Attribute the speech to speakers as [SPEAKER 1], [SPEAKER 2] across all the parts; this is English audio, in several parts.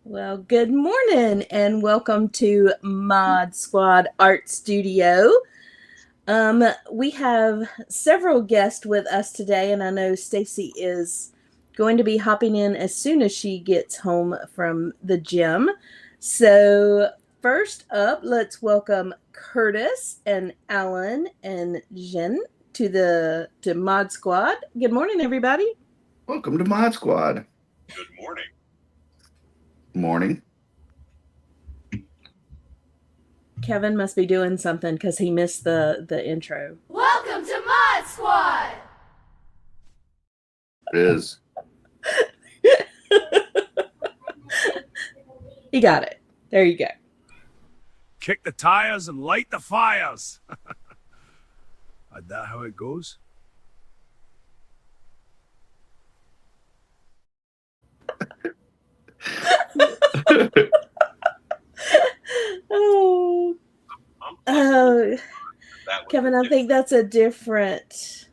[SPEAKER 1] Well, good morning and welcome to Mod Squad Art Studio. We have several guests with us today, and I know Stacy is going to be hopping in as soon as she gets home from the gym. So, first up, let's welcome Curtis and Alan and Jen to Mod Squad. Good morning, everybody.
[SPEAKER 2] Welcome to Mod Squad.
[SPEAKER 3] Good morning.
[SPEAKER 2] Morning.
[SPEAKER 1] Kevin must be doing something because he missed the intro.
[SPEAKER 4] Welcome to Mod Squad!
[SPEAKER 2] It is.
[SPEAKER 1] He got it. There you go.
[SPEAKER 5] Kick the tires and light the fires. Is that how it goes?
[SPEAKER 1] Oh, Kevin, I think that's a different.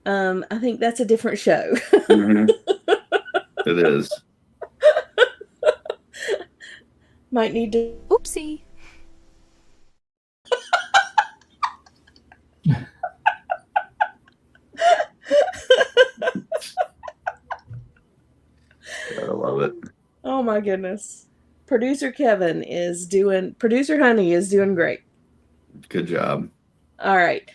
[SPEAKER 1] I think that's a different show.
[SPEAKER 2] Mhm. It is.
[SPEAKER 1] Might need to.
[SPEAKER 4] Oopsie.
[SPEAKER 2] I love it.
[SPEAKER 1] Oh my goodness. Producer Honey is doing great.
[SPEAKER 2] Good job.
[SPEAKER 1] All right.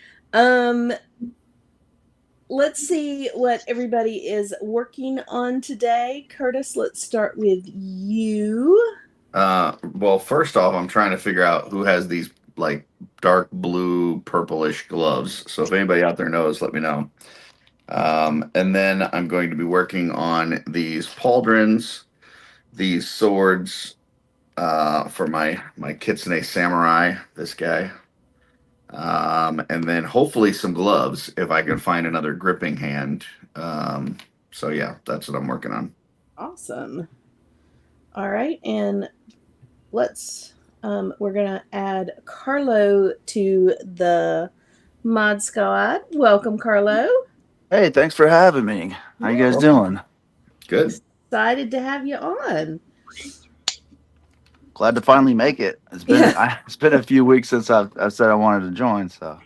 [SPEAKER 1] Let's see what everybody is working on today. Curtis, let's start with you.
[SPEAKER 2] Well, first off, I'm trying to figure out who has these like dark blue, purplish gloves. So if anybody out there knows, let me know. And then I'm going to be working on these pauldrons, these swords, for my Kitsune Samurai, this guy. And then hopefully some gloves if I can find another gripping hand. So yeah, that's what I'm working on.
[SPEAKER 1] Awesome. All right, and we're gonna add Carlo to the Mod Squad. Welcome, Carlo.
[SPEAKER 6] Hey, thanks for having me. How you guys doing?
[SPEAKER 2] Good.
[SPEAKER 1] Excited to have you on.
[SPEAKER 6] Glad to finally make it. It's been a few weeks since I've said I wanted to join, so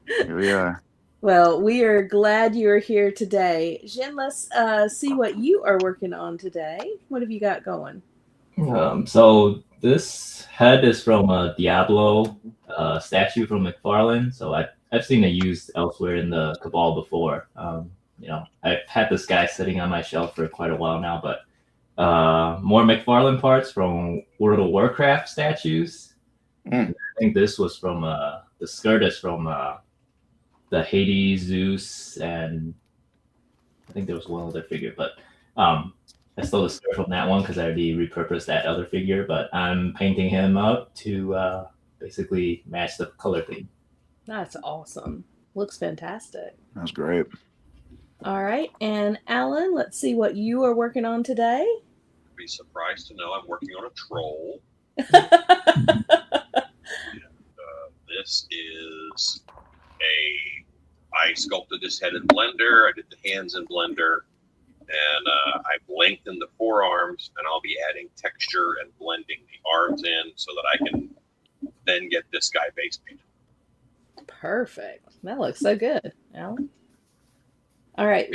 [SPEAKER 6] here we are.
[SPEAKER 1] Well, we are glad you're here today. Jen, let's see what you are working on today. What have you got going?
[SPEAKER 7] So this head is from a Diablo statue from McFarlane. So I've seen it used elsewhere in the Cabal before. I've had this guy sitting on my shelf for quite a while now, but more McFarlane parts from World of Warcraft statues. I think this was from the skirt is from the Hades, Zeus, and I think there was one other figure, but I stole the skirt from that one because I already repurposed that other figure, but I'm painting him up to basically match the color theme.
[SPEAKER 1] That's awesome. Looks fantastic.
[SPEAKER 6] That's great.
[SPEAKER 1] All right, and Alan, let's see what you are working on today.
[SPEAKER 3] Be surprised to know I'm working on a troll. This is I sculpted this head in Blender. I did the hands in Blender, and I've lengthened the forearms, and I'll be adding texture and blending the arms in so that I can then get this guy base painted.
[SPEAKER 1] Perfect. That looks so good, Alan. All right,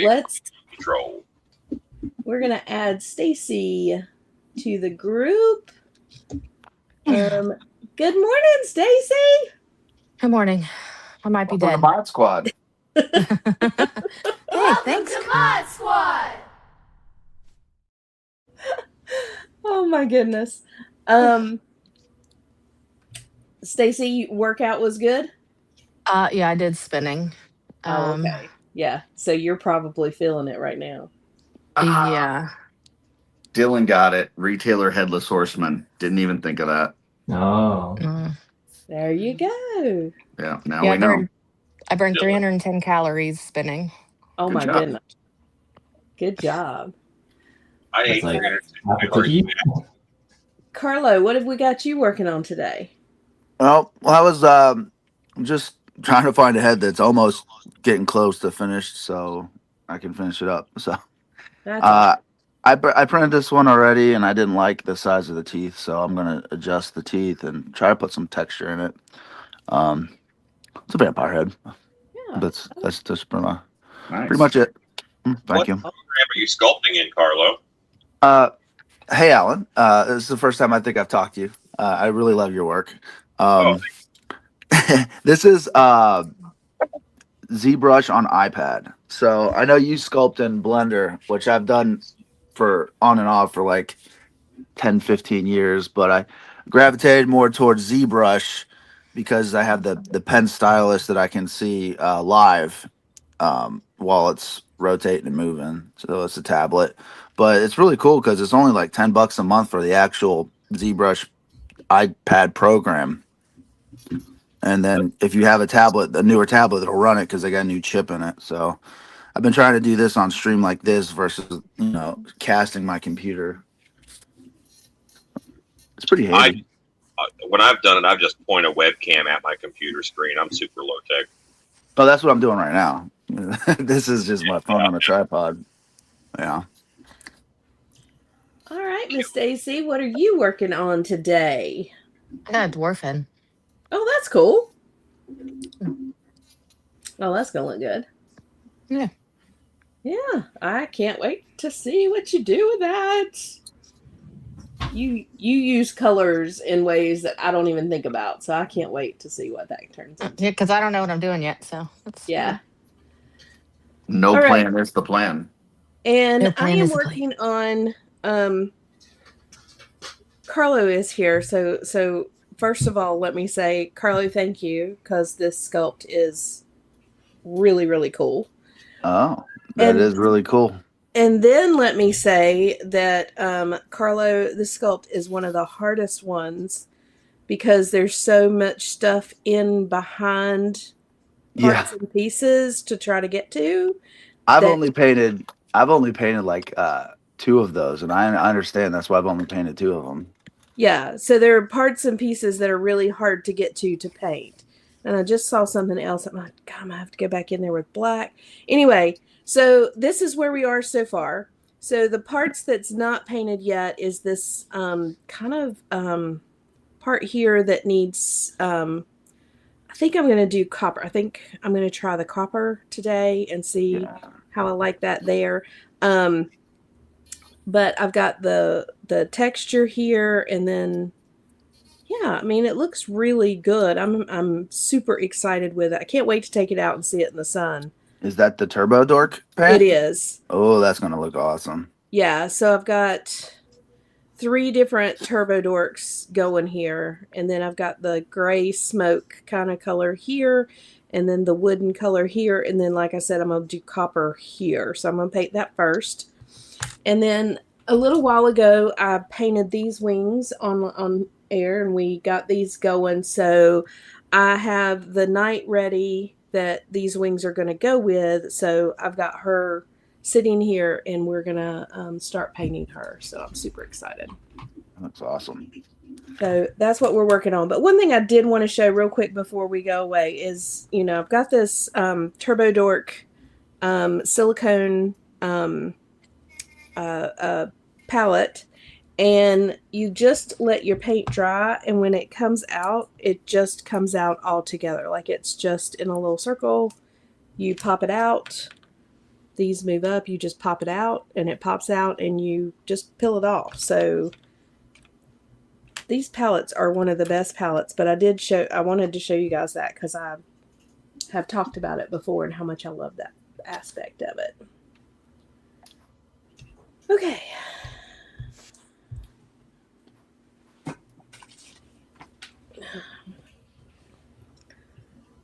[SPEAKER 3] Troll.
[SPEAKER 1] we're gonna add Stacy to the group. Good morning, Stacy.
[SPEAKER 4] Good morning. I might be
[SPEAKER 2] Welcome
[SPEAKER 4] dead.
[SPEAKER 2] to Mod Squad.
[SPEAKER 4] Hey, thanks.
[SPEAKER 8] To Mod Squad.
[SPEAKER 1] Oh my goodness. Stacy, workout was good?
[SPEAKER 4] Yeah, I did spinning.
[SPEAKER 1] Okay. Yeah. So you're probably feeling it right now.
[SPEAKER 4] Yeah.
[SPEAKER 2] Dylan got it. Retailer Headless Horseman. Didn't even think of that.
[SPEAKER 7] Oh.
[SPEAKER 1] There you go.
[SPEAKER 2] Yeah, now we know.
[SPEAKER 4] I burned 310 calories spinning.
[SPEAKER 1] Oh
[SPEAKER 2] Good
[SPEAKER 1] my
[SPEAKER 2] job.
[SPEAKER 1] goodness. Good job.
[SPEAKER 3] I ate
[SPEAKER 7] That's like
[SPEAKER 3] 300
[SPEAKER 7] half a
[SPEAKER 3] calories.
[SPEAKER 7] cookie.
[SPEAKER 1] Carlo, what have we got you working on today?
[SPEAKER 6] Well, I was just trying to find a head that's almost getting close to finished, so I can finish it up. So
[SPEAKER 1] That's awesome.
[SPEAKER 6] I printed this one already, and I didn't like the size of the teeth, so I'm gonna adjust the teeth and try to put some texture in it. It's a vampire head.
[SPEAKER 1] Yeah.
[SPEAKER 6] That's just pretty
[SPEAKER 2] Nice.
[SPEAKER 6] much it. Thank
[SPEAKER 3] What
[SPEAKER 6] you.
[SPEAKER 3] program are you sculpting in, Carlo?
[SPEAKER 6] Hey, Alan. This is the first time I think I've talked to you. I really love your work. This is ZBrush on iPad. So I know you sculpt in Blender, which I've done for on and off for like 10, 15 years, but I gravitated more towards ZBrush because I have the pen stylus that I can see live while it's rotating and moving. So it's a tablet, but it's really cool because it's only like $10 a month for the actual ZBrush iPad program. And then if you have a newer tablet, it'll run it because they got a new chip in it. So I've been trying to do this on stream like this versus, casting my computer. It's pretty handy.
[SPEAKER 3] When I've done it, I've just point a webcam at my computer screen. I'm super low tech.
[SPEAKER 6] Oh, that's what I'm doing right now. This is just my phone on a tripod. Yeah.
[SPEAKER 1] All right, Miss Stacy, what are you working on today?
[SPEAKER 4] I got a dwarfin.
[SPEAKER 1] Oh, that's cool. Oh, that's gonna look good.
[SPEAKER 4] Yeah.
[SPEAKER 1] Yeah, I can't wait to see what you do with that. You use colors in ways that I don't even think about, so I can't wait to see what that turns into.
[SPEAKER 4] Yeah, because I don't know what I'm doing yet. So
[SPEAKER 1] Yeah.
[SPEAKER 2] No
[SPEAKER 1] All right.
[SPEAKER 2] plan is the plan.
[SPEAKER 1] And
[SPEAKER 4] No
[SPEAKER 1] I
[SPEAKER 4] plan
[SPEAKER 1] am
[SPEAKER 4] is a plan.
[SPEAKER 1] working on Carlo is here. So first of all, let me say, Carlo, thank you, because this sculpt is really, really cool.
[SPEAKER 6] Oh, that is really cool.
[SPEAKER 1] And then let me say that Carlo, the sculpt is one of the hardest ones because there's so much stuff in behind parts and pieces to try to get to.
[SPEAKER 6] I've only painted like 2 of those, and I understand that's why I've only painted 2 of them.
[SPEAKER 1] Yeah, so there are parts and pieces that are really hard to get to paint. And I just saw something else. I'm like, God, I'm gonna have to go back in there with black. Anyway, so this is where we are so far. So the parts that's not painted yet is this kind of part here that needs, I think I'm going to do copper. I think I'm going to try the copper today and see how I like that there. But I've got the texture here, and then yeah, I mean, it looks really good. I'm super excited with it. I can't wait to take it out and see it in the sun.
[SPEAKER 6] Is that the Turbo Dork paint?
[SPEAKER 1] It is.
[SPEAKER 6] Oh, that's gonna look awesome.
[SPEAKER 1] Yeah, so I've got 3 different Turbo Dorks going here, and then I've got the gray smoke kind of color here, and then the wooden color here, and then like I said, I'm gonna do copper here. So I'm gonna paint that first. And then a little while ago, I painted these wings on air, and we got these going. So I have the knight ready that these wings are going to go with. So I've got her sitting here, and we're going to start painting her. So I'm super excited.
[SPEAKER 6] That's awesome.
[SPEAKER 1] So that's what we're working on. But one thing I did want to show real quick before we go away is, I've got this Turbo Dork silicone palette, and you just let your paint dry, and when it comes out, it just comes out all together. Like it's just in a little circle. You pop it out. These move up. You just pop it out, and it pops out, and you just peel it off. So these palettes are one of the best palettes, but I wanted to show you guys that because I have talked about it before and how much I love that aspect of it. Okay.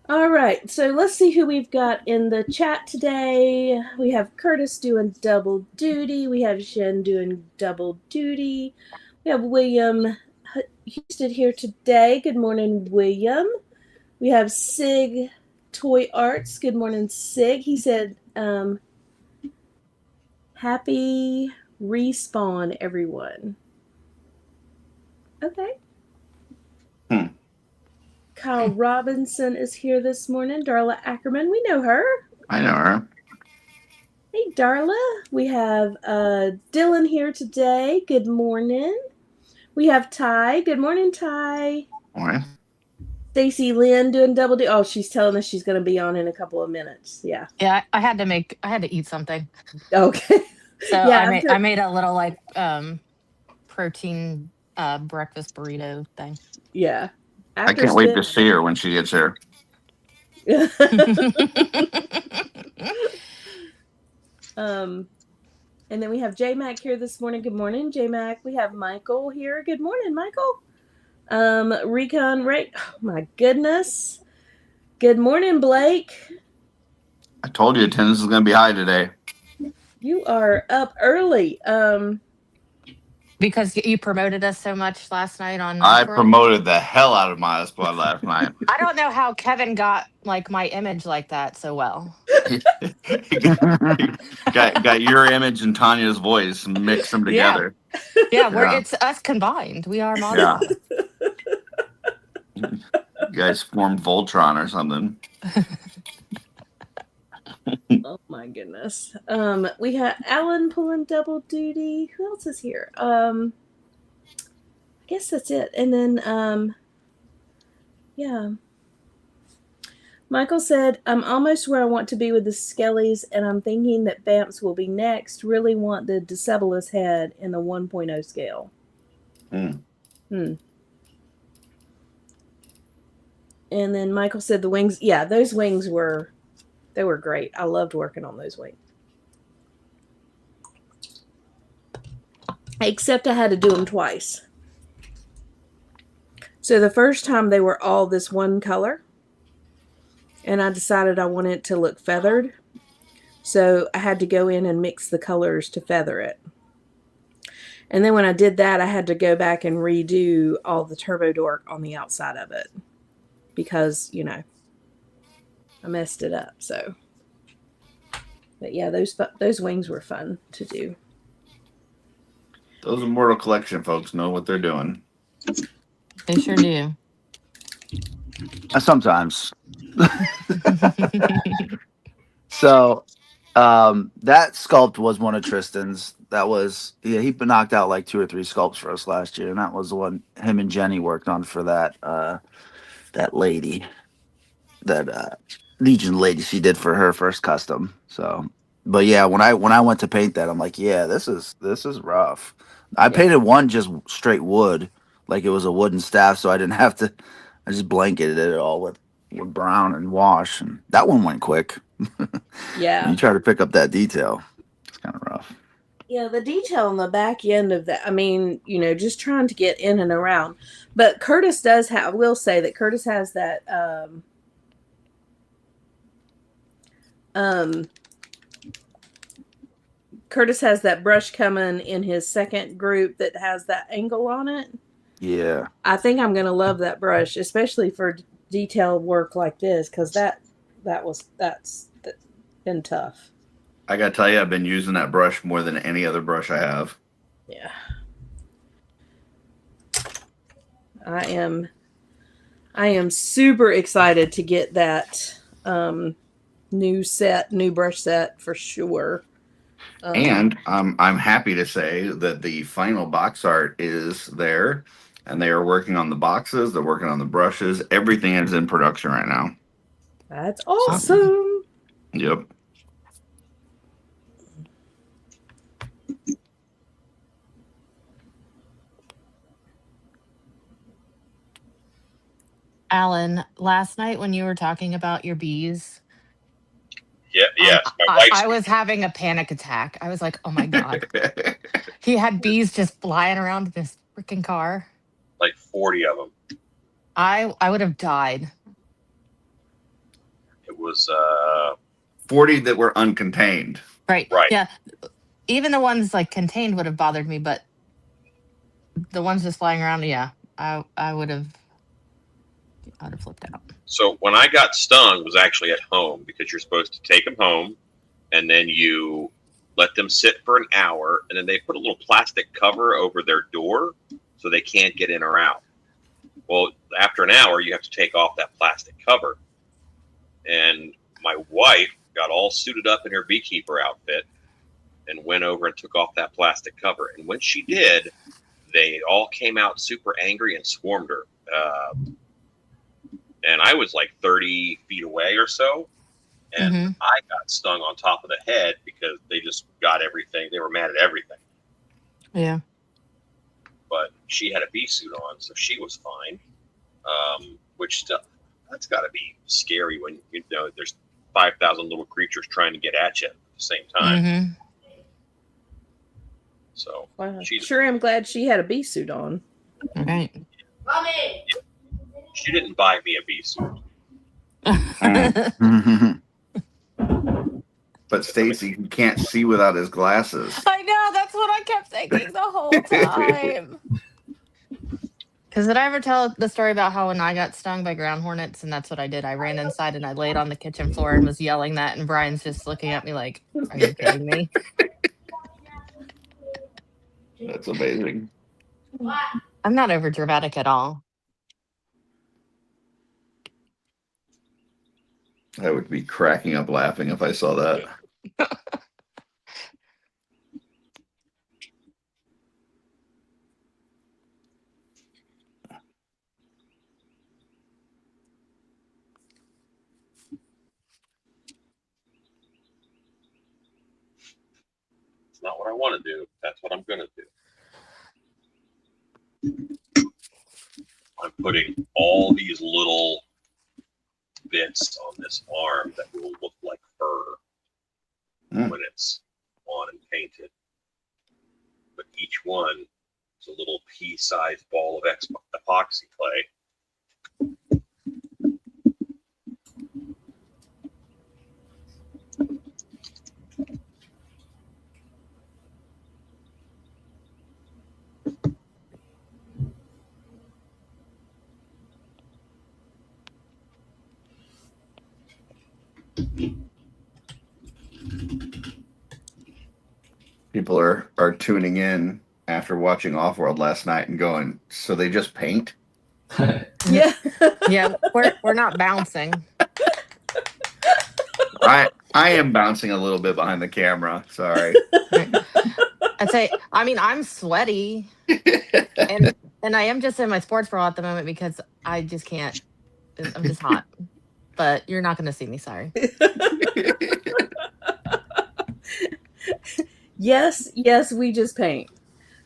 [SPEAKER 1] All right, so let's see who we've got in the chat today. We have Curtis doing double duty. We have Jen doing double duty. We have William Houston here today. Good morning, William. We have Sig Toy Arts. Good morning, Sig. He said, happy respawn, everyone. Okay. Kyle Robinson is here this morning. Darla Ackerman, we know her.
[SPEAKER 2] I know her.
[SPEAKER 1] Hey, Darla. We have Dylan here today. Good morning. We have Ty. Good morning, Ty.
[SPEAKER 2] All right.
[SPEAKER 1] Stacy Lynn doing double duty. Oh, she's telling us she's going to be on in a couple of minutes. Yeah.
[SPEAKER 4] Yeah, I had to eat something.
[SPEAKER 1] Okay.
[SPEAKER 4] So
[SPEAKER 1] Yeah,
[SPEAKER 4] I made a little like protein breakfast burrito thing.
[SPEAKER 1] Yeah.
[SPEAKER 2] I can't wait to see her when she gets here.
[SPEAKER 1] And then we have J Mac here this morning. Good morning, J Mac. We have Michael here. Good morning, Michael. Recon Ray. Oh my goodness. Good morning, Blake.
[SPEAKER 2] I told you attendance is going to be high today.
[SPEAKER 1] You are up early.
[SPEAKER 4] Because you promoted us so much last night on
[SPEAKER 2] I
[SPEAKER 4] Discord.
[SPEAKER 2] promoted the hell out of my squad last night.
[SPEAKER 4] I don't know how Kevin got like my image like that so well.
[SPEAKER 2] got your image and Tanya's voice and mixed them together.
[SPEAKER 4] Yeah, it's us combined. We are Mod
[SPEAKER 2] Yeah.
[SPEAKER 4] Squad.
[SPEAKER 2] You guys formed Voltron or something.
[SPEAKER 1] Oh my goodness. We have Alan pulling double duty. Who else is here? I guess that's it. And then yeah. Michael said, I'm almost where I want to be with the Skellies, and I'm thinking that Bamps will be next. Really want the Decebalus head in the 1.0 scale. And then Michael said the wings. Yeah, those wings were great. I loved working on those wings. Except I had to do them twice. So the first time they were all this one color. And I decided I wanted it to look feathered. So I had to go in and mix the colors to feather it. And then when I did that, I had to go back and redo all the Turbo Dork on the outside of it. Because, I messed it up. So, but yeah, those wings were fun to do.
[SPEAKER 2] Those Immortal Collection folks know what they're doing.
[SPEAKER 4] They sure do.
[SPEAKER 6] Sometimes. So that sculpt was one of Tristan's. That was he knocked out like 2 or 3 sculpts for us last year, and that was the one him and Jenny worked on for that lady, that Legion lady. She did for her first custom. So, but yeah, when I went to paint that, I'm like, yeah, this is rough. I painted one just straight wood, like it was a wooden staff, so I didn't have to. I just blanketed it all with brown and wash, and that one went quick.
[SPEAKER 1] Yeah.
[SPEAKER 6] You try to pick up that detail, it's kind of rough.
[SPEAKER 1] Yeah, the detail on the back end of that, I mean, just trying to get in and around. But Curtis does have, I will say that Curtis has that Curtis has that brush coming in his second group that has that angle on it.
[SPEAKER 6] Yeah.
[SPEAKER 1] I think I'm going to love that brush, especially for detailed work like this, because that's been tough.
[SPEAKER 2] I got to tell you, I've been using that brush more than any other brush I have.
[SPEAKER 1] Yeah. I am super excited to get that new brush set for sure.
[SPEAKER 2] And I'm happy to say that the final box art is there, and they are working on the boxes. They're working on the brushes. Everything is in production right now.
[SPEAKER 1] That's awesome.
[SPEAKER 2] Yep.
[SPEAKER 4] Alan, last night when you were talking about your bees,
[SPEAKER 3] Yes, my wife's
[SPEAKER 4] I was having a panic attack. I was like, oh my God. He had bees just flying around in this freaking car.
[SPEAKER 3] like 40 of them.
[SPEAKER 4] I would have died.
[SPEAKER 3] It was
[SPEAKER 2] 40 that were uncontained.
[SPEAKER 4] Right.
[SPEAKER 3] Right.
[SPEAKER 4] Yeah. Even the ones like contained would have bothered me, but the ones just flying around, yeah, I would have flipped out.
[SPEAKER 3] so when I got stung, it was actually at home, because you're supposed to take them home and then you let them sit for an hour, and then they put a little plastic cover over their door so they can't get in or out. Well, after an hour, you have to take off that plastic cover. And my wife got all suited up in her beekeeper outfit and went over and took off that plastic cover. And when she did, they all came out super angry and swarmed her. And I was like 30 feet away or so. And I got stung on top of the head because they just got everything. They were mad at everything.
[SPEAKER 4] Yeah.
[SPEAKER 3] But she had a bee suit on, so she was fine. Which that's got to be scary when you know there's 5,000 little creatures trying to get at you at the same time. So
[SPEAKER 1] Wow. Sure, I'm glad she had a bee suit on.
[SPEAKER 4] Right.
[SPEAKER 3] Mommy! She didn't buy me a bee suit.
[SPEAKER 2] But Stacy, he can't see without his glasses.
[SPEAKER 4] I know, that's what I kept thinking the whole time. Because did I ever tell the story about how when I got stung by ground hornets, and that's what I did? I ran inside and I laid on the kitchen floor and was yelling that, and Brian's just looking at me like, "Are you kidding me?"
[SPEAKER 2] That's amazing.
[SPEAKER 4] I'm not over dramatic at all.
[SPEAKER 2] I would be cracking up laughing if I saw that.
[SPEAKER 3] It's not what I want to do. That's what I'm going to do. I'm putting all these little bits on this arm that will look like fur when it's on and painted. But each one is a little pea-sized ball of epoxy clay.
[SPEAKER 2] People are tuning in after watching Offworld last night and going, so they just paint?
[SPEAKER 1] Yeah.
[SPEAKER 4] Yeah, we're not bouncing.
[SPEAKER 2] I am bouncing a little bit behind the camera. Sorry.
[SPEAKER 4] I'd say, I mean, I'm sweaty, and I am just in my sports bra at the moment because I just can't. I'm just hot. But you're not going to see me. Sorry.
[SPEAKER 1] Yes, we just paint.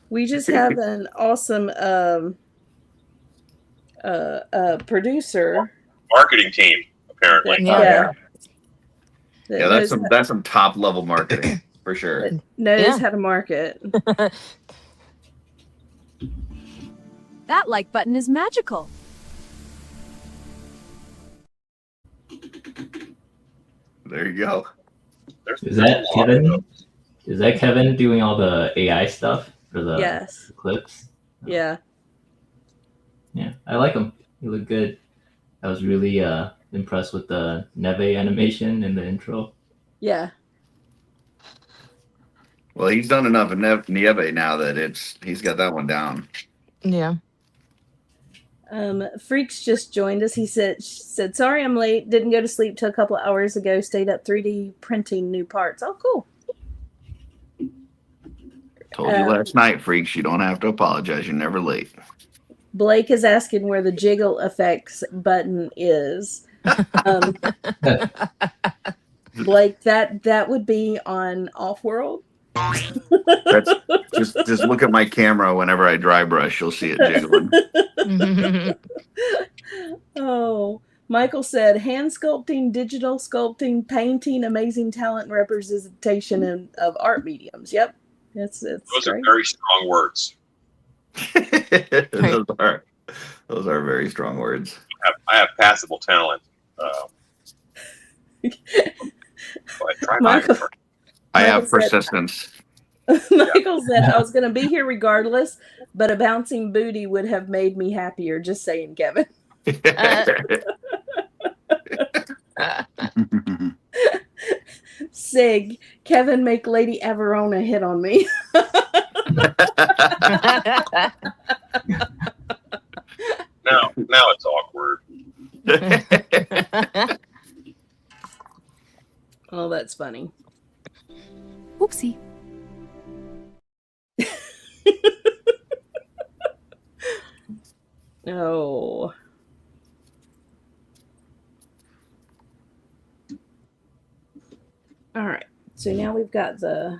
[SPEAKER 1] We just have an awesome producer.
[SPEAKER 3] Marketing team, apparently.
[SPEAKER 1] Yeah.
[SPEAKER 2] Yeah, that's some top level marketing for sure.
[SPEAKER 1] Knows how to market.
[SPEAKER 8] That like button is magical.
[SPEAKER 2] There you go.
[SPEAKER 7] Is that Kevin? Is that Kevin doing all the AI stuff for the
[SPEAKER 1] Yes.
[SPEAKER 7] clips?
[SPEAKER 1] Yeah.
[SPEAKER 7] Yeah, I like him. He looked good. I was really impressed with the Neve animation in the intro.
[SPEAKER 1] Yeah.
[SPEAKER 2] Well, he's done enough in Nieve now that he's got that one down.
[SPEAKER 4] Yeah.
[SPEAKER 1] Freaks just joined us. He said, sorry I'm late. Didn't go to sleep till a couple of hours ago. Stayed up 3D printing new parts. Oh, cool.
[SPEAKER 2] Told you last night, Freaks, you don't have to apologize. You're never late.
[SPEAKER 1] Blake is asking where the jiggle effects button is. Blake, that would be on Offworld.
[SPEAKER 2] That's just look at my camera whenever I dry brush. You'll see it jiggling.
[SPEAKER 1] Oh, Michael said hand sculpting, digital sculpting, painting, amazing talent and representation of art mediums. Yep. Those
[SPEAKER 3] are very strong words.
[SPEAKER 2] Those are very strong words.
[SPEAKER 3] I have passable talent. So I try
[SPEAKER 1] Michael,
[SPEAKER 2] I have persistence.
[SPEAKER 1] Michael said, I was going to be here regardless, but a bouncing booty would have made me happier. Just saying, Kevin. Sig, Kevin, make Lady Averona hit on me.
[SPEAKER 3] Now it's awkward.
[SPEAKER 1] Oh funny.
[SPEAKER 8] Oopsie.
[SPEAKER 1] Oh. All right. So now we've got the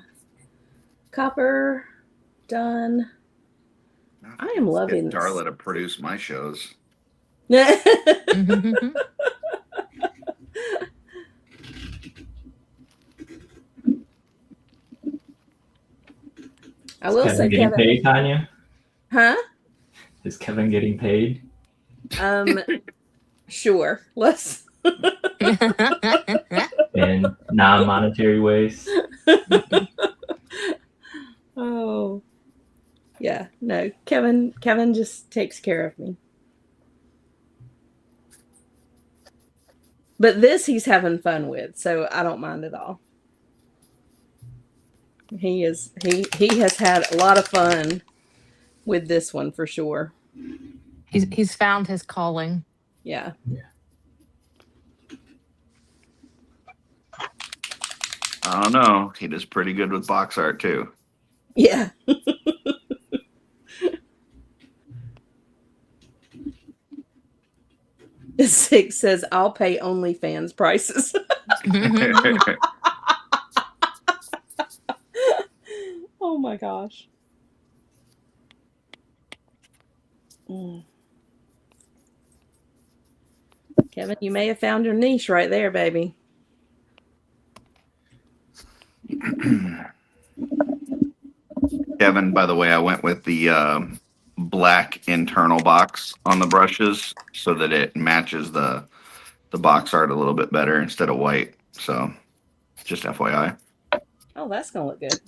[SPEAKER 1] copper done. I am loving
[SPEAKER 2] Get
[SPEAKER 1] this.
[SPEAKER 2] Darla to produce my shows.
[SPEAKER 1] I will say,
[SPEAKER 7] getting
[SPEAKER 1] Kevin.
[SPEAKER 7] paid, Tanya?
[SPEAKER 1] Huh?
[SPEAKER 7] Is Kevin getting paid?
[SPEAKER 1] Sure. Let's.
[SPEAKER 7] In non-monetary ways?
[SPEAKER 1] Oh. Yeah. No. Kevin just takes care of me. But this he's having fun with, so I don't mind at all. He has had a lot of fun with this one for sure.
[SPEAKER 4] He's found his calling.
[SPEAKER 1] Yeah.
[SPEAKER 2] I don't know. He does pretty good with box art too.
[SPEAKER 1] Yeah. Six says, I'll pay OnlyFans prices. Oh my gosh. Kevin, you may have found your niche right there, baby.
[SPEAKER 2] Kevin, by the way, I went with the black internal box on the brushes so that it matches the box art a little bit better instead of white. So just FYI.
[SPEAKER 1] Oh, that's going to look good.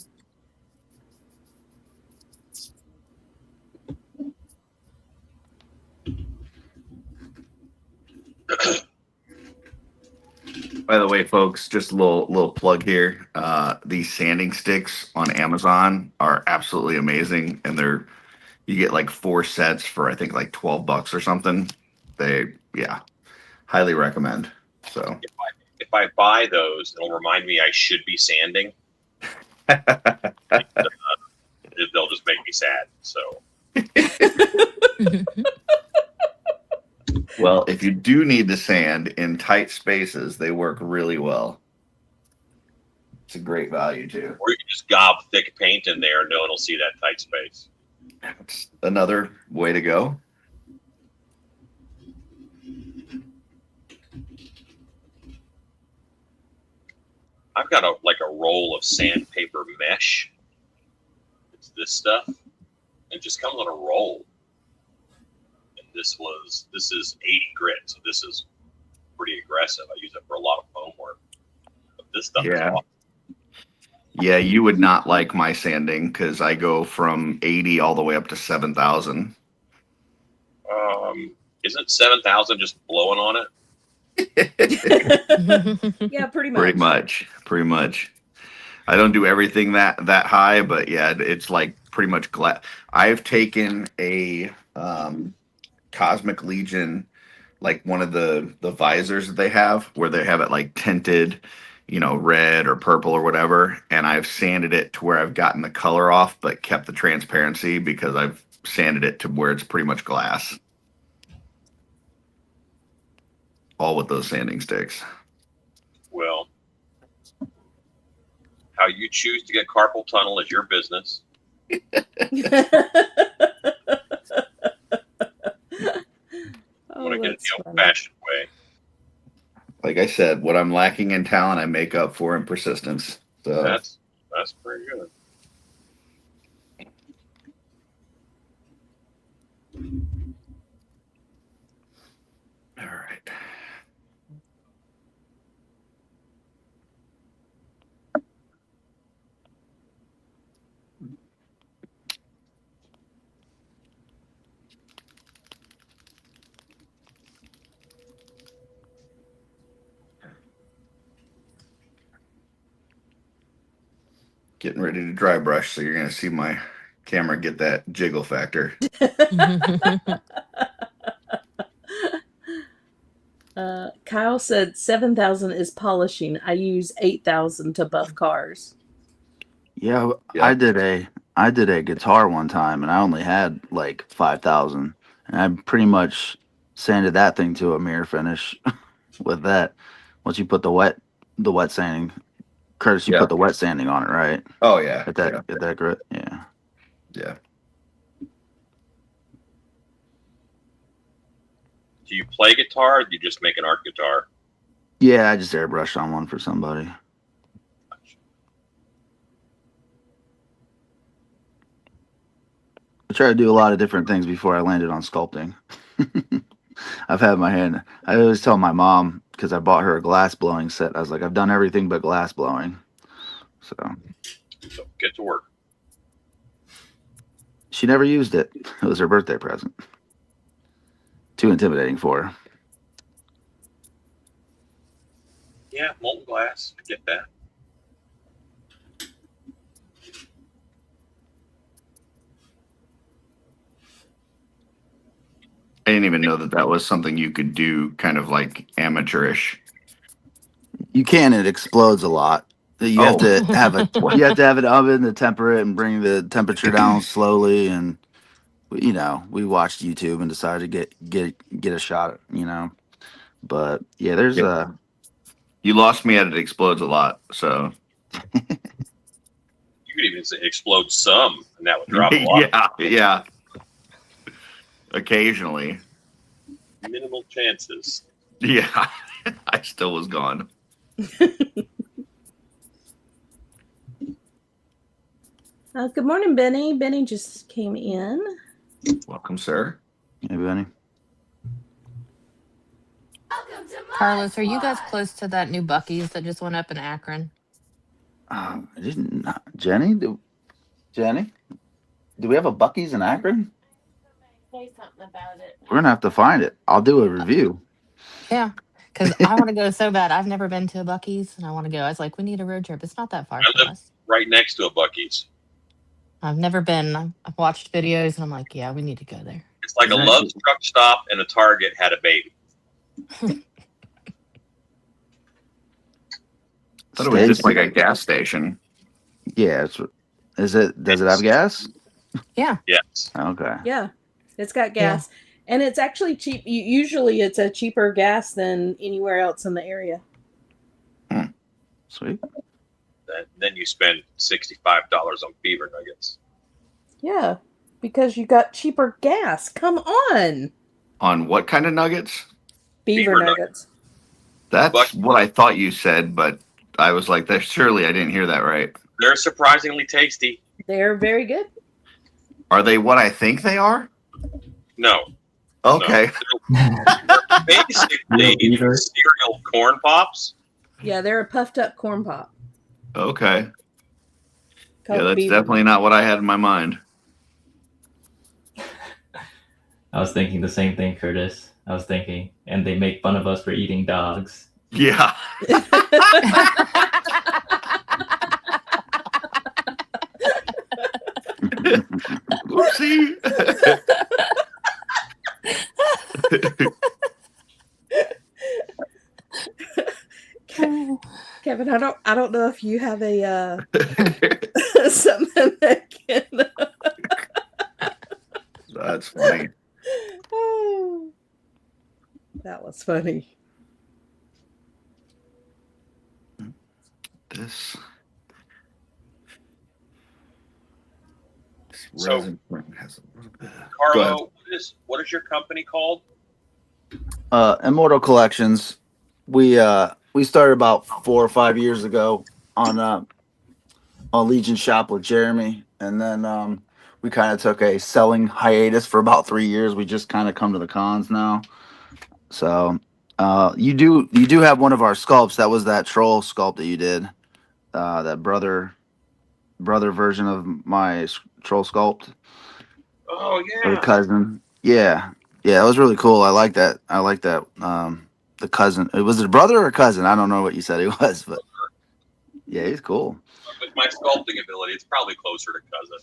[SPEAKER 2] By the way, folks, just a little plug here. These sanding sticks on Amazon are absolutely amazing, and you get like 4 sets for I think like $12 or something. Highly recommend. So
[SPEAKER 3] If I buy those, it'll remind me I should be sanding. They'll just make me sad. So.
[SPEAKER 2] Well, if you do need to sand in tight spaces, they work really well. It's a great value too.
[SPEAKER 3] Or you can just gob thick paint in there and no one will see that tight space.
[SPEAKER 2] It's another way to go.
[SPEAKER 3] I've got a roll of sandpaper mesh. It's this stuff. It just comes on a roll. This is 80 grit, so this is pretty aggressive. I use it for a lot of foam work. But this stuff is awesome.
[SPEAKER 2] Yeah, you would not like my sanding because I go from 80 all the way up to 7,000.
[SPEAKER 3] Isn't 7,000 just blowing on it?
[SPEAKER 1] Yeah, pretty much.
[SPEAKER 2] Pretty much. I don't do everything that high, but yeah, it's like pretty much glass. I've taken a Cosmic Legion, like one of the visors that they have where they have it like tinted, red or purple or whatever, and I've sanded it to where I've gotten the color off but kept the transparency because I've sanded it to where it's pretty much glass. All with those sanding sticks.
[SPEAKER 3] Well, how you choose to get carpal tunnel is your business. I'm going to get it the old-fashioned way.
[SPEAKER 2] Like I said, what I'm lacking in talent, I make up for in persistence. So
[SPEAKER 3] That's pretty good.
[SPEAKER 2] all right. Getting ready to dry brush, so you're going to see my camera get that jiggle factor.
[SPEAKER 1] Kyle said 7,000 is polishing. I use 8,000 to buff cars.
[SPEAKER 6] Yeah,
[SPEAKER 2] Yeah.
[SPEAKER 6] I did a guitar one time, and I only had like 5,000, and I pretty much sanded that thing to a mirror finish with that. Once you put the wet sanding, Curtis, you
[SPEAKER 2] Yeah.
[SPEAKER 6] put the wet sanding on it, right?
[SPEAKER 2] Oh yeah.
[SPEAKER 6] At that grit, yeah.
[SPEAKER 2] Yeah.
[SPEAKER 3] Do you play guitar or do you just make an art guitar?
[SPEAKER 6] Yeah, I just airbrushed on one for somebody. I try to do a lot of different things before I landed on sculpting. I've had my hand. I always tell my mom, because I bought her a glass blowing set. I was like, I've done everything but glass blowing. So
[SPEAKER 3] So get to work.
[SPEAKER 6] she never used it. It was her birthday present. Too intimidating for her.
[SPEAKER 3] Yeah, molten glass. I get that.
[SPEAKER 2] I didn't even know that was something you could do, kind of like amateurish.
[SPEAKER 6] You can. It explodes a lot. You have to have an oven to temper it and bring the temperature down slowly. And we watched YouTube and decided to get a shot. But yeah, there's
[SPEAKER 2] Yeah. You lost me at it explodes a lot. So
[SPEAKER 3] You could even say explode some, and that would drop a lot.
[SPEAKER 2] yeah. Occasionally.
[SPEAKER 3] Minimal chances.
[SPEAKER 2] Yeah. I still was gone.
[SPEAKER 1] Good morning, Benny. Benny just came in.
[SPEAKER 2] Welcome, sir.
[SPEAKER 6] Hey, Benny.
[SPEAKER 4] Carlos, are you guys close to that new Buc-ee's that just went up in Akron?
[SPEAKER 6] I didn't. Jenny, do we have a Buc-ee's in Akron?
[SPEAKER 1] Say something about it.
[SPEAKER 6] We're gonna have to find it. I'll do a review.
[SPEAKER 4] Yeah, because I want to go so bad. I've never been to a Buc-ee's, and I want to go. I was like, we need a road trip. It's not that far
[SPEAKER 3] I
[SPEAKER 4] from
[SPEAKER 3] live
[SPEAKER 4] us.
[SPEAKER 3] right next to a Buc-ee's.
[SPEAKER 4] I've never been. I've watched videos, and I'm like, yeah, we need to go there.
[SPEAKER 3] It's like a Love's truck stop and a Target had a baby.
[SPEAKER 2] I thought it was just like a gas station.
[SPEAKER 6] Yeah, does it have gas?
[SPEAKER 4] Yeah.
[SPEAKER 3] Yes.
[SPEAKER 6] Okay.
[SPEAKER 1] Yeah, it's got gas, and it's actually cheap. Usually, it's a cheaper gas than anywhere else in the area.
[SPEAKER 6] Sweet.
[SPEAKER 3] Then you spend $65 on beaver nuggets.
[SPEAKER 1] Yeah, because you got cheaper gas. Come on,
[SPEAKER 2] On what kind of nuggets?
[SPEAKER 1] beaver nuggets.
[SPEAKER 2] That's what I thought you said, but I was like, that surely I didn't hear that right.
[SPEAKER 3] They're surprisingly tasty.
[SPEAKER 1] They're very good.
[SPEAKER 2] Are they what I think they are?
[SPEAKER 3] No.
[SPEAKER 2] Okay.
[SPEAKER 3] No. They're basically cereal corn pops.
[SPEAKER 1] Yeah, they're a puffed up corn pop.
[SPEAKER 2] Okay.
[SPEAKER 1] Called
[SPEAKER 2] Yeah, that's
[SPEAKER 1] beaver.
[SPEAKER 2] definitely not what I had in my mind.
[SPEAKER 7] I was thinking the same thing, Curtis. I was thinking, and they make fun of us for eating dogs.
[SPEAKER 2] Yeah. Oopsie.
[SPEAKER 1] Kevin, I don't know if you have a something that can.
[SPEAKER 2] That's funny.
[SPEAKER 1] Oh, that was funny.
[SPEAKER 2] This
[SPEAKER 3] So,
[SPEAKER 2] resin has a little bit. Go ahead.
[SPEAKER 3] Carlo, what is your company called?
[SPEAKER 6] Immortal Collections. We started about 4 or 5 years ago on Legion Shop with Jeremy, and then we kind of took a selling hiatus for about 3 years. We just kind of come to the cons now. So you do have one of our sculpts. That was that troll sculpt that you did, that brother version of my troll sculpt.
[SPEAKER 3] Oh
[SPEAKER 6] Or
[SPEAKER 3] yeah.
[SPEAKER 6] cousin. Yeah, that was really cool. I like that. The cousin. Was it a brother or a cousin? I don't know what you said he was, but yeah, he's cool.
[SPEAKER 3] With my sculpting ability, it's probably closer to cousin.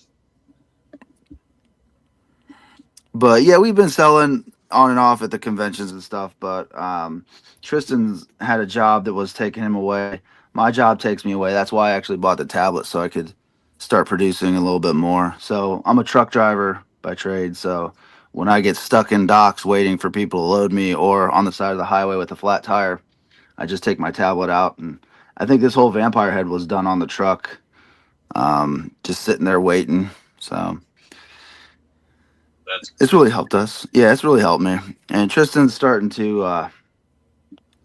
[SPEAKER 6] But yeah, we've been selling on and off at the conventions and stuff, but Tristan's had a job that was taking him away. My job takes me away. That's why I actually bought the tablet so I could start producing a little bit more. So I'm a truck driver by trade. So when I get stuck in docks waiting for people to load me or on the side of the highway with a flat tire, I just take my tablet out. And I think this whole vampire head was done on the truck, just sitting there waiting. So it's really helped us. Yeah, it's really helped me. And Tristan's starting to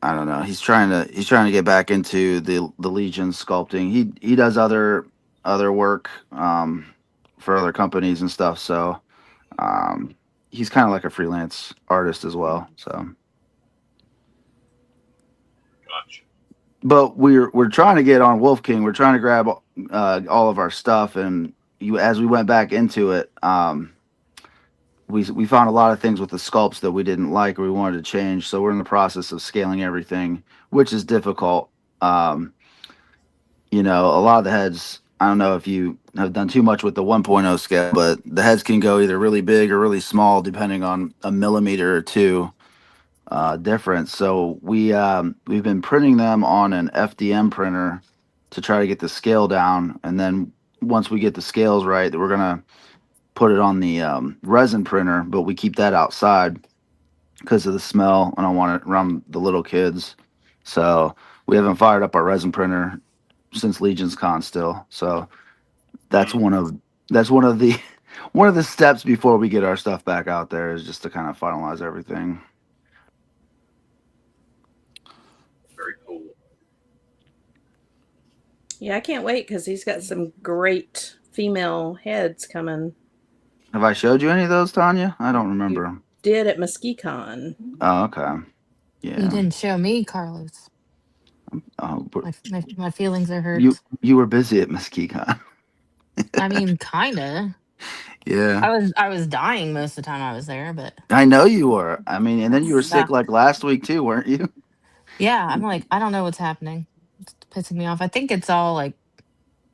[SPEAKER 6] I don't know. He's trying to get back into the Legion sculpting. He does other work for other companies and stuff. So he's kind of like a freelance artist as well. So
[SPEAKER 3] Gotcha.
[SPEAKER 6] but we're trying to get on Wolf King. We're trying to grab all of our stuff, and as we went back into it, we found a lot of things with the sculpts that we didn't like or we wanted to change. So we're in the process of scaling everything, which is difficult. You know, a lot of the heads, I don't know if you have done too much with the 1.0 scale, but the heads can go either really big or really small depending on a millimeter or two difference. So we've been printing them on an FDM printer to try to get the scale down, and then once we get the scales right, we're gonna put it on the resin printer, but we keep that outside because of the smell. I don't want it around the little kids. So we haven't fired up our resin printer since Legion's Con still. So that's one of the one of the steps before we get our stuff back out there is just to kind of finalize everything.
[SPEAKER 3] Very cool.
[SPEAKER 1] Yeah, I can't wait because he's got some great female heads coming.
[SPEAKER 6] Have I showed you any of those, Tanya? I don't remember.
[SPEAKER 1] Did at MuskeeCon.
[SPEAKER 6] Oh, okay. Yeah.
[SPEAKER 4] You didn't show me, Carlos.
[SPEAKER 6] Oh,
[SPEAKER 4] My feelings are hurt.
[SPEAKER 6] you were busy at MuskeeCon.
[SPEAKER 4] I mean, kinda.
[SPEAKER 6] Yeah.
[SPEAKER 4] I was dying most of the time I was there, but
[SPEAKER 6] I know you were. I mean, and then you were sick
[SPEAKER 4] Yeah.
[SPEAKER 6] like last week too, weren't you?
[SPEAKER 4] yeah, I'm like, I don't know what's happening. It's pissing me off. I think it's all like,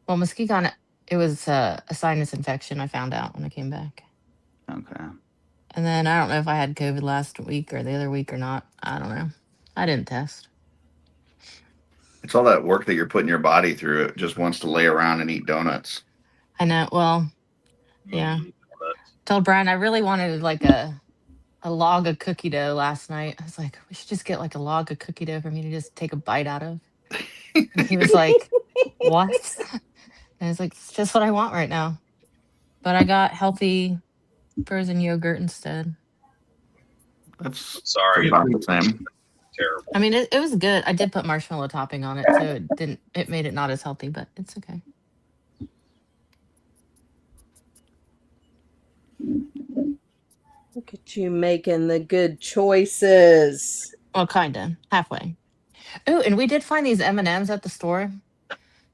[SPEAKER 4] well, MuskeeCon, it was a sinus infection. I found out when I came back,
[SPEAKER 6] Okay.
[SPEAKER 4] and then I don't know if I had COVID last week or the other week or not. I don't know. I didn't test.
[SPEAKER 2] It's all that work that you're putting your body through. It just wants to lay around and eat donuts.
[SPEAKER 4] I know. Well, yeah. Told Brian I really wanted like a log of cookie dough last night. I was like, we should just get like a log of cookie dough for me to just take a bite out of. And he was like, what? And I was like, it's just what I want right now. But I got healthy frozen yogurt instead.
[SPEAKER 2] That's
[SPEAKER 3] Sorry,
[SPEAKER 2] about the same.
[SPEAKER 3] terrible.
[SPEAKER 4] I mean, it was good. I did put marshmallow topping on it, so it made it not as healthy, but it's okay.
[SPEAKER 1] Look at you making the good choices.
[SPEAKER 4] Well, kind of halfway. Oh, and we did find these M&Ms at the store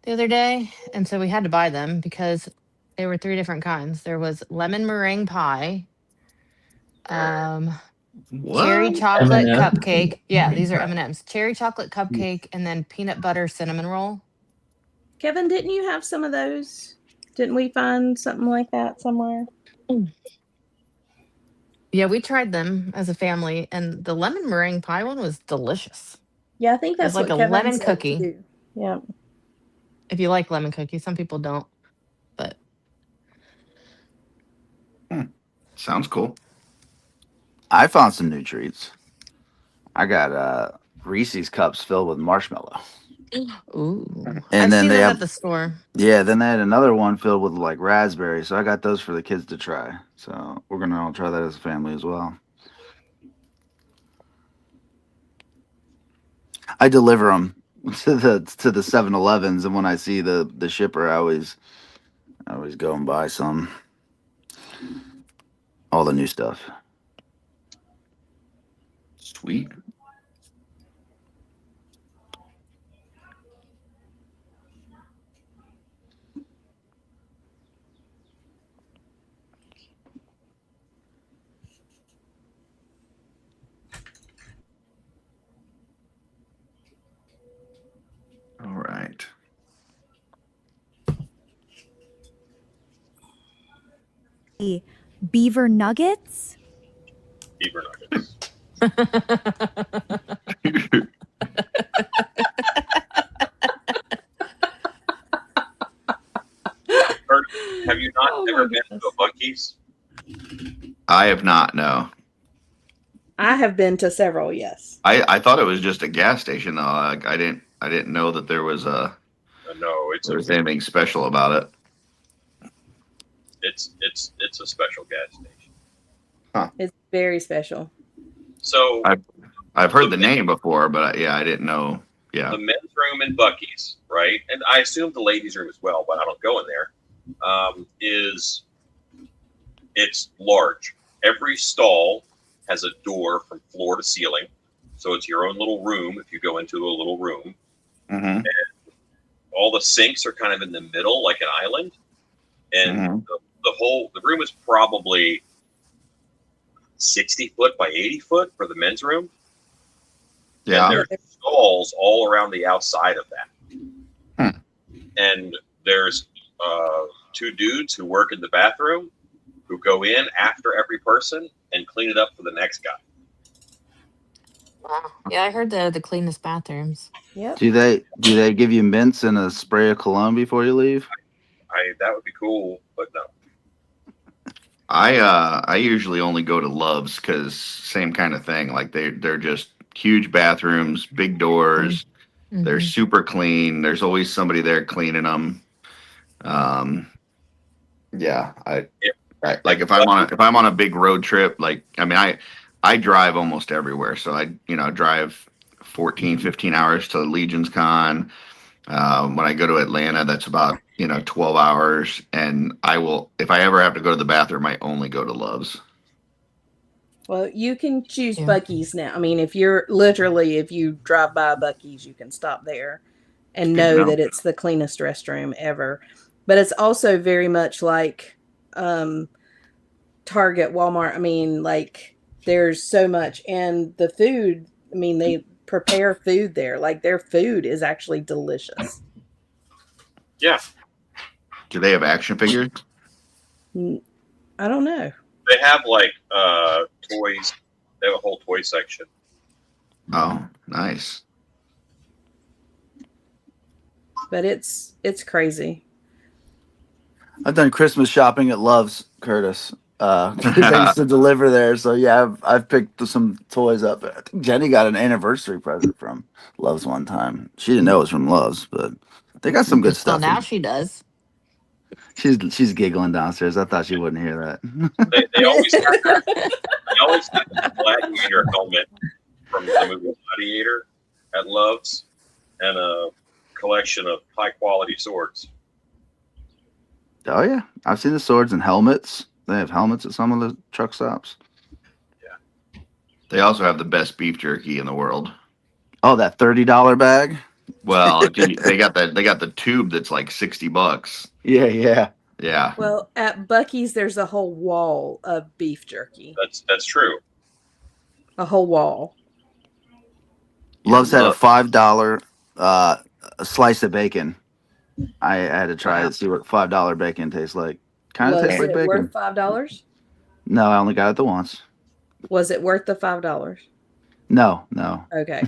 [SPEAKER 4] the other day, and so we had to buy them because they were 3 different kinds. There was lemon meringue pie, cherry chocolate
[SPEAKER 7] M&M?
[SPEAKER 4] cupcake. Yeah, these are M&Ms. Cherry chocolate cupcake, and then peanut butter cinnamon roll.
[SPEAKER 1] Kevin, didn't you have some of those? Didn't we find something like that somewhere?
[SPEAKER 4] Yeah, we tried them as a family, and the lemon meringue pie one was delicious.
[SPEAKER 1] Yeah, I think that's
[SPEAKER 4] like
[SPEAKER 1] what
[SPEAKER 4] a
[SPEAKER 1] Kevin
[SPEAKER 4] lemon
[SPEAKER 1] said
[SPEAKER 4] cookie.
[SPEAKER 1] too. Yeah.
[SPEAKER 4] If you like lemon cookies, some people don't, but
[SPEAKER 2] Sounds cool.
[SPEAKER 6] I found some new treats. I got Reese's cups filled with marshmallow.
[SPEAKER 4] ooh.
[SPEAKER 6] And
[SPEAKER 4] I've
[SPEAKER 6] then
[SPEAKER 4] seen
[SPEAKER 6] they
[SPEAKER 4] those
[SPEAKER 6] have
[SPEAKER 4] at the store.
[SPEAKER 6] Yeah, then they had another one filled with like raspberry. So I got those for the kids to try. So we're gonna all try that as a family as well. I deliver them to the 7-Elevens, and when I see the shipper, I always go and buy some. All the new stuff.
[SPEAKER 2] Sweet. All right.
[SPEAKER 9] Beaver nuggets?
[SPEAKER 3] beaver nuggets. Kurt, have you not
[SPEAKER 1] Oh my
[SPEAKER 3] ever been to
[SPEAKER 1] goodness.
[SPEAKER 3] a Buc-ee's?
[SPEAKER 2] I have not. No.
[SPEAKER 1] I have been to several, yes.
[SPEAKER 2] I thought it was just a gas station though. Like, I didn't know that there was
[SPEAKER 3] No, it's
[SPEAKER 2] anything special about it.
[SPEAKER 3] it's a special gas station.
[SPEAKER 1] It's very special.
[SPEAKER 3] So
[SPEAKER 2] I've heard the name before, but yeah, I didn't know. Yeah.
[SPEAKER 3] the men's room in Buc-ee's, right? And I assume the ladies' room as well, but I don't go in there. It's large. Every stall has a door from floor to ceiling, so it's your own little room if you go into a little room.
[SPEAKER 2] Mm-hmm.
[SPEAKER 3] All the sinks are kind of in the middle, like an island, and
[SPEAKER 2] Mhm.
[SPEAKER 3] the room is probably 60 foot by 80 foot for the men's room.
[SPEAKER 2] Yeah.
[SPEAKER 3] And there's stalls all around the outside of that. And there's two dudes who work in the bathroom who go in after every person and clean it up for the next guy.
[SPEAKER 4] Wow. Yeah, I heard they're the cleanest bathrooms.
[SPEAKER 1] Yep.
[SPEAKER 6] Do they give you mints and a spray of cologne before you leave?
[SPEAKER 3] That would be cool, but no.
[SPEAKER 2] I usually only go to Love's because same kind of thing. Like they're just huge bathrooms, big doors. They're
[SPEAKER 4] Mhm.
[SPEAKER 2] super clean. There's always somebody there cleaning them. Yeah, I like if I'm on a big road trip. Like I mean, I drive almost everywhere, so I drive 14, 15 hours to Legion's Con. When I go to Atlanta, that's about 12 hours, and I will, if I ever have to go to the bathroom, I only go to Love's.
[SPEAKER 1] Well, you can choose
[SPEAKER 4] Yeah.
[SPEAKER 1] Buc-ee's now. I mean, if you drive by Buc-ee's, you can stop there and
[SPEAKER 2] Good to
[SPEAKER 1] know
[SPEAKER 2] know.
[SPEAKER 1] that it's the cleanest restroom ever. But it's also very much like Target, Walmart. I mean, like there's so much, and the food. I mean, they prepare food there. Like their food is actually delicious.
[SPEAKER 3] Yeah,
[SPEAKER 2] Do they have action figures?
[SPEAKER 1] I don't know,
[SPEAKER 3] they have like toys. They have a whole toy section.
[SPEAKER 2] Oh, nice.
[SPEAKER 1] but it's crazy.
[SPEAKER 6] I've done Christmas shopping at Love's, Curtis. 'Cause they used to deliver there, so yeah, I've picked some toys up. I think Jenny got an anniversary present from Love's one time. She didn't know it was from Love's, but they got some good
[SPEAKER 4] Well,
[SPEAKER 6] stuff.
[SPEAKER 4] now she does.
[SPEAKER 6] She's giggling downstairs. I thought she wouldn't hear that.
[SPEAKER 3] They always have the Gladiator helmet from the movie Gladiator at Love's, and a collection of high quality swords.
[SPEAKER 6] Oh yeah, I've seen the swords and helmets. They have helmets at some of the truck stops.
[SPEAKER 2] They also have the best beef jerky in the world.
[SPEAKER 6] Oh, that $30 bag.
[SPEAKER 2] Well, they got the tube that's like $60.
[SPEAKER 6] Yeah.
[SPEAKER 2] Yeah.
[SPEAKER 1] Well, at Buc-ee's, there's a whole wall of beef jerky.
[SPEAKER 3] That's true.
[SPEAKER 1] A whole wall.
[SPEAKER 6] Love's had a
[SPEAKER 2] Look.
[SPEAKER 6] $5 a slice of bacon. I had to try it to see what $5 bacon tastes like. Kind of
[SPEAKER 1] Was
[SPEAKER 6] tastes like
[SPEAKER 1] it
[SPEAKER 6] bacon.
[SPEAKER 1] worth $5?
[SPEAKER 6] No, I only got it the once.
[SPEAKER 1] Was it worth the $5?
[SPEAKER 6] No.
[SPEAKER 1] Okay.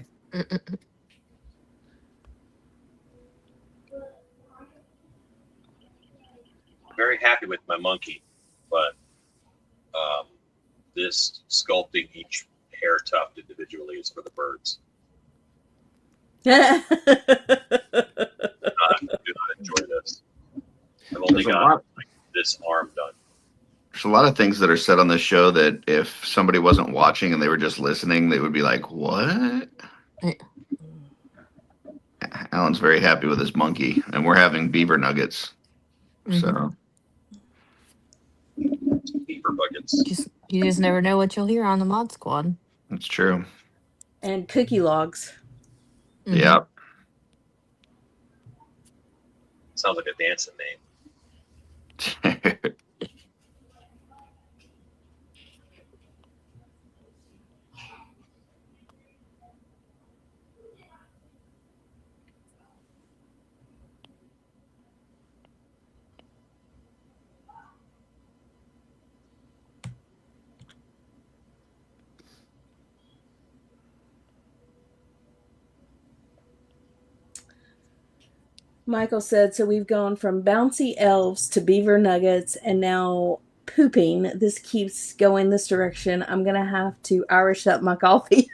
[SPEAKER 3] Very happy with my monkey, but this sculpting each hair tuft individually is for the birds. Do not enjoy this. I've only
[SPEAKER 2] There's a
[SPEAKER 3] got
[SPEAKER 2] lot-
[SPEAKER 3] like, this arm done.
[SPEAKER 2] There's a lot of things that are said on this show that if somebody wasn't watching and they were just listening, they would be like, "What?" Alan's very happy with his monkey, and we're having beaver nuggets. So
[SPEAKER 3] Beaver buckets.
[SPEAKER 4] You just never know what you'll hear on the Mod Squad.
[SPEAKER 2] that's true.
[SPEAKER 1] And cookie logs.
[SPEAKER 4] Mhm.
[SPEAKER 2] Yep.
[SPEAKER 3] Sounds like a dancing name.
[SPEAKER 1] Michael said, so we've gone from bouncy elves to beaver nuggets and now pooping. This keeps going this direction. I'm going to have to Irish up my coffee.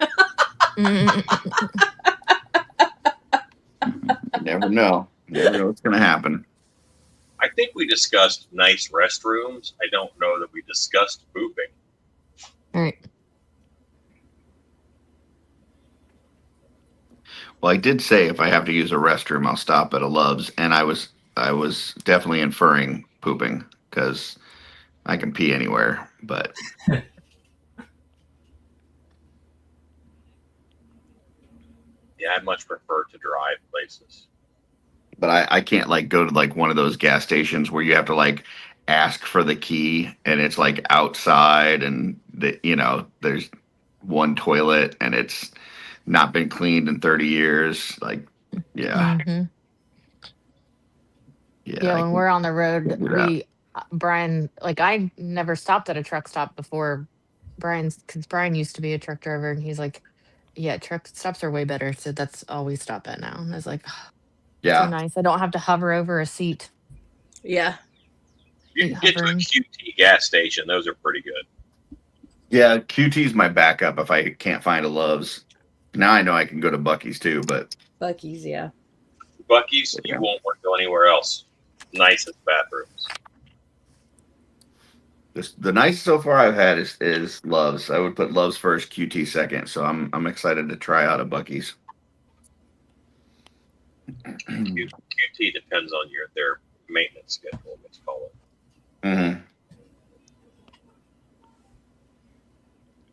[SPEAKER 2] You never know. You never know what's going to happen.
[SPEAKER 3] I think we discussed nice restrooms. I don't know that we discussed pooping.
[SPEAKER 4] All right.
[SPEAKER 2] Well, I did say if I have to use a restroom, I'll stop at a Love's, and I was definitely inferring pooping because I can pee anywhere. But
[SPEAKER 3] Yeah, I much prefer to drive places.
[SPEAKER 2] I can't like go to like one of those gas stations where you have to like ask for the key and it's like outside and there's one toilet and it's not been cleaned in 30 years. Like, yeah.
[SPEAKER 4] Mhm.
[SPEAKER 2] Yeah.
[SPEAKER 4] When we're on the road,
[SPEAKER 2] do that.
[SPEAKER 4] Brian, like I never stopped at a truck stop before because Brian used to be a truck driver and he's like, yeah, truck stops are way better. So that's all we stop at now. And I was like, oh, so
[SPEAKER 2] Yeah.
[SPEAKER 4] nice. I don't have to hover over a seat.
[SPEAKER 1] Yeah.
[SPEAKER 3] You
[SPEAKER 4] Hate
[SPEAKER 3] can get to a
[SPEAKER 4] hovering.
[SPEAKER 3] QT gas station. Those are pretty good.
[SPEAKER 2] Yeah. QT's my backup if I can't find a Love's. Now I know I can go to Bucky's too, but
[SPEAKER 1] Bucky's, yeah.
[SPEAKER 3] Bucky's,
[SPEAKER 2] Yeah.
[SPEAKER 3] you won't want to go anywhere else. Nicest bathrooms.
[SPEAKER 2] the nicest so far I've had is Love's. I would put Love's first, QT second. So I'm excited to try out a Bucky's.
[SPEAKER 3] QT depends on their maintenance schedule, let's call it.
[SPEAKER 2] Mm-hmm.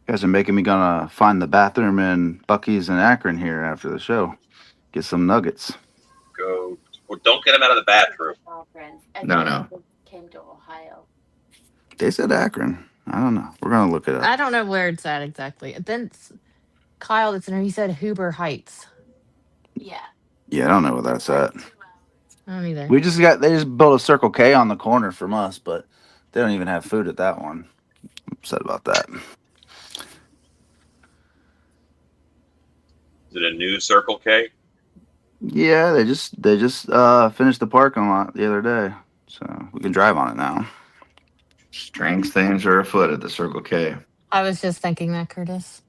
[SPEAKER 6] You guys are making me gonna find the bathroom in Bucky's in Akron here after the show. Get some nuggets.
[SPEAKER 3] Go. Well, don't get them out of the bathroom.
[SPEAKER 2] No.
[SPEAKER 9] Came to Ohio.
[SPEAKER 6] They said Akron. I don't know. We're gonna look it up.
[SPEAKER 4] I don't know where it's at exactly. Then Kyle, that's in there. He said Huber Heights.
[SPEAKER 9] Yeah.
[SPEAKER 6] Yeah, I don't know where that's at.
[SPEAKER 4] I don't either.
[SPEAKER 6] They just built a Circle K on the corner from us, but they don't even have food at that one. I'm upset about that.
[SPEAKER 3] Is it a new Circle K?
[SPEAKER 6] Yeah, they just finished the parking lot the other day, so we can drive on it now.
[SPEAKER 2] Strange things are afoot at the Circle K.
[SPEAKER 4] I was just thinking that, Curtis.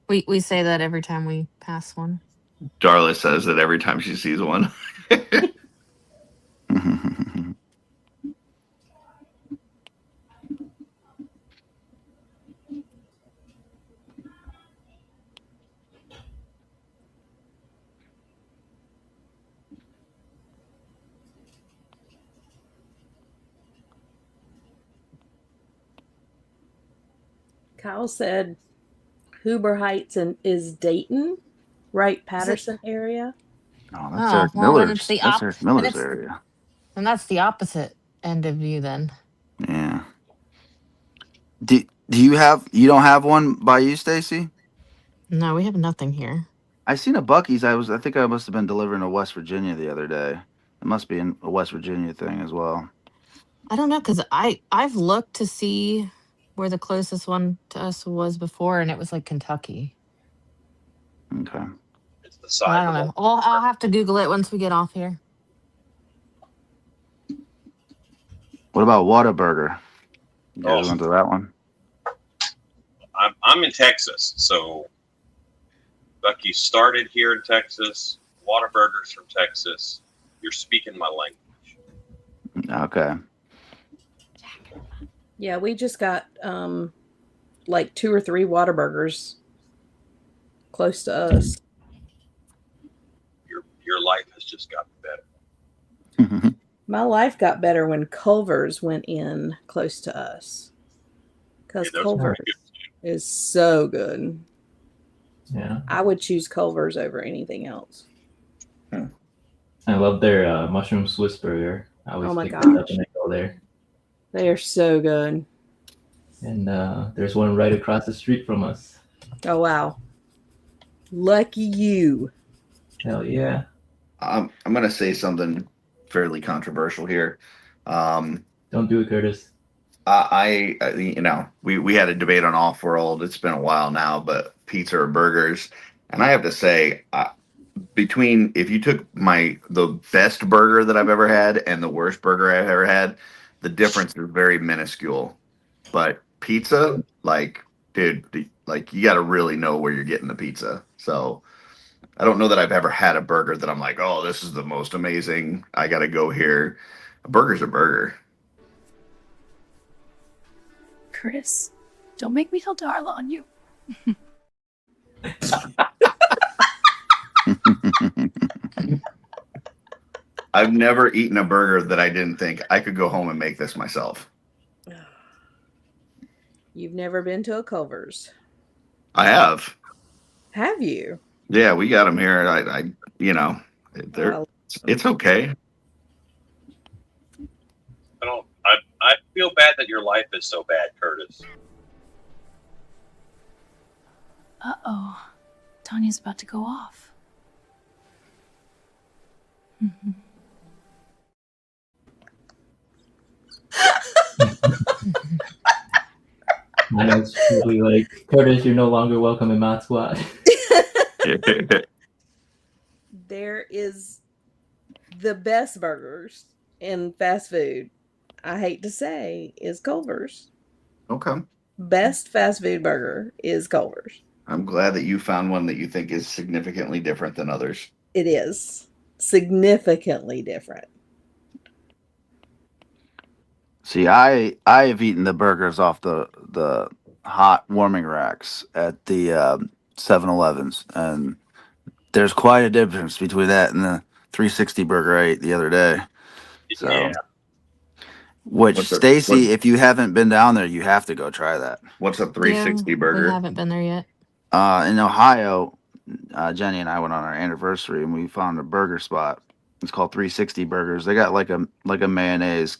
[SPEAKER 4] We say that every time we pass one.
[SPEAKER 2] Darla says that every time she sees one.
[SPEAKER 1] Kyle said Huber Heights is Dayton, right? Patterson area.
[SPEAKER 6] Oh, that's
[SPEAKER 4] Oh,
[SPEAKER 6] Eric
[SPEAKER 4] well, then
[SPEAKER 6] Miller's.
[SPEAKER 4] it's the
[SPEAKER 6] That's
[SPEAKER 4] op-
[SPEAKER 6] Eric
[SPEAKER 4] then
[SPEAKER 6] Miller's
[SPEAKER 4] it's-
[SPEAKER 6] area.
[SPEAKER 4] And that's the opposite end of you then.
[SPEAKER 6] Yeah. Do you don't have one by you, Stacy?
[SPEAKER 4] No, we have nothing here.
[SPEAKER 6] I seen a Bucky's. I think I must have been delivering to West Virginia the other day. It must be a West Virginia thing as well.
[SPEAKER 4] I don't know because I've looked to see where the closest one to us was before, and it was like Kentucky.
[SPEAKER 6] Okay.
[SPEAKER 3] It's the side.
[SPEAKER 4] I don't know. I'll have to Google it once we get off here.
[SPEAKER 6] What about Whataburger? You guys
[SPEAKER 3] Oh.
[SPEAKER 6] went to that one?
[SPEAKER 3] I'm in Texas, so Bucky started here in Texas. Whataburger's from Texas. You're speaking my language.
[SPEAKER 6] Okay.
[SPEAKER 1] Yeah, we just got like 2 or 3 Whataburgers close to us.
[SPEAKER 3] Your life has just gotten better.
[SPEAKER 1] My life got better when Culver's went in close to us. Because
[SPEAKER 3] Yeah, those are
[SPEAKER 1] Culver's
[SPEAKER 3] pretty good.
[SPEAKER 1] is so good.
[SPEAKER 7] Yeah.
[SPEAKER 1] I would choose Culver's over anything else.
[SPEAKER 7] I love their mushroom Swiss burger. I always
[SPEAKER 1] Oh my
[SPEAKER 7] pick that up
[SPEAKER 1] gosh.
[SPEAKER 7] when I go there.
[SPEAKER 1] They are so good.
[SPEAKER 7] And there's one right across the street from us.
[SPEAKER 1] Oh, wow. Lucky you.
[SPEAKER 7] Hell yeah.
[SPEAKER 2] I'm going to say something fairly controversial here.
[SPEAKER 7] Don't do it, Curtis.
[SPEAKER 2] I we had a debate on Off World. It's been a while now, but pizza or burgers, and I have to say, between if you took the best burger that I've ever had and the worst burger I've ever had, the difference is very minuscule. But pizza, like, dude, like you got to really know where you're getting the pizza. So I don't know that I've ever had a burger that I'm like, oh, this is the most amazing. I got to go here. A burger's a burger.
[SPEAKER 8] Curtis, don't make me tell Darla on you.
[SPEAKER 2] I've never eaten a burger that I didn't think I could go home and make this myself.
[SPEAKER 1] You've never been to a Culver's,
[SPEAKER 2] I have.
[SPEAKER 1] have you?
[SPEAKER 2] Yeah, we got them here. I you know, they're
[SPEAKER 1] Well,
[SPEAKER 2] it's okay.
[SPEAKER 3] I feel bad that your life is so bad, Curtis.
[SPEAKER 8] Uh-oh. Tanya's about to go off.
[SPEAKER 7] I know it's probably like, Curtis, you're no longer welcome in Mod Squad.
[SPEAKER 1] there is the best burgers in fast food. I hate to say, is Culver's.
[SPEAKER 2] Okay.
[SPEAKER 1] Best fast food burger is Culver's.
[SPEAKER 2] I'm glad that you found one that you think is significantly different than others.
[SPEAKER 1] It is significantly different.
[SPEAKER 6] See, I have eaten the burgers off the hot warming racks at the 7-Elevens, and there's quite a difference between that and the 360 burger I ate the other day. So,
[SPEAKER 3] Yeah.
[SPEAKER 6] which
[SPEAKER 2] What's the-
[SPEAKER 6] Stacy, if you haven't been down there, you have to go try that.
[SPEAKER 2] What's a 360
[SPEAKER 4] We
[SPEAKER 2] burger?
[SPEAKER 4] haven't been there yet.
[SPEAKER 6] In Ohio, Jenny and I went on our anniversary, and we found a burger spot. It's called 360 Burgers. They got like a mayonnaise,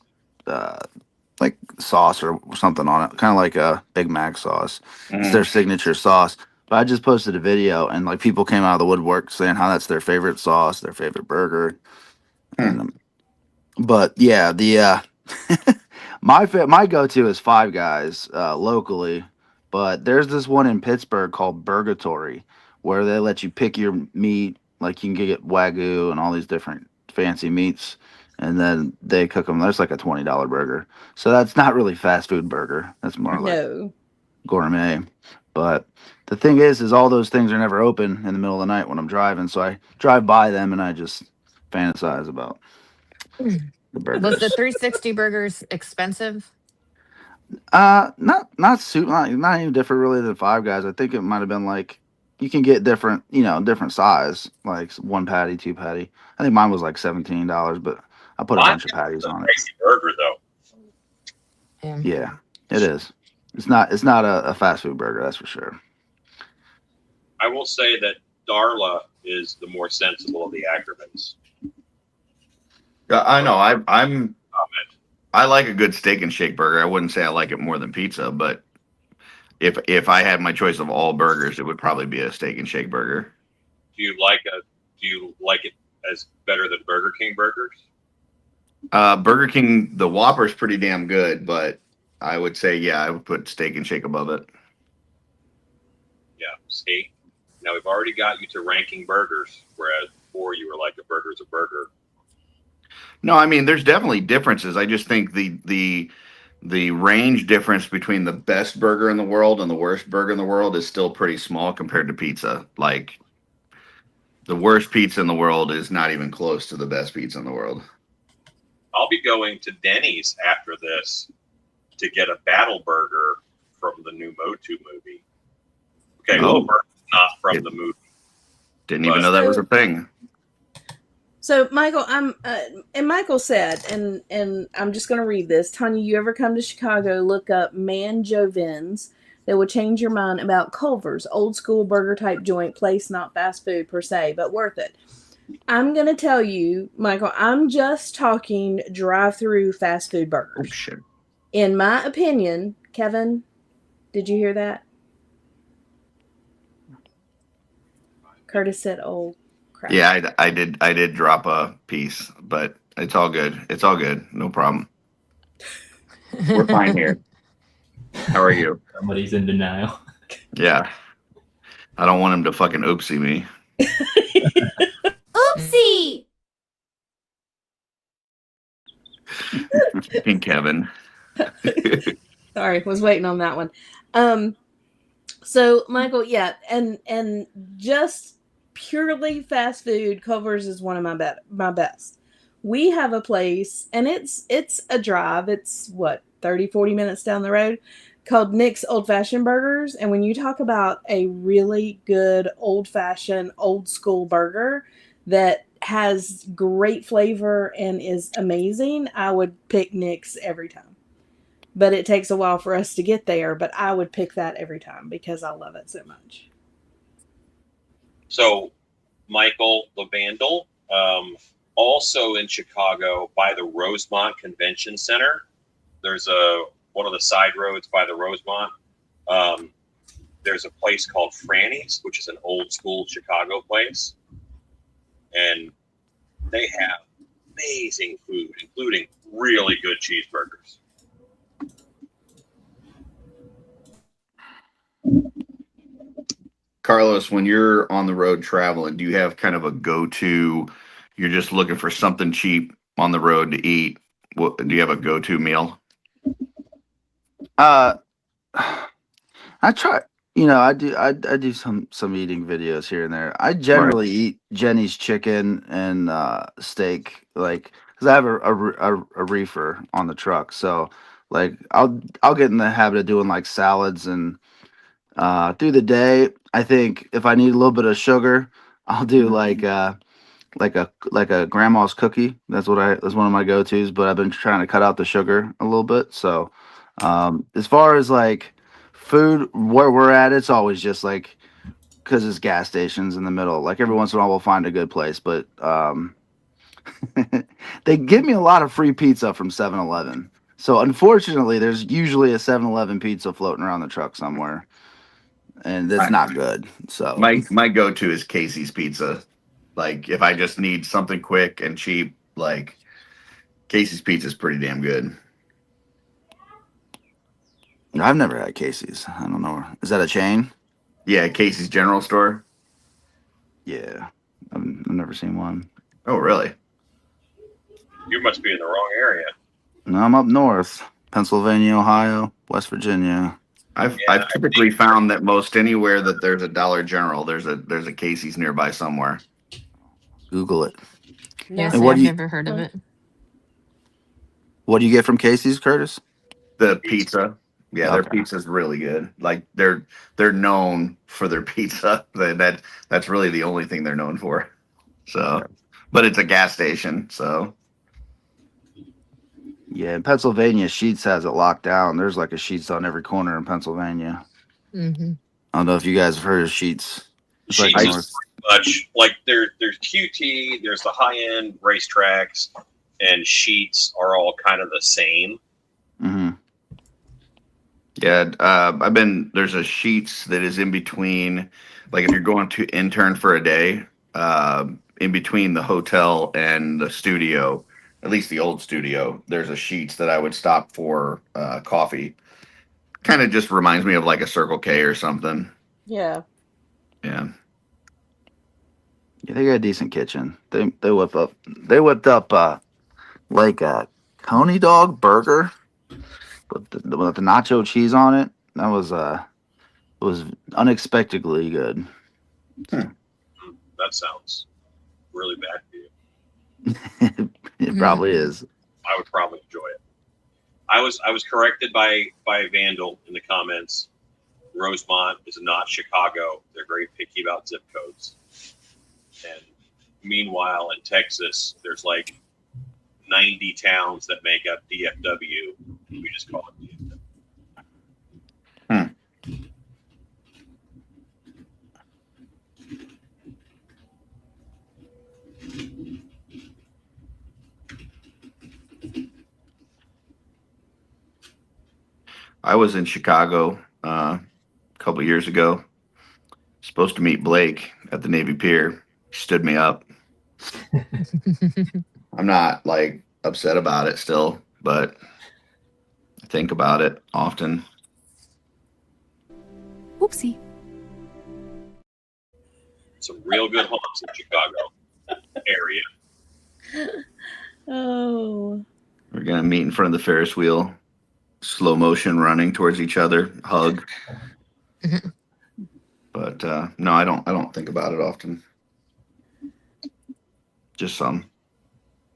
[SPEAKER 6] like sauce or something on it, kind of like a Big Mac sauce. It's their signature sauce. But I just posted a video, and like people came out of the woodwork saying how that's their favorite sauce, their favorite burger. And, but yeah, the my go-to is Five Guys locally. But there's this one in Pittsburgh called Burgatory, where they let you pick your meat. Like you can get Wagyu and all these different fancy meats, and then they cook them. There's like a $20 burger. So that's not really fast food burger. That's more like
[SPEAKER 1] No.
[SPEAKER 6] gourmet. But the thing is all those things are never open in the middle of the night when I'm driving. So I drive by them and I just fantasize about the burgers.
[SPEAKER 4] Was the 360 burgers expensive?
[SPEAKER 6] Not even different really than Five Guys. I think it might have been like you can get different size, like one patty, two patty. I think mine was like $17, but I put a bunch of patties on it.
[SPEAKER 3] Crazy burger though.
[SPEAKER 6] Yeah, it is. It's not a fast food burger, that's for sure.
[SPEAKER 3] I will say that Darla is the more sensible of the Ackermans.
[SPEAKER 2] I know. I like a good steak and shake burger. I wouldn't say I like it more than pizza, but if I had my choice of all burgers, it would probably be a steak and shake burger.
[SPEAKER 3] Do you like it as better than Burger King burgers?
[SPEAKER 2] Burger King, the Whopper's pretty damn good, but I would say, yeah, I would put steak and shake above it.
[SPEAKER 3] Yeah, steak. Now we've already got you to ranking burgers, whereas before you were like a burger's a burger.
[SPEAKER 2] No, I mean, there's definitely differences. I just think the range difference between the best burger in the world and the worst burger in the world is still pretty small compared to pizza. Like, the worst pizza in the world is not even close to the best pizza in the world.
[SPEAKER 3] I'll be going to Denny's after this to get a battle burger from the new Motu movie. Okay,
[SPEAKER 2] Oh.
[SPEAKER 3] well, the burger's not from the movie.
[SPEAKER 2] Didn't even know that was a thing.
[SPEAKER 1] So Michael, and Michael said, and I'm just going to read this. Tanya, you ever come to Chicago, look up Manjovin's. That will change your mind about Culver's, old school burger type joint place, not fast food per se, but worth it. I'm going to tell you, Michael, I'm just talking drive-through fast food burgers.
[SPEAKER 2] Oh, shit.
[SPEAKER 1] In my opinion, Kevin, did you hear that? Curtis said, "Oh crap."
[SPEAKER 2] Yeah, I did drop a piece, but it's all good. It's all good. No problem. We're fine here. How are you?
[SPEAKER 7] Somebody's in denial.
[SPEAKER 2] Yeah. I don't want him to fucking oopsie me. King Kevin.
[SPEAKER 1] Sorry, was waiting on that one. So Michael, yeah, and just purely fast food, Culver's is one of my best. We have a place, and it's a drive. It's what 30-40 minutes down the road, called Nick's Old Fashioned Burgers. And when you talk about a really good old fashioned, old school burger that has great flavor and is amazing, I would pick Nick's every time. But it takes a while for us to get there, but I would pick that every time because I love it so much.
[SPEAKER 3] So, Michael the Vandal, also in Chicago by the Rosemont Convention Center. There's one of the side roads by the Rosemont. There's a place called Franny's, which is an old school Chicago place. And they have amazing food, including really good cheeseburgers.
[SPEAKER 2] Carlos, when you're on the road traveling, do you have kind of a go-to? You're just looking for something cheap on the road to eat. What do you have a go-to meal?
[SPEAKER 6] I try. I do some eating videos here and there. I generally eat Jenny's chicken and steak, like because I have a reefer on the truck. So like I'll get in the habit of doing like salads and through the day. I think if I need a little bit of sugar, I'll do like a grandma's cookie. That's one of my go-tos. But I've been trying to cut out the sugar a little bit. So as far as like food where we're at, it's always just like because it's gas stations in the middle. Like every once in a while we'll find a good place, but they give me a lot of free pizza from 7-Eleven. So unfortunately there's usually a 7-Eleven pizza floating around the truck somewhere, and it's not good. So
[SPEAKER 2] my go-to is Casey's Pizza. Like if I just need something quick and cheap, like Casey's Pizza is pretty damn good.
[SPEAKER 6] I've never had Casey's. I don't know. Is that a chain?
[SPEAKER 2] Yeah, Casey's General Store.
[SPEAKER 6] Yeah, I've never seen one.
[SPEAKER 2] Oh, really?
[SPEAKER 3] You must be in the wrong area.
[SPEAKER 6] No, I'm up north, Pennsylvania, Ohio, West Virginia.
[SPEAKER 2] I've typically found that most anywhere that there's a Dollar General, there's a Casey's nearby somewhere.
[SPEAKER 6] Google it.
[SPEAKER 4] Yeah,
[SPEAKER 6] And
[SPEAKER 4] I've never heard of it.
[SPEAKER 6] What do you get from Casey's, Curtis?
[SPEAKER 2] The pizza. Yeah, their
[SPEAKER 6] Okay.
[SPEAKER 2] pizza's really good. Like they're known for their pizza. That's really the only thing they're known for. So, but it's a gas station, so.
[SPEAKER 6] Yeah, in Pennsylvania, Sheetz has it locked down. There's like a Sheetz on every corner in Pennsylvania.
[SPEAKER 4] Mm-hmm.
[SPEAKER 6] I don't know if you guys have heard of Sheetz. It's like
[SPEAKER 3] Sheetz
[SPEAKER 6] north.
[SPEAKER 3] is much like there's QT, there's the high end racetracks, and Sheetz are all kind of the same.
[SPEAKER 6] Mm-hmm.
[SPEAKER 2] Yeah, there's a Sheetz that is in between, like if you're going to intern for a day, in between the hotel and the studio, at least the old studio, there's a Sheetz that I would stop for coffee. Kind of just reminds me of like a Circle K or something.
[SPEAKER 1] Yeah.
[SPEAKER 2] Yeah.
[SPEAKER 6] Yeah, they got a decent kitchen. They whipped up like a Coney dog burger with the nacho cheese on it. That was unexpectedly good.
[SPEAKER 3] That sounds really bad for you.
[SPEAKER 6] It probably is.
[SPEAKER 3] I would probably enjoy it. I was corrected by Vandal in the comments. Rosemont is not Chicago. They're very picky about zip codes. And meanwhile, in Texas, there's like 90 towns that make up DFW. We just call it DFW.
[SPEAKER 2] I was in Chicago a couple years ago. Supposed to meet Blake at the Navy Pier. He stood me up. I'm not like upset about it still, but I think about it often.
[SPEAKER 8] Oopsie.
[SPEAKER 3] Some real good haunts in Chicago area.
[SPEAKER 1] Oh.
[SPEAKER 2] We're gonna meet in front of the Ferris wheel, slow motion running towards each other, hug. But no, I don't think about it often. Just some.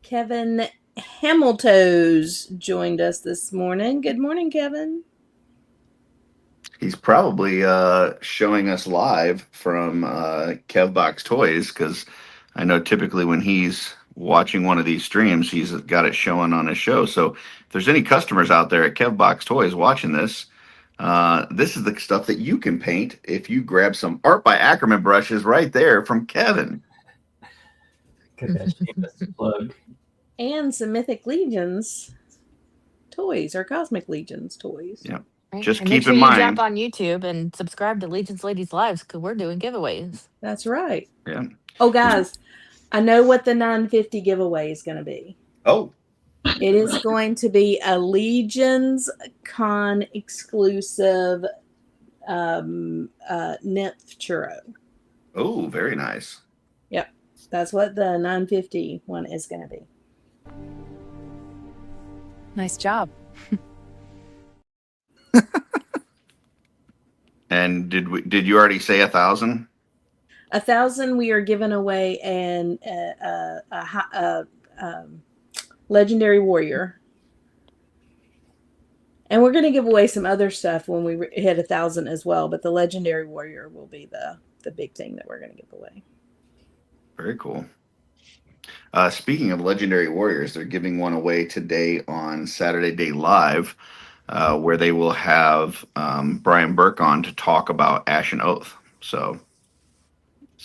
[SPEAKER 1] Kevin Hamiltos joined us this morning. Good morning, Kevin.
[SPEAKER 2] He's probably showing us live from Kevbox Toys, because I know typically when he's watching one of these streams, he's got it showing on his show. So if there's any customers out there at Kevbox Toys watching this, this is the stuff that you can paint if you grab some Art by Ackerman brushes right there from Kevin.
[SPEAKER 7] Plug.
[SPEAKER 1] And some Mythic Legions toys or Cosmic Legions toys.
[SPEAKER 2] Yeah.
[SPEAKER 4] Right?
[SPEAKER 2] Just
[SPEAKER 4] And
[SPEAKER 2] keep
[SPEAKER 4] make sure
[SPEAKER 2] in
[SPEAKER 4] you
[SPEAKER 2] mind.
[SPEAKER 4] jump on YouTube and subscribe to Legion's Ladies Lives because we're doing giveaways.
[SPEAKER 1] That's right.
[SPEAKER 2] Yeah.
[SPEAKER 1] Oh, guys, I know what the 950 giveaway is going to be.
[SPEAKER 2] Oh,
[SPEAKER 1] It is going to be a Legions Con exclusive nymph churro.
[SPEAKER 2] oh, very nice.
[SPEAKER 1] Yep. That's what the 950 one is going to be.
[SPEAKER 8] Nice job.
[SPEAKER 2] And did you already say 1,000?
[SPEAKER 1] 1,000 we are giving away, and legendary warrior, and we're going to give away some other stuff when we hit 1,000 as well. But the legendary warrior will be the big thing that we're going to give away.
[SPEAKER 2] Very cool. Speaking of legendary warriors, they're giving one away today on Saturday Day Live, where they will have Brian Burke on to talk about Ashen Oath. So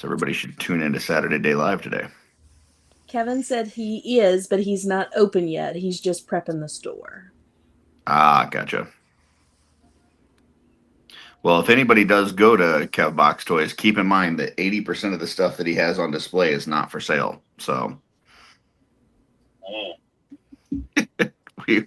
[SPEAKER 2] everybody should tune into Saturday Day Live today.
[SPEAKER 1] Kevin said he is, but he's not open yet. He's just prepping the store.
[SPEAKER 2] Ah, gotcha. Well, if anybody does go to Kevbox Toys, keep in mind that 80% of the stuff that he has on display is not for sale. So he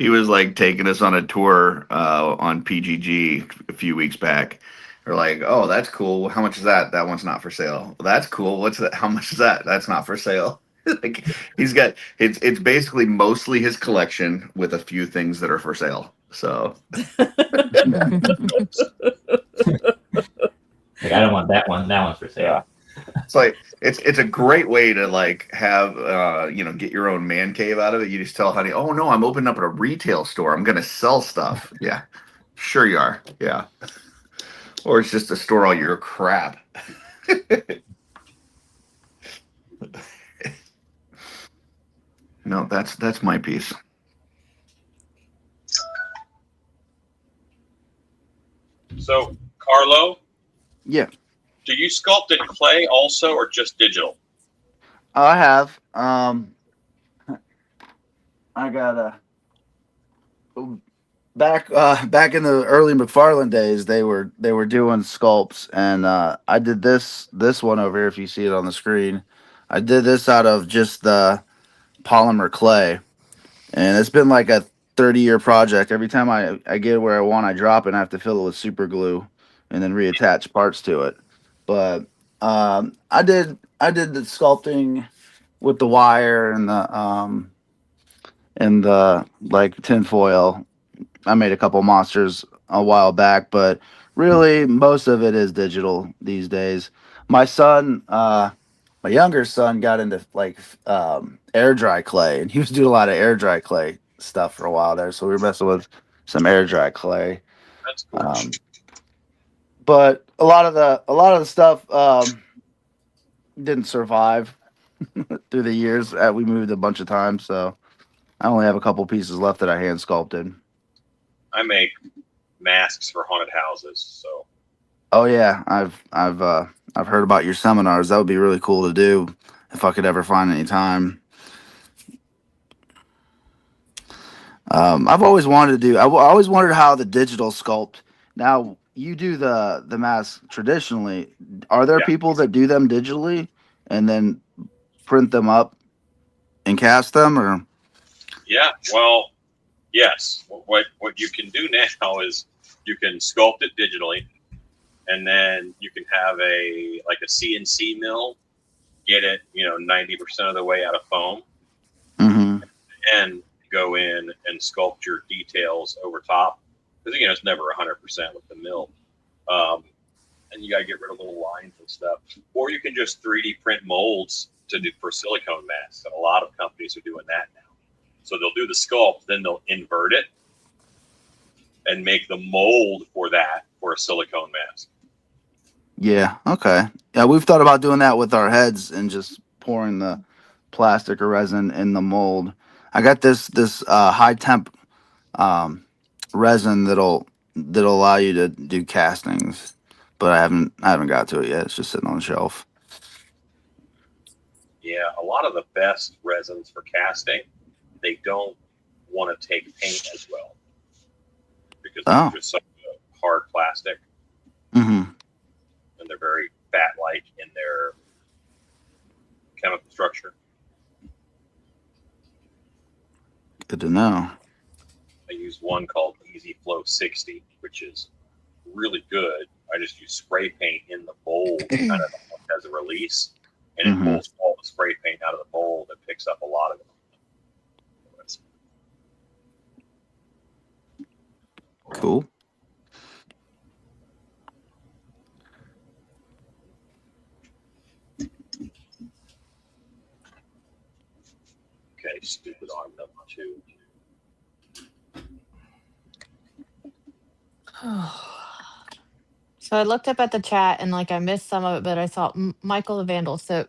[SPEAKER 2] was like taking us on a tour on PGG a few weeks back. We're like, oh, that's cool. How much is that? That one's not for sale. Well, that's cool. What's that? How much is that? That's not for sale. Like, he's got it's basically mostly his collection with a few things that are for sale. So
[SPEAKER 7] Like, I don't want that one. That one's for sale.
[SPEAKER 2] it's like it's a great way to like have get your own man cave out of it. You just tell honey, oh no, I'm opening up a retail store. I'm gonna sell stuff. Yeah, sure you are. Yeah, or it's just to store all your crap. No, that's my piece.
[SPEAKER 3] So, Carlo,
[SPEAKER 6] Yeah,
[SPEAKER 3] do you sculpt in clay also, or just digital?
[SPEAKER 6] I have. I got back in the early McFarlane days. They were doing sculpts, and I did this one over here. If you see it on the screen, I did this out of just the polymer clay, and it's been like a 30-year project. Every time I get where I want, I drop it and I have to fill it with super glue and then reattach parts to it. But I did the sculpting with the wire and the like tin foil. I made a couple monsters a while back, but really most of it is digital these days. My son, my younger son, got into like air dry clay, and he was doing a lot of air dry clay stuff for a while there. So we were messing with some air dry clay.
[SPEAKER 3] That's cool.
[SPEAKER 6] But a lot of the stuff didn't survive through the years. We moved a bunch of times, so I only have a couple pieces left that I hand sculpted.
[SPEAKER 3] I make masks for haunted houses, so.
[SPEAKER 6] Oh yeah, I've heard about your seminars. That would be really cool to do if I could ever find any time. I've always wanted to do. I always wondered how the digital sculpt. Now you do the masks traditionally. Are there people that do them digitally and then print them up and cast them, or?
[SPEAKER 3] Yeah, well, yes. What you can do now is you can sculpt it digitally, and then you can have a CNC mill get it 90% of the way out of foam,
[SPEAKER 6] Mm-hmm.
[SPEAKER 3] then go in and sculpt your details over top. Because, it's never 100% with the mill. And you got to get rid of little lines and stuff. Or you can just 3D print molds for silicone masks. And a lot of companies are doing that now. So they'll do the sculpt, then they'll invert it and make the mold for a silicone mask.
[SPEAKER 6] Yeah. Okay. Yeah, we've thought about doing that with our heads and just pouring the plastic or resin in the mold. I got this high temp resin that'll allow you to do castings, but I haven't got to it yet. It's just sitting on the shelf.
[SPEAKER 3] Yeah, a lot of the best resins for casting, they don't want to take paint as well because they're just such a hard plastic.
[SPEAKER 6] Mm-hmm.
[SPEAKER 3] And they're very fat-like in their chemical structure.
[SPEAKER 6] Good to know.
[SPEAKER 3] I use one called Easy Flow 60, which is really good. I just use spray paint in the mold kind of as a release, and it pulls all the spray paint out of the mold and picks up a lot of it.
[SPEAKER 6] Cool.
[SPEAKER 3] Okay, stupid arm number 2.
[SPEAKER 4] So I looked up at the chat and I missed some of it, but I saw Michael the Vandal. So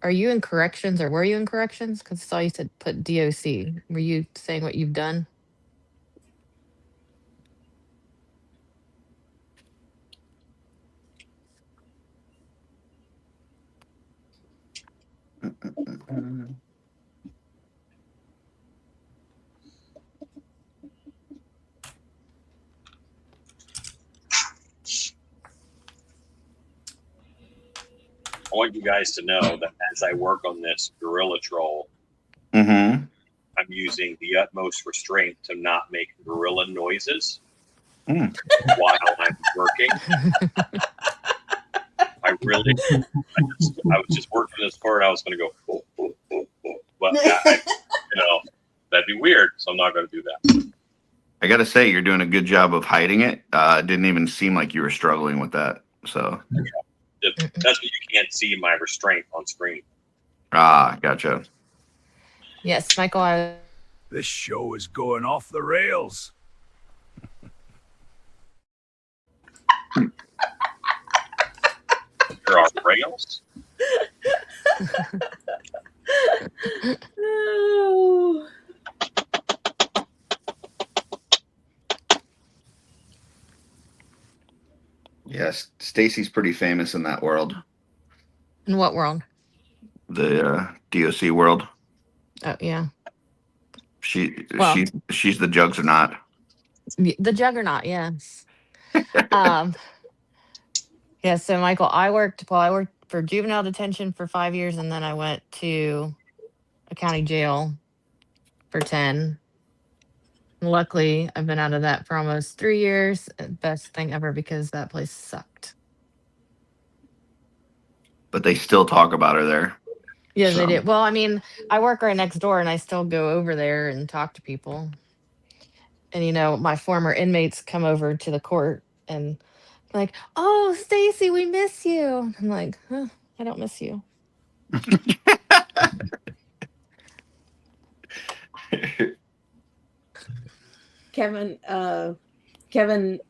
[SPEAKER 4] are you in corrections or were you in corrections? Because I saw you said put DOC. Were you saying what you've done?
[SPEAKER 3] I want you guys to know that as I work on this Gorilla Troll,
[SPEAKER 2] Mm-hmm.
[SPEAKER 3] I'm using the utmost restraint to not make gorilla noises while I'm working. I was just working this part. I was going to go, but that'd be weird. So I'm not going to do that.
[SPEAKER 2] I got to say, you're doing a good job of hiding it. It didn't even seem like you were struggling with that. So
[SPEAKER 3] that's what you can't see my restraint on screen.
[SPEAKER 2] Gotcha.
[SPEAKER 4] Yes, Michael.
[SPEAKER 5] This show is going off the rails.
[SPEAKER 3] There are rails.
[SPEAKER 1] No.
[SPEAKER 2] Yes, Stacy's pretty famous in that world.
[SPEAKER 4] In what world?
[SPEAKER 2] The DOC world.
[SPEAKER 4] Oh yeah.
[SPEAKER 2] She's the Juggernaut.
[SPEAKER 4] The Juggernaut, yes. Yeah, so Michael, I worked for juvenile detention for 5 years, and then I went to a county jail for 10. Luckily, I've been out of that for almost 3 years. Best thing ever because that place sucked.
[SPEAKER 2] But they still talk about her there.
[SPEAKER 4] Yeah, they did. Well, I mean, I work right next door and I still go over there and talk to people. And, my former inmates come over to the court and like, oh, Stacy, we miss you. I'm like, huh, I don't miss you.
[SPEAKER 1] Kevin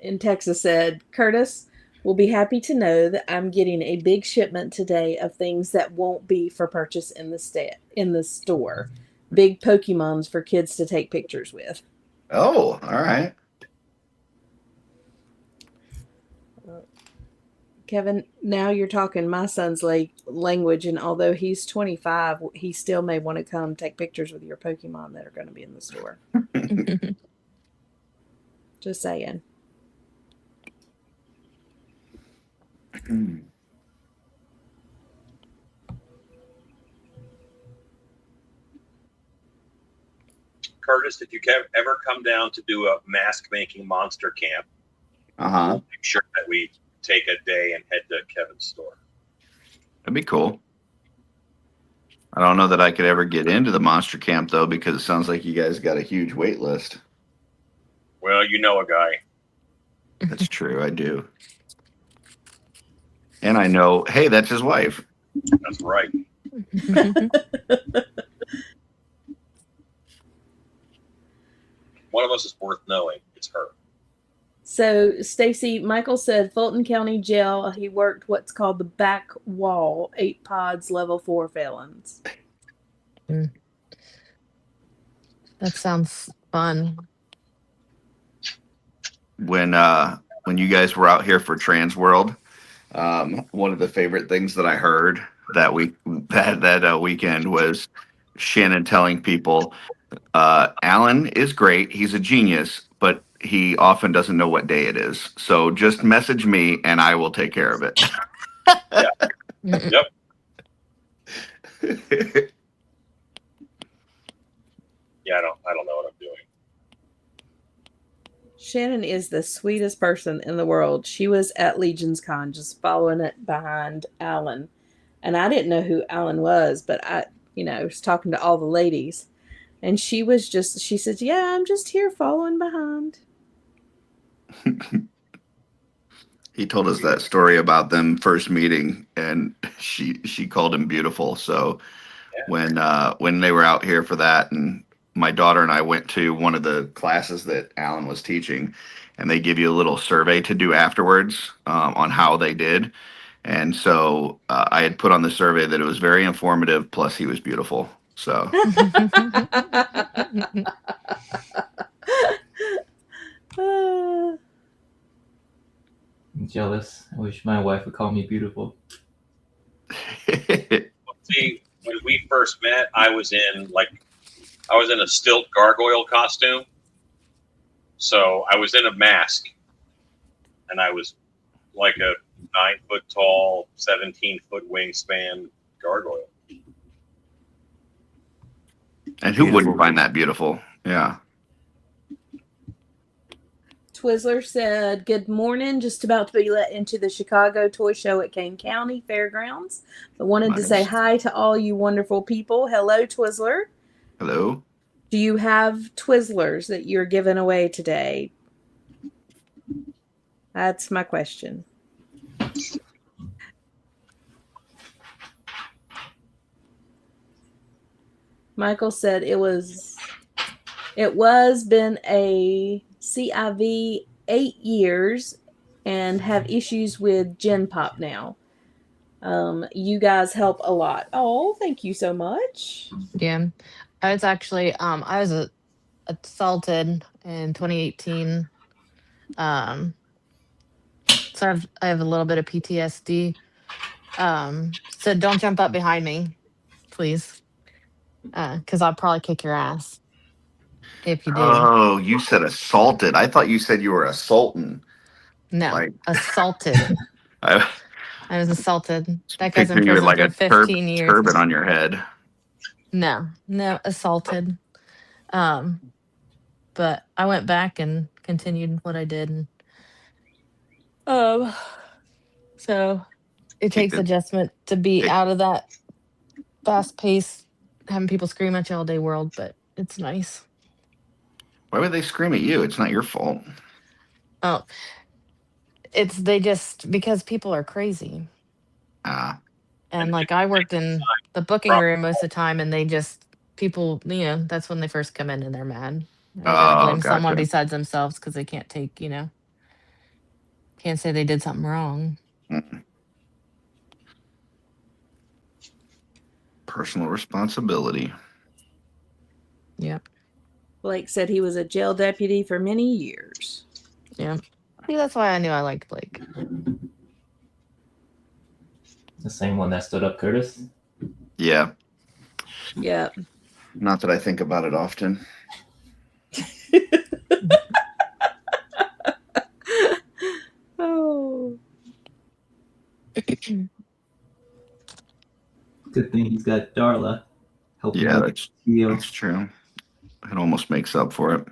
[SPEAKER 1] in Texas said, Curtis will be happy to know that I'm getting a big shipment today of things that won't be for purchase in the store. Big Pokemons for kids to take pictures with.
[SPEAKER 2] Oh, all right.
[SPEAKER 1] Kevin, now you're talking my son's language, and although he's 25, he still may want to come take pictures with your Pokemon that are going to be in the store. Just saying.
[SPEAKER 3] Curtis, did you ever come down to do a mask making monster camp?
[SPEAKER 2] Uh-huh.
[SPEAKER 3] Make sure that we take a day and head to Kevin's store.
[SPEAKER 2] That'd be cool. I don't know that I could ever get into the monster camp though, because it sounds like you guys got a huge wait list.
[SPEAKER 3] Well, you know a guy.
[SPEAKER 2] That's true, I do. And I know, hey, that's his wife.
[SPEAKER 3] That's right. One of us is worth knowing. It's her.
[SPEAKER 1] So, Stacy, Michael said Fulton County Jail, he worked what's called the back wall, 8 pods, level 4 felons.
[SPEAKER 4] That sounds fun.
[SPEAKER 2] When you guys were out here for Trans World, one of the favorite things that I heard that weekend was Shannon telling people, Alan is great, he's a genius, but he often doesn't know what day it is. So just message me and I will take care of it.
[SPEAKER 3] Yep. Yeah, I don't know what I'm doing.
[SPEAKER 1] Shannon is the sweetest person in the world. She was at Legion's Con just following it behind Alan. And I didn't know who Alan was, but I was talking to all the ladies. And she said, yeah, I'm just here following behind.
[SPEAKER 2] He told us that story about them first meeting, and she called him beautiful. So when they were out here for that, and my daughter and I went to one of the classes that Alan was teaching, and they give you a little survey to do afterwards on how they did. And so I had put on the survey that it was very informative, plus he was beautiful. So
[SPEAKER 7] I'm jealous. I wish my wife would call me beautiful.
[SPEAKER 3] See, when we first met, I was in a stilt gargoyle costume. So I was in a mask, and I was like a 9-foot tall, 17-foot wingspan gargoyle.
[SPEAKER 2] And who wouldn't find that beautiful? Yeah.
[SPEAKER 1] Twizzler said, good morning. Just about to be let into the Chicago Toy Show at Kane County Fairgrounds. But wanted to say hi to all you wonderful people. Hello, Twizzler.
[SPEAKER 2] Hello.
[SPEAKER 1] Do you have Twizzlers that you're giving away today? That's my question. Michael said it was been a CIV 8 years and have issues with Gen Pop now. You guys help a lot. Oh, thank you so much.
[SPEAKER 4] Yeah. I was actually I was assaulted in 2018. So I have a little bit of PTSD. So don't jump up behind me, please. Because I'll probably kick your ass if you do.
[SPEAKER 2] Oh, you said assaulted. I thought you said you were a sultan.
[SPEAKER 4] No, assaulted.
[SPEAKER 2] I
[SPEAKER 4] was assaulted. That guy's in
[SPEAKER 2] picturing you with
[SPEAKER 4] prison
[SPEAKER 2] like
[SPEAKER 4] for
[SPEAKER 2] a
[SPEAKER 4] 15 years.
[SPEAKER 2] turban on your head.
[SPEAKER 4] No, assaulted. But I went back and continued what I did. So it takes adjustment to be out of that fast pace, having people scream at you all day world, but it's nice.
[SPEAKER 2] Why would they scream at you? It's not your fault.
[SPEAKER 4] Oh, because people are crazy. And like I worked in the booking room most of the time, and people, that's when they first come in and they're mad. They blame someone besides themselves because they can't take, can't say they did something wrong.
[SPEAKER 2] Personal responsibility.
[SPEAKER 4] Yep.
[SPEAKER 1] Blake said he was a jail deputy for many years.
[SPEAKER 4] Yeah. See, that's why I knew I liked Blake.
[SPEAKER 7] The same one that stood up Curtis?
[SPEAKER 2] Yeah.
[SPEAKER 1] Yeah.
[SPEAKER 2] Not that I think about it often.
[SPEAKER 1] Oh.
[SPEAKER 7] Good thing he's got Darla.
[SPEAKER 2] Yeah, that's true. It almost makes up for it.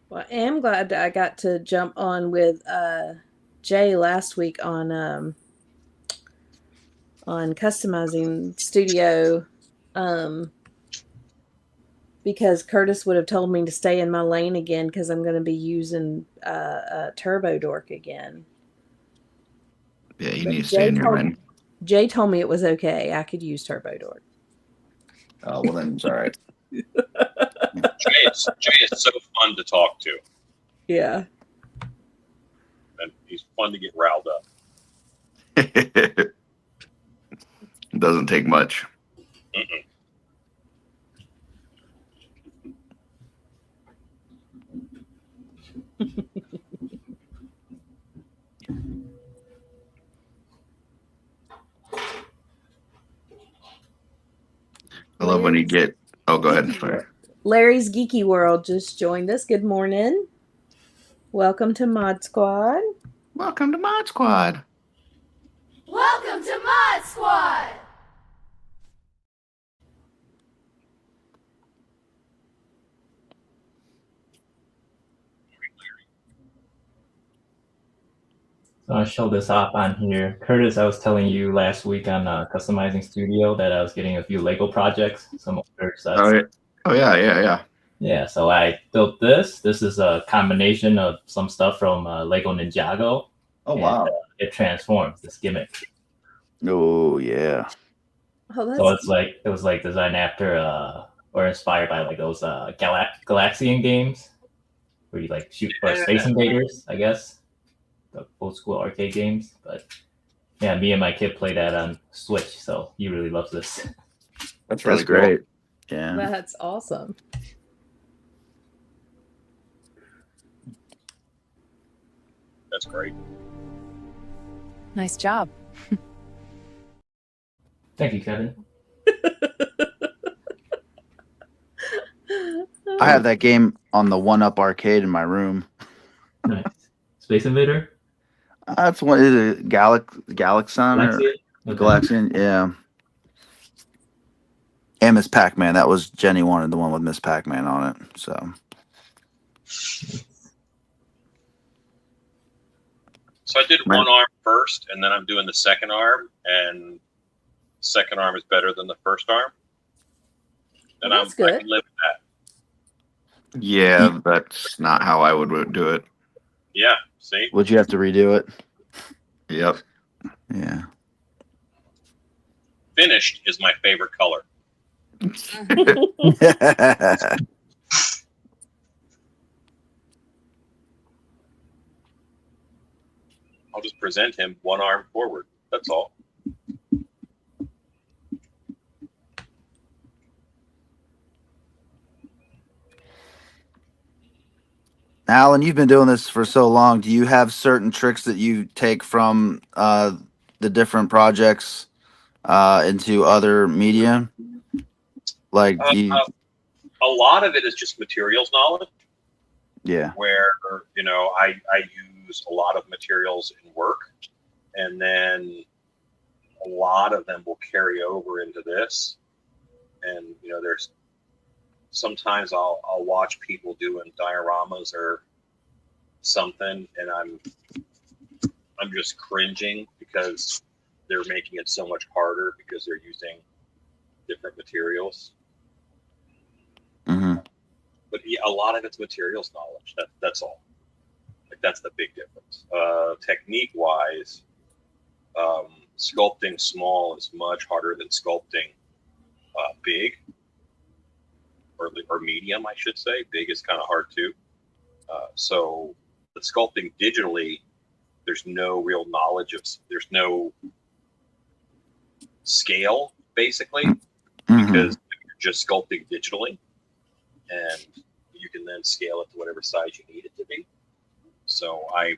[SPEAKER 1] Well, I am glad that I got to jump on with Jay last week on customizing studio, because Curtis would have told me to stay in my lane again because I'm going to be using Turbo Dork again.
[SPEAKER 2] Yeah, you
[SPEAKER 1] But
[SPEAKER 2] need to stay in your lane.
[SPEAKER 1] Jay told me it was okay. I could use Turbo Dork.
[SPEAKER 2] Oh, well, then it's all right.
[SPEAKER 3] Jay is so fun to talk to,
[SPEAKER 1] Yeah.
[SPEAKER 3] and he's fun to get riled up.
[SPEAKER 2] It doesn't take much.
[SPEAKER 3] Mm-mm.
[SPEAKER 2] I love when you get. Oh, go ahead. Sorry.
[SPEAKER 1] Larry's Geeky World just joined us. Good morning. Welcome to Mod Squad.
[SPEAKER 2] Welcome to Mod Squad.
[SPEAKER 10] Welcome to Mod Squad!
[SPEAKER 7] So I'll show this off on here. Curtis, I was telling you last week on Customizing Studio that I was getting a few Lego projects, some older sets.
[SPEAKER 2] Oh yeah.
[SPEAKER 7] Yeah, so I built this. This is a combination of some stuff from Lego Ninjago.
[SPEAKER 2] Oh, wow.
[SPEAKER 7] And, it transforms, this gimmick.
[SPEAKER 6] Oh yeah.
[SPEAKER 1] Oh, that's
[SPEAKER 7] So it was like designed after or inspired by like those Galaxian games where you like shoot for Space Invaders, I guess. The old school arcade games. But yeah, me and my kid play that on Switch, so he really loves this.
[SPEAKER 2] That's really cool.
[SPEAKER 6] Great. Yeah.
[SPEAKER 1] That's awesome.
[SPEAKER 3] That's great.
[SPEAKER 8] Nice job.
[SPEAKER 7] Thank you, Kevin.
[SPEAKER 6] I have that game on the 1UP arcade in my room.
[SPEAKER 7] Nice. Space Invader?
[SPEAKER 6] That's one. Is it Galaxian or Galaxian? Yeah. And Miss Pac-Man. That was Jenny wanted the one with Miss Pac-Man on it. So.
[SPEAKER 3] So I did one arm first, and then I'm doing the second arm, and second arm is better than the first arm. And
[SPEAKER 1] That's
[SPEAKER 3] I
[SPEAKER 1] good.
[SPEAKER 3] can live with that.
[SPEAKER 2] Yeah, that's not how I would do it.
[SPEAKER 3] Yeah, see?
[SPEAKER 6] Would you have to redo it?
[SPEAKER 2] Yep.
[SPEAKER 6] Yeah.
[SPEAKER 3] Finished is my favorite color. I'll just present him one arm forward. That's all.
[SPEAKER 6] Alan, you've been doing this for so long. Do you have certain tricks that you take from the different projects into other media? Like,
[SPEAKER 3] a lot of it is just materials knowledge.
[SPEAKER 6] Yeah.
[SPEAKER 3] Where, you know, I use a lot of materials in work, and then a lot of them will carry over into this. And, you know, there's sometimes I'll watch people doing dioramas or something, and I'm just cringing because they're making it so much harder because they're using different materials.
[SPEAKER 6] Mm-hmm.
[SPEAKER 3] But yeah, a lot of it's materials knowledge. That's all. Like, that's the big difference. Technique wise, sculpting small is much harder than sculpting big or medium, I should say. Big is kind of hard too. So the sculpting digitally, there's no real knowledge there's no scale basically, because you're just sculpting digitally, and you can then scale it to whatever size you need it to be. So I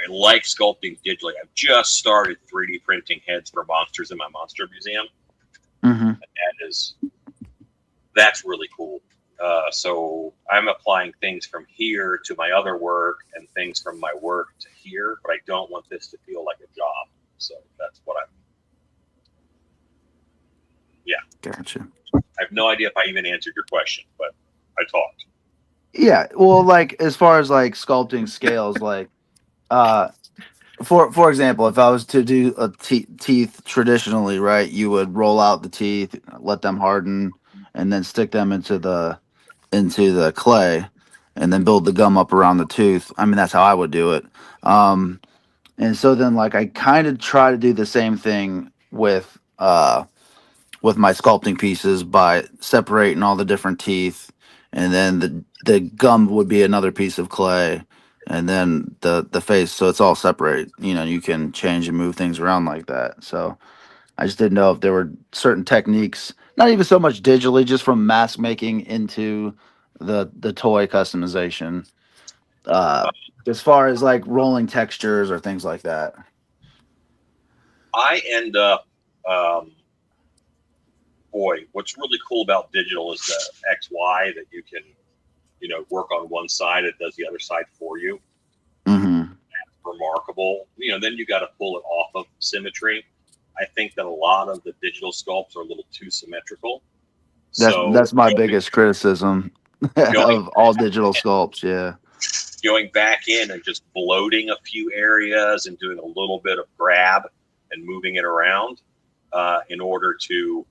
[SPEAKER 3] like sculpting digitally. I've just started 3D printing heads for monsters in my monster museum.
[SPEAKER 6] Mm-hmm.
[SPEAKER 3] And that's really cool. So I'm applying things from here to my other work and things from my work to here, but I don't want this to feel like a job. So that's what
[SPEAKER 6] Gotcha.
[SPEAKER 3] I have no idea if I even answered your question, but I talked.
[SPEAKER 6] Yeah, well, like as far as like sculpting scales, like uh, for example, if I was to do a teeth traditionally, right, you would roll out the teeth, let them harden, and then stick them into the clay, and then build the gum up around the tooth. I mean, that's how I would do it. Um, and so then, like, I kind of try to do the same thing with my sculpting pieces by separating all the different teeth, and then the gum would be another piece of clay, and then the face, so it's all separated. You know, you can change and move things around like that. So I just didn't know if there were certain techniques, not even so much digitally, just from mask making into the toy customization, uh as far as like rolling textures or things like that.
[SPEAKER 3] I end up, boy, what's really cool about digital is the XY that you can, work on one side, it does the other side for you.
[SPEAKER 6] Hmm.
[SPEAKER 3] Remarkable. Then you got to pull it off of symmetry. I think that a lot of the digital sculpts are a little too symmetrical.
[SPEAKER 6] That's my biggest criticism of all digital sculpts. Yeah.
[SPEAKER 3] Going back in and just bloating a few areas and doing a little bit of grab and moving it around in order to.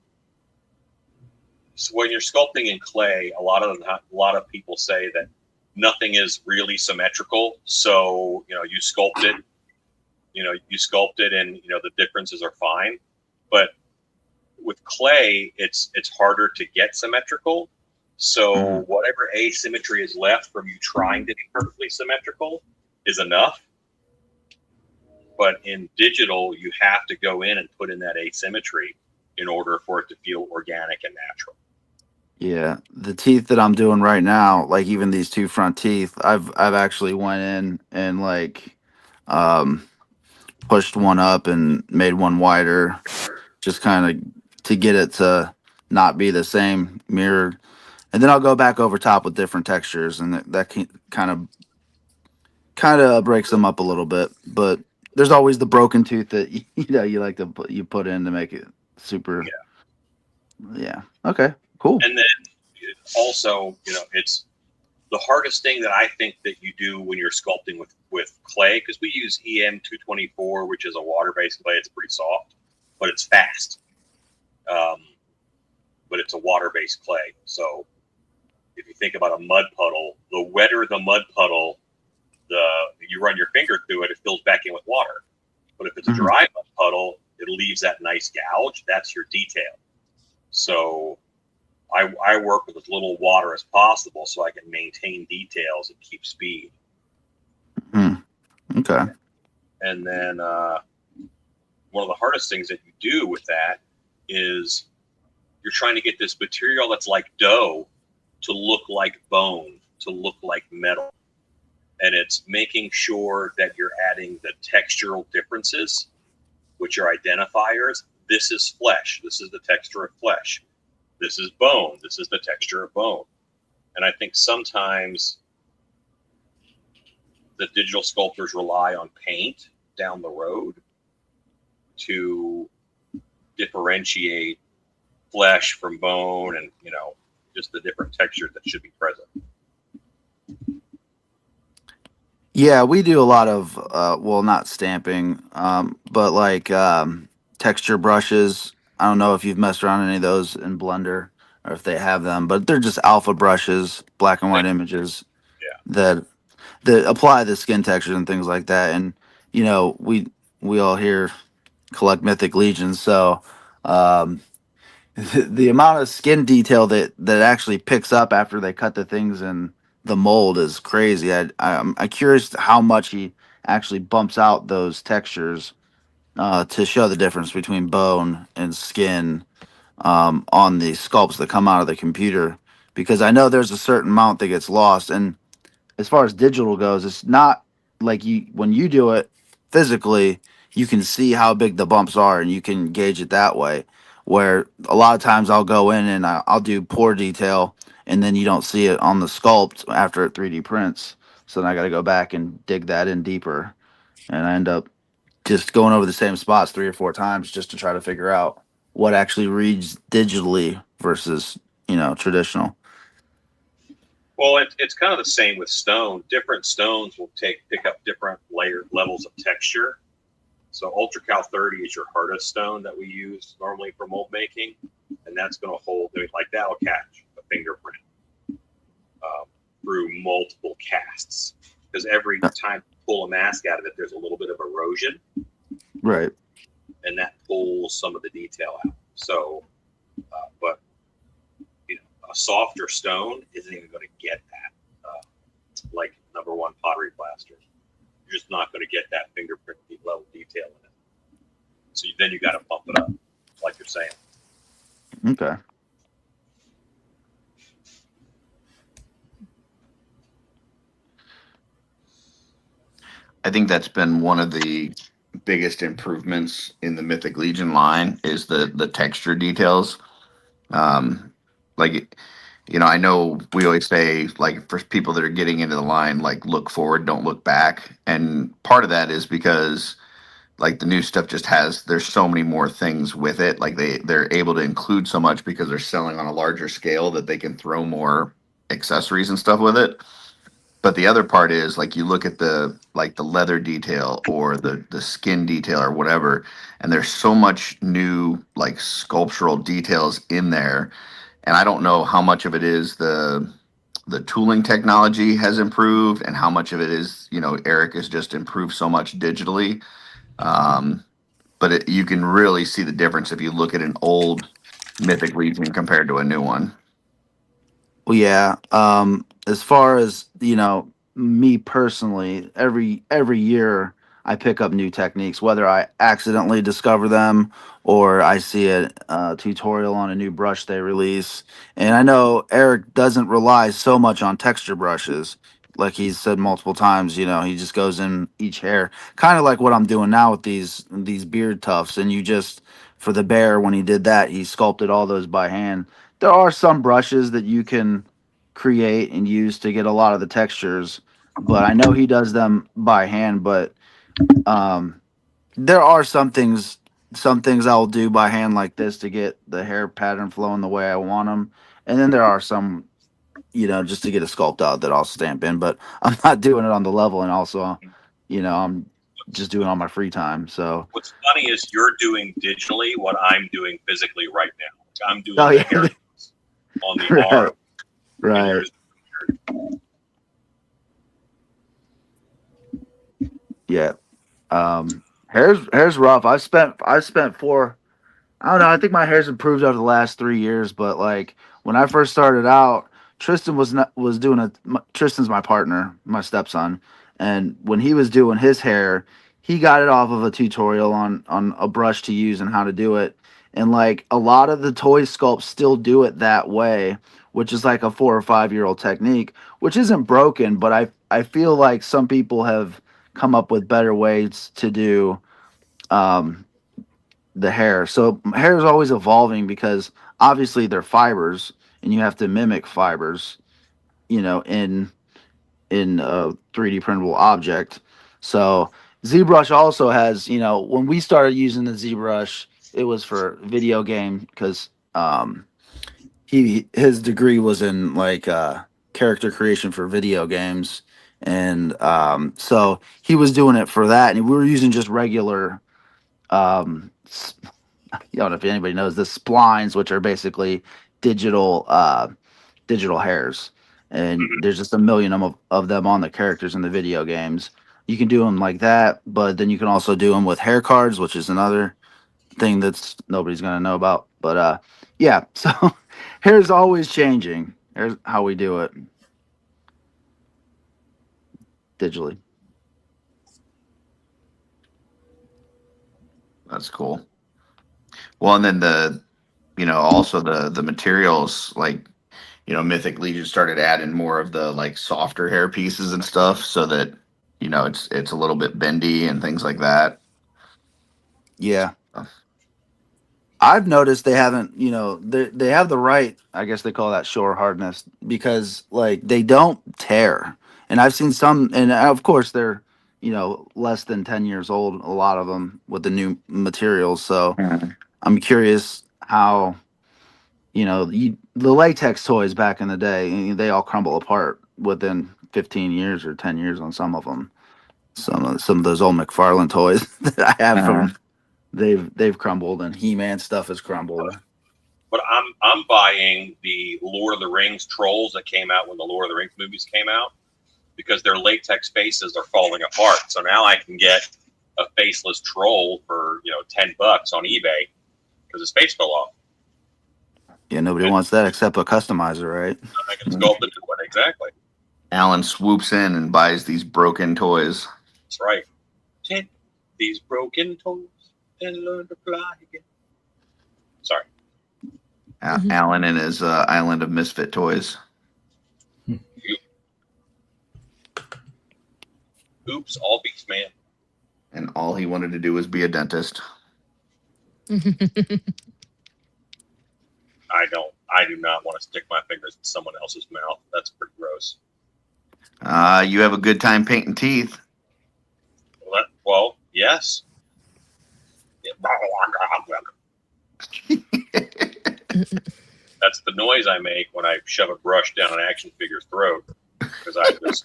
[SPEAKER 3] So when you're sculpting in clay, a lot of people say that nothing is really symmetrical. So you sculpt it, and the differences are fine. But with clay, it's harder to get symmetrical. So whatever asymmetry is left from you trying to be perfectly symmetrical is enough. But in digital, you have to go in and put in that asymmetry in order for it to feel organic and natural.
[SPEAKER 6] Yeah, the teeth that I'm doing right now, like even these two front teeth, I've actually went in and like um pushed one up and made one wider, just kind of to get it to not be the same mirrored. And then I'll go back over top with different textures, and that kind of breaks them up a little bit. But there's always the broken tooth that you like to put in to make it super. Yeah. Okay. Cool.
[SPEAKER 3] And then also, it's the hardest thing that I think that you do when you're sculpting with clay, because we use EM224, which is a water-based clay. It's pretty soft, but it's fast. But it's a water-based clay. So if you think about a mud puddle, the wetter the mud puddle, you run your finger through it, it fills back in with water. But if it's a dry mud puddle, it leaves that nice gouge. That's your detail. So I work with as little water as possible so I can maintain details and keep speed.
[SPEAKER 6] Okay.
[SPEAKER 3] And then one of the hardest things that you do with that is you're trying to get this material that's like dough to look like bone, to look like metal. And it's making sure that you're adding the textural differences, which are identifiers. This is flesh. This is the texture of flesh. This is bone. This is the texture of bone. And I think sometimes the digital sculptors rely on paint down the road to differentiate flesh from bone and, just the different textures that should be present.
[SPEAKER 6] Yeah, we do a lot of well, not stamping, but like texture brushes. I don't know if you've messed around any of those in Blender or if they have them, but they're just alpha brushes, black and white images that apply the skin textures and things like that. And we all here collect Mythic Legions, so the amount of skin detail that actually picks up after they cut the things in the mold is crazy. I'm curious how much he actually bumps out those textures to show the difference between bone and skin on the sculpts that come out of the computer, because I know there's a certain amount that gets lost. And as far as digital goes, it's not like when you do it physically, you can see how big the bumps are and you can gauge it that way. Where a lot of times I'll go in and I'll do poor detail, and then you don't see it on the sculpt after it 3D prints. So then I got to go back and dig that in deeper, and I end up just going over the same spots 3 or 4 times just to try to figure out what actually reads digitally versus traditional.
[SPEAKER 3] Well, it's kind of the same with stone. Different stones will pick up different levels of texture. So Ultra Cal 30 is your hardest stone that we use normally for mold making, and that's going to hold, like that will catch a fingerprint through multiple casts, because every time you pull a mask out of it, there's a little bit of erosion,
[SPEAKER 6] Right.
[SPEAKER 3] and that pulls some of the detail out. So, but a softer stone isn't even going to get that, like number one pottery plaster. You're just not going to get that fingerprint level detail in it. So then you got to bump it up, like you're saying.
[SPEAKER 6] Okay.
[SPEAKER 2] I think that's been one of the biggest improvements in the Mythic Legion line is the texture details. Like, I know we always say, like, for people that are getting into the line, like, look forward, don't look back. And part of that is because, like, the new stuff just there's so many more things with it. Like, they're able to include so much because they're selling on a larger scale that they can throw more accessories and stuff with it. But the other part is, like, you look at the leather detail or the skin detail or whatever, and there's so much new, like, sculptural details in there. And I don't know how much of it is the tooling technology has improved and how much of it is, Eric has just improved so much digitally. But you can really see the difference if you look at an old Mythic Legion compared to a new one.
[SPEAKER 6] Well, yeah. As far as me personally, every year I pick up new techniques, whether I accidentally discover them or I see a tutorial on a new brush they release. And I know Eric doesn't rely so much on texture brushes, like he's said multiple times. He just goes in each hair, kind of like what I'm doing now with these beard tufts. And for the bear, when he did that, he sculpted all those by hand. There are some brushes that you can create and use to get a lot of the textures, but I know he does them by hand. But there are some things I'll do by hand like this to get the hair pattern flowing the way I want them, and then there are some, just to get a sculpt out that I'll stamp in. But I'm not doing it on the level, and also, I'm just doing it on my free time. So
[SPEAKER 3] what's funny is you're doing digitally what I'm doing physically right now. I'm doing
[SPEAKER 6] Oh,
[SPEAKER 3] the
[SPEAKER 6] yeah.
[SPEAKER 3] hair on the
[SPEAKER 6] Right.
[SPEAKER 3] arm.
[SPEAKER 6] right. Yeah. Hair's rough. I've spent four. I don't know. I think my hair's improved over the last 3 years. But like when I first started out, Tristan was doing Tristan's my partner, my stepson, and when he was doing his hair, he got it off of a tutorial on a brush to use and how to do it. And like a lot of the toy sculpts still do it that way, which is like a 4 or 5 year old technique, which isn't broken. But I feel like some people have come up with better ways to do the hair. So hair is always evolving because obviously they're fibers and you have to mimic fibers, in a 3D printable object. So ZBrush also has, when we started using the ZBrush, it was for video game because his degree was in like character creation for video games. And so he was doing it for that, and we were using just regular I don't know if anybody knows the splines, which are basically digital hairs, and there's just a million of them on the characters in the video games. You can do them like that, but then you can also do them with hair cards, which is another thing that's nobody's gonna know about. But yeah, so hair's always changing. Here's how we do it digitally.
[SPEAKER 2] That's cool. Well, and then also the materials, like, Mythic Legion started adding more of the like softer hair pieces and stuff so that, it's a little bit bendy and things like that.
[SPEAKER 6] Yeah. I've noticed they haven't, they have the right, I guess they call that shore hardness, because like they don't tear. And I've seen some, and of course they're, less than 10 years old, a lot of them with the new materials. So I'm curious how the latex toys back in the day, they all crumble apart within 15 years or 10 years on some of them. Some of those old McFarlane toys that I have from they've crumbled, and He-Man stuff has crumbled.
[SPEAKER 3] But I'm buying the Lord of the Rings trolls that came out when the Lord of the Rings movies came out, because their latex faces are falling apart. So now I can get a faceless troll for $10 on eBay because his face fell off.
[SPEAKER 6] Yeah, nobody wants that except a customizer, right?
[SPEAKER 3] I can sculpt a new one. Exactly.
[SPEAKER 2] Alan swoops in and buys these broken toys.
[SPEAKER 3] That's right. Take these broken toys and learn to fly again. Sorry.
[SPEAKER 2] Alan and his island of misfit toys.
[SPEAKER 3] Oops, all beast man.
[SPEAKER 2] And all he wanted to do was be a dentist.
[SPEAKER 3] I do not want to stick my fingers in someone else's mouth. That's pretty gross.
[SPEAKER 2] You have a good time painting teeth.
[SPEAKER 3] Well, yes. That's the noise I make when I shove a brush down an action figure's throat. Because I just,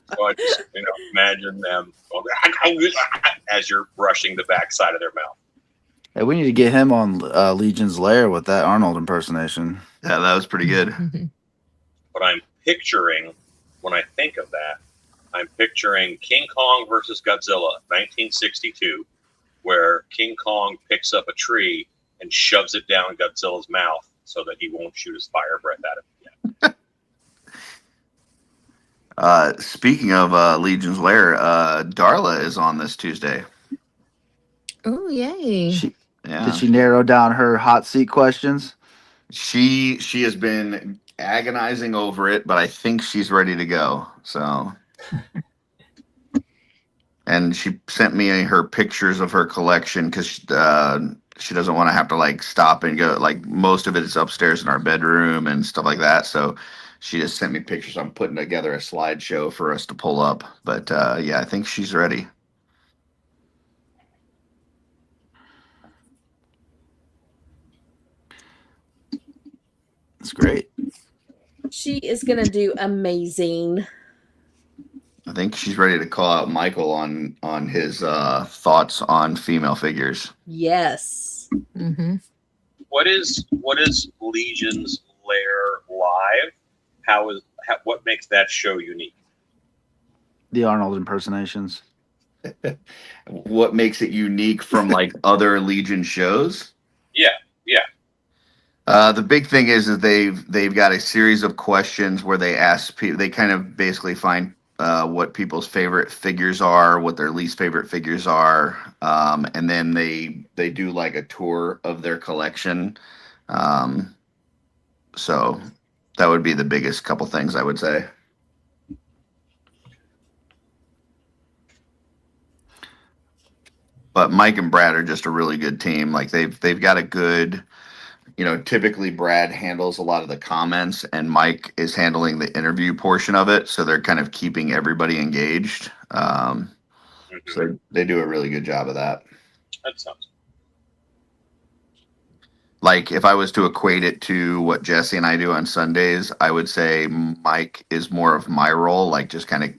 [SPEAKER 3] so I just imagine them going, as you're brushing the backside of their mouth.
[SPEAKER 6] Hey, we need to get him on Legion's Lair with that Arnold impersonation.
[SPEAKER 2] Yeah, that was pretty good.
[SPEAKER 3] But I'm picturing, when I think of that, I'm picturing King Kong versus Godzilla, 1962, where King Kong picks up a tree and shoves it down Godzilla's mouth so that he won't shoot his fire breath at him again.
[SPEAKER 2] Speaking of Legion's Lair, Darla is on this Tuesday.
[SPEAKER 4] Oh, yay.
[SPEAKER 6] Did she narrow down her hot seat questions?
[SPEAKER 2] She has been agonizing over it, but I think she's ready to go. So, and she sent me her pictures of her collection because she doesn't want to have to stop and go. Most of it is upstairs in our bedroom and stuff like that. So she just sent me pictures. I'm putting together a slideshow for us to pull up. But yeah, I think she's ready.
[SPEAKER 6] That's great.
[SPEAKER 1] She is going to do amazing.
[SPEAKER 2] I think she's ready to call out Michael on his thoughts on female figures.
[SPEAKER 1] Yes.
[SPEAKER 4] Mm-hmm.
[SPEAKER 3] What is Legion's Lair live? What makes that show unique?
[SPEAKER 6] The Arnold impersonations.
[SPEAKER 2] What makes it unique from other Legion shows?
[SPEAKER 3] Yeah.
[SPEAKER 2] The big thing is that they've got a series of questions where they ask people. They kind of basically find what people's favorite figures are, what their least favorite figures are, and then they do a tour of their collection. So that would be the biggest couple things I would say. But Mike and Brad are just a really good team. They've got a good. Typically Brad handles a lot of the comments and Mike is handling the interview portion of it. So they're kind of keeping everybody engaged. So they do a really good job of that.
[SPEAKER 3] That sounds.
[SPEAKER 2] If I was to equate it to what Jesse and I do on Sundays, I would say Mike is more of my role, just kind of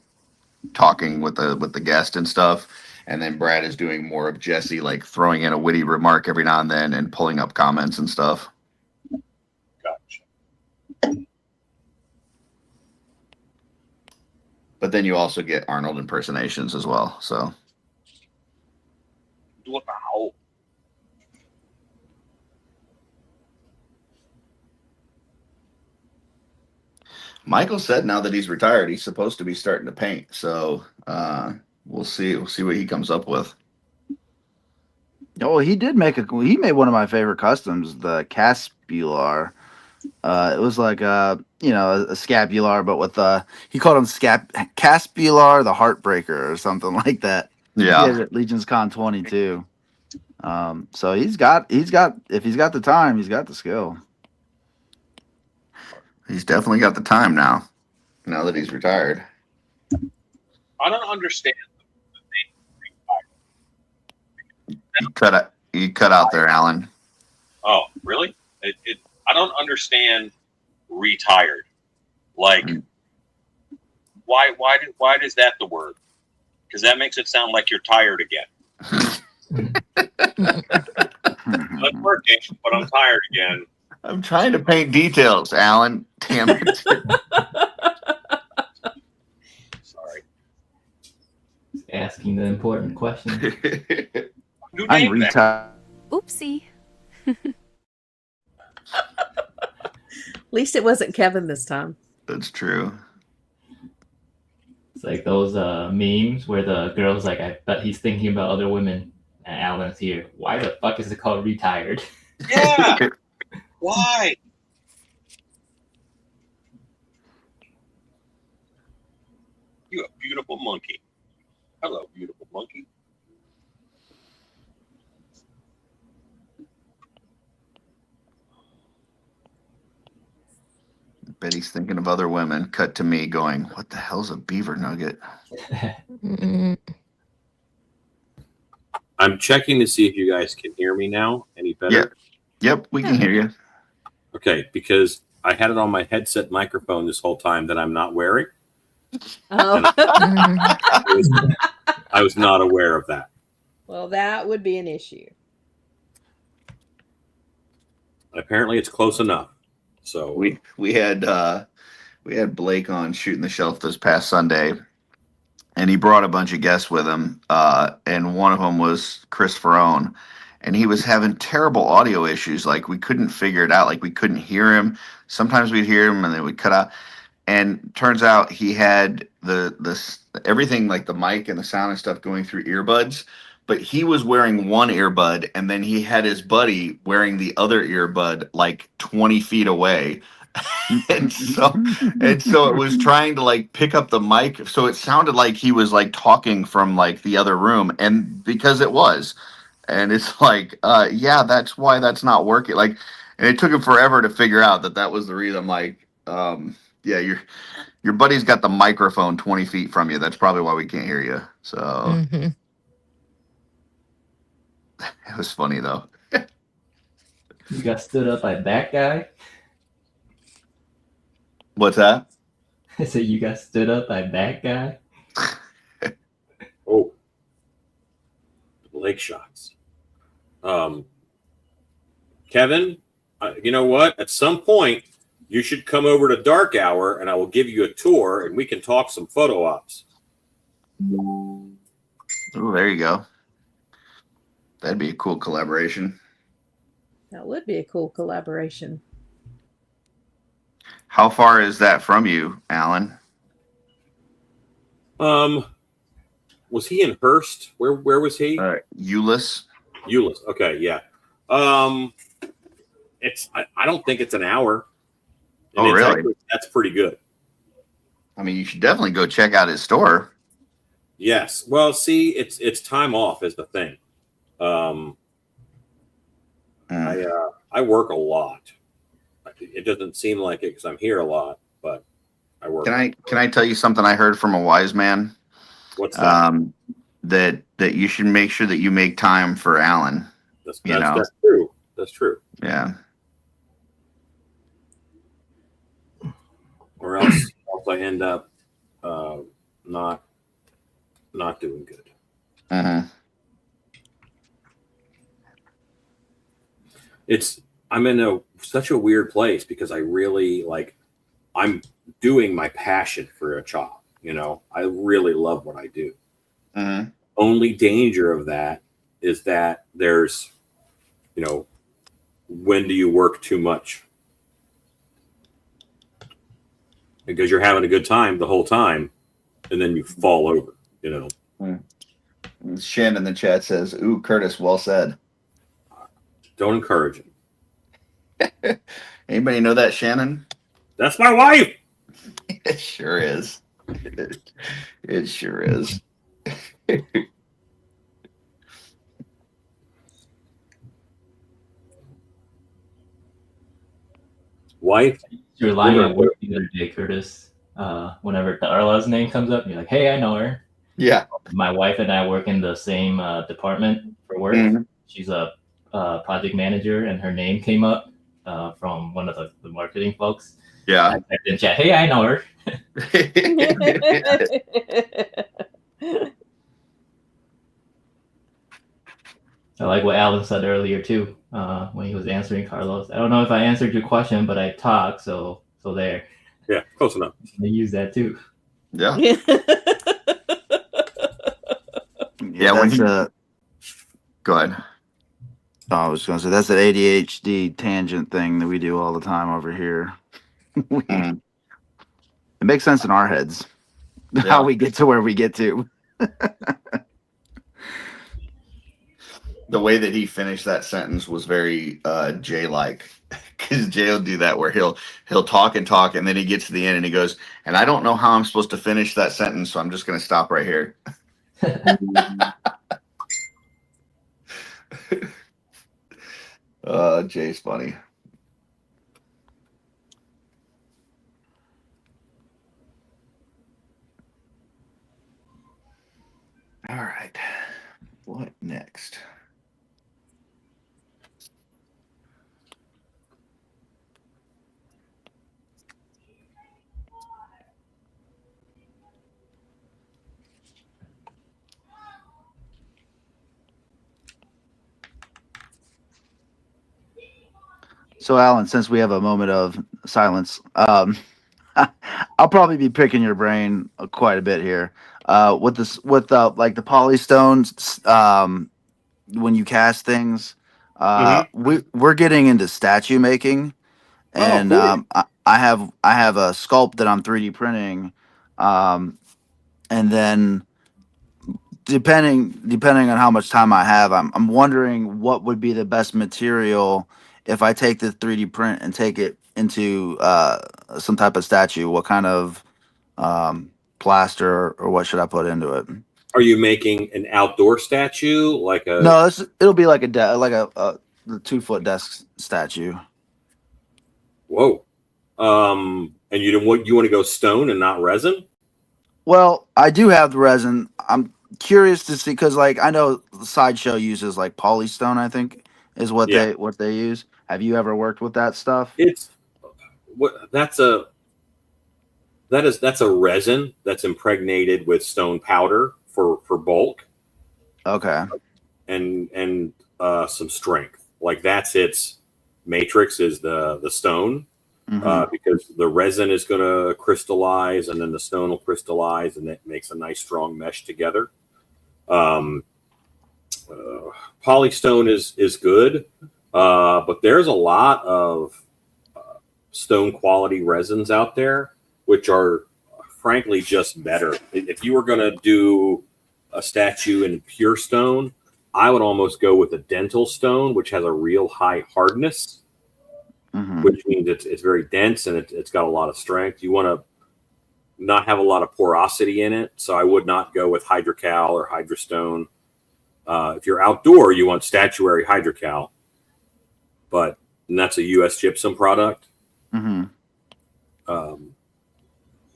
[SPEAKER 2] talking with the guest and stuff. And then Brad is doing more of Jesse, throwing in a witty remark every now and then and pulling up comments and stuff.
[SPEAKER 3] Gotcha.
[SPEAKER 2] But then you also get Arnold impersonations as well. So.
[SPEAKER 3] Wow.
[SPEAKER 2] Michael said now that he's retired, he's supposed to be starting to paint. So, we'll see. We'll see what he comes up with.
[SPEAKER 6] Oh, he made one of my favorite customs, the Caspular. It was a scapular, but with he called him Caspular the Heartbreaker or something like that.
[SPEAKER 2] Yeah.
[SPEAKER 6] He had it at Legion's Con 22. So if he's got the time, he's got the skill.
[SPEAKER 2] He's definitely got the time now that he's retired.
[SPEAKER 3] I don't understand.
[SPEAKER 2] You cut You cut out there, Alan.
[SPEAKER 3] Oh, really? I don't understand retired. Like, why is that the word? Because that makes it sound like you're tired again. I'm working, but I'm tired again.
[SPEAKER 2] I'm trying to paint details, Alan. Damn it.
[SPEAKER 3] Sorry.
[SPEAKER 7] Asking the important question.
[SPEAKER 3] Who
[SPEAKER 6] I'm
[SPEAKER 3] named that?
[SPEAKER 6] retired.
[SPEAKER 8] Oopsie.
[SPEAKER 1] At least it wasn't Kevin this time.
[SPEAKER 2] That's true.
[SPEAKER 7] It's like those memes where the girl's like, I bet he's thinking about other women. And Alan's here. Why the fuck is it called retired?
[SPEAKER 3] Yeah. Why? You a beautiful monkey. Hello, beautiful monkey.
[SPEAKER 2] Bet he's thinking of other women. Cut to me going, what the hell's a beaver nugget?
[SPEAKER 3] I'm checking to see if you guys can hear me now. Any better?
[SPEAKER 2] Yep, we can hear you.
[SPEAKER 3] Okay, because I had it on my headset microphone this whole time that I'm not wearing.
[SPEAKER 1] Oh.
[SPEAKER 3] I was not aware of that.
[SPEAKER 1] Well, that would be an issue.
[SPEAKER 3] Apparently, it's close enough. So
[SPEAKER 2] We had Blake on Shooting the Shelf this past Sunday, and he brought a bunch of guests with him, and one of them was Chris Ferrone, and he was having terrible audio issues. Like, we couldn't figure it out. Like, we couldn't hear him. Sometimes we'd hear him, and then we'd cut out. And turns out he had the everything, like the mic and the sound and stuff, going through earbuds, but he was wearing one earbud, and then he had his buddy wearing the other earbud like 20 feet away. and so it was trying to like pick up the mic, so it sounded like he was like talking from like the other room, and because it was, and it's like yeah, that's why that's not working. Like, and it took him forever to figure out that was the reason. I'm like, yeah, your buddy's got the microphone 20 feet from you. That's probably why we can't hear you. So it was funny though.
[SPEAKER 7] You got stood up by that guy?
[SPEAKER 2] What's that?
[SPEAKER 7] I said you got stood up by that guy?
[SPEAKER 3] Oh, leg shots. Kevin, you know what? At some point, you should come over to Dark Hour, and I will give you a tour, and we can talk some photo ops.
[SPEAKER 2] Oh, there you go. That'd be a cool collaboration.
[SPEAKER 1] That would be a cool collaboration.
[SPEAKER 2] How far is that from you, Alan?
[SPEAKER 3] Was he in Hearst? Where was he?
[SPEAKER 2] Euless.
[SPEAKER 3] Euless. Okay, yeah. It's I don't think it's an hour. And
[SPEAKER 2] really?
[SPEAKER 3] Actually, that's pretty good.
[SPEAKER 2] I mean, you should definitely go check out his store.
[SPEAKER 3] Yes. Well, see, it's time off is the thing. I work a lot. It doesn't seem like it because I'm here a lot, but I work.
[SPEAKER 2] Can I tell you something I heard from a wise man?
[SPEAKER 3] What's that?
[SPEAKER 2] That you should make sure that you make time for Alan.
[SPEAKER 3] That's true. That's true.
[SPEAKER 2] Yeah.
[SPEAKER 3] Or else I end up not doing good. I'm in such a weird place because I really I'm doing my passion for a job. You know, I really love what I do. Only danger of that is that there's, when do you work too much? Because you're having a good time the whole time, and then you fall over,
[SPEAKER 2] Shannon in the chat says, "Ooh, Curtis, well said."
[SPEAKER 3] Don't encourage him.
[SPEAKER 2] Anybody know that, Shannon?
[SPEAKER 3] That's my wife.
[SPEAKER 2] It sure is. It sure is.
[SPEAKER 7] Wife? You're lying at work the other day, Curtis. Whenever Darla's name comes up, you're like, "Hey, I know her."
[SPEAKER 2] Yeah.
[SPEAKER 7] My wife and I work in the same department for work. She's a project manager, and her name came up from one of the marketing folks.
[SPEAKER 2] Yeah.
[SPEAKER 7] I typed in chat, hey, I know her. I like what Alan said earlier too, when he was answering Carlos. I don't know if I answered your question, but I talked, so there.
[SPEAKER 11] Yeah, close enough.
[SPEAKER 7] They use that too.
[SPEAKER 2] Yeah.
[SPEAKER 6] Yeah, when
[SPEAKER 2] go ahead.
[SPEAKER 6] I was going to say that's an ADHD tangent thing that we do all the time over here. It makes sense in our heads how we get to where we get to.
[SPEAKER 2] The way that he finished that sentence was very Jay-like, because Jay will do that where he'll talk, and then he gets to the end and he goes, and I don't know how I'm supposed to finish that sentence, so I'm just going to stop right here. Jay's funny. All right, what next?
[SPEAKER 6] So, Alan, since we have a moment of silence, I'll probably be picking your brain quite a bit here. With like the polystones, when you cast things, we're getting into statue making, and
[SPEAKER 11] cool.
[SPEAKER 6] I have a sculpt that I'm 3D printing, and then depending on how much time I have, I'm wondering what would be the best material if I take the 3D print and take it into some type of statue. What kind of plaster or what should I put into it?
[SPEAKER 11] Are you making an outdoor statue like a?
[SPEAKER 6] No, it'll be like a 2-foot desk statue.
[SPEAKER 11] Whoa. And you want to go stone and not resin?
[SPEAKER 6] Well, I do have the resin. I'm curious to see, because like I know Sideshow uses like polystone, I think is what they use. Have you ever worked with that stuff?
[SPEAKER 11] That's a resin that's impregnated with stone powder for bulk.
[SPEAKER 6] Okay.
[SPEAKER 11] And some strength. Like that's its matrix is the stone. Because the resin is going to crystallize, and then the stone will crystallize, and it makes a nice strong mesh together. Polystone is good, but there's a lot of stone quality resins out there, which are frankly just better. If you were going to do a statue in pure stone, I would almost go with a dental stone, which has a real high hardness. Which means it's very dense and it's got a lot of strength. You want to not have a lot of porosity in it, so I would not go with hydrocal or hydrostone. If you're outdoor, you want statuary hydrocal, and that's a U.S. gypsum product.
[SPEAKER 6] It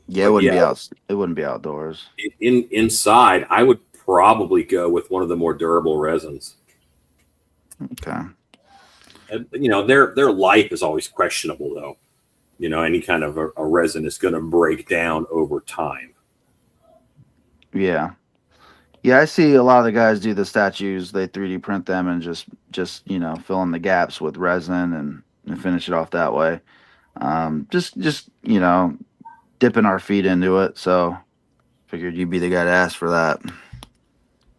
[SPEAKER 6] wouldn't be outdoors.
[SPEAKER 11] Inside, I would probably go with one of the more durable resins.
[SPEAKER 6] Okay.
[SPEAKER 11] Their life is always questionable, though. Any kind of a resin is going to break down over time.
[SPEAKER 6] Yeah, I see a lot of the guys do the statues. They 3D print them and just fill in the gaps with resin and finish it off that way. Just dipping our feet into it. So figured you'd be the guy to ask for that.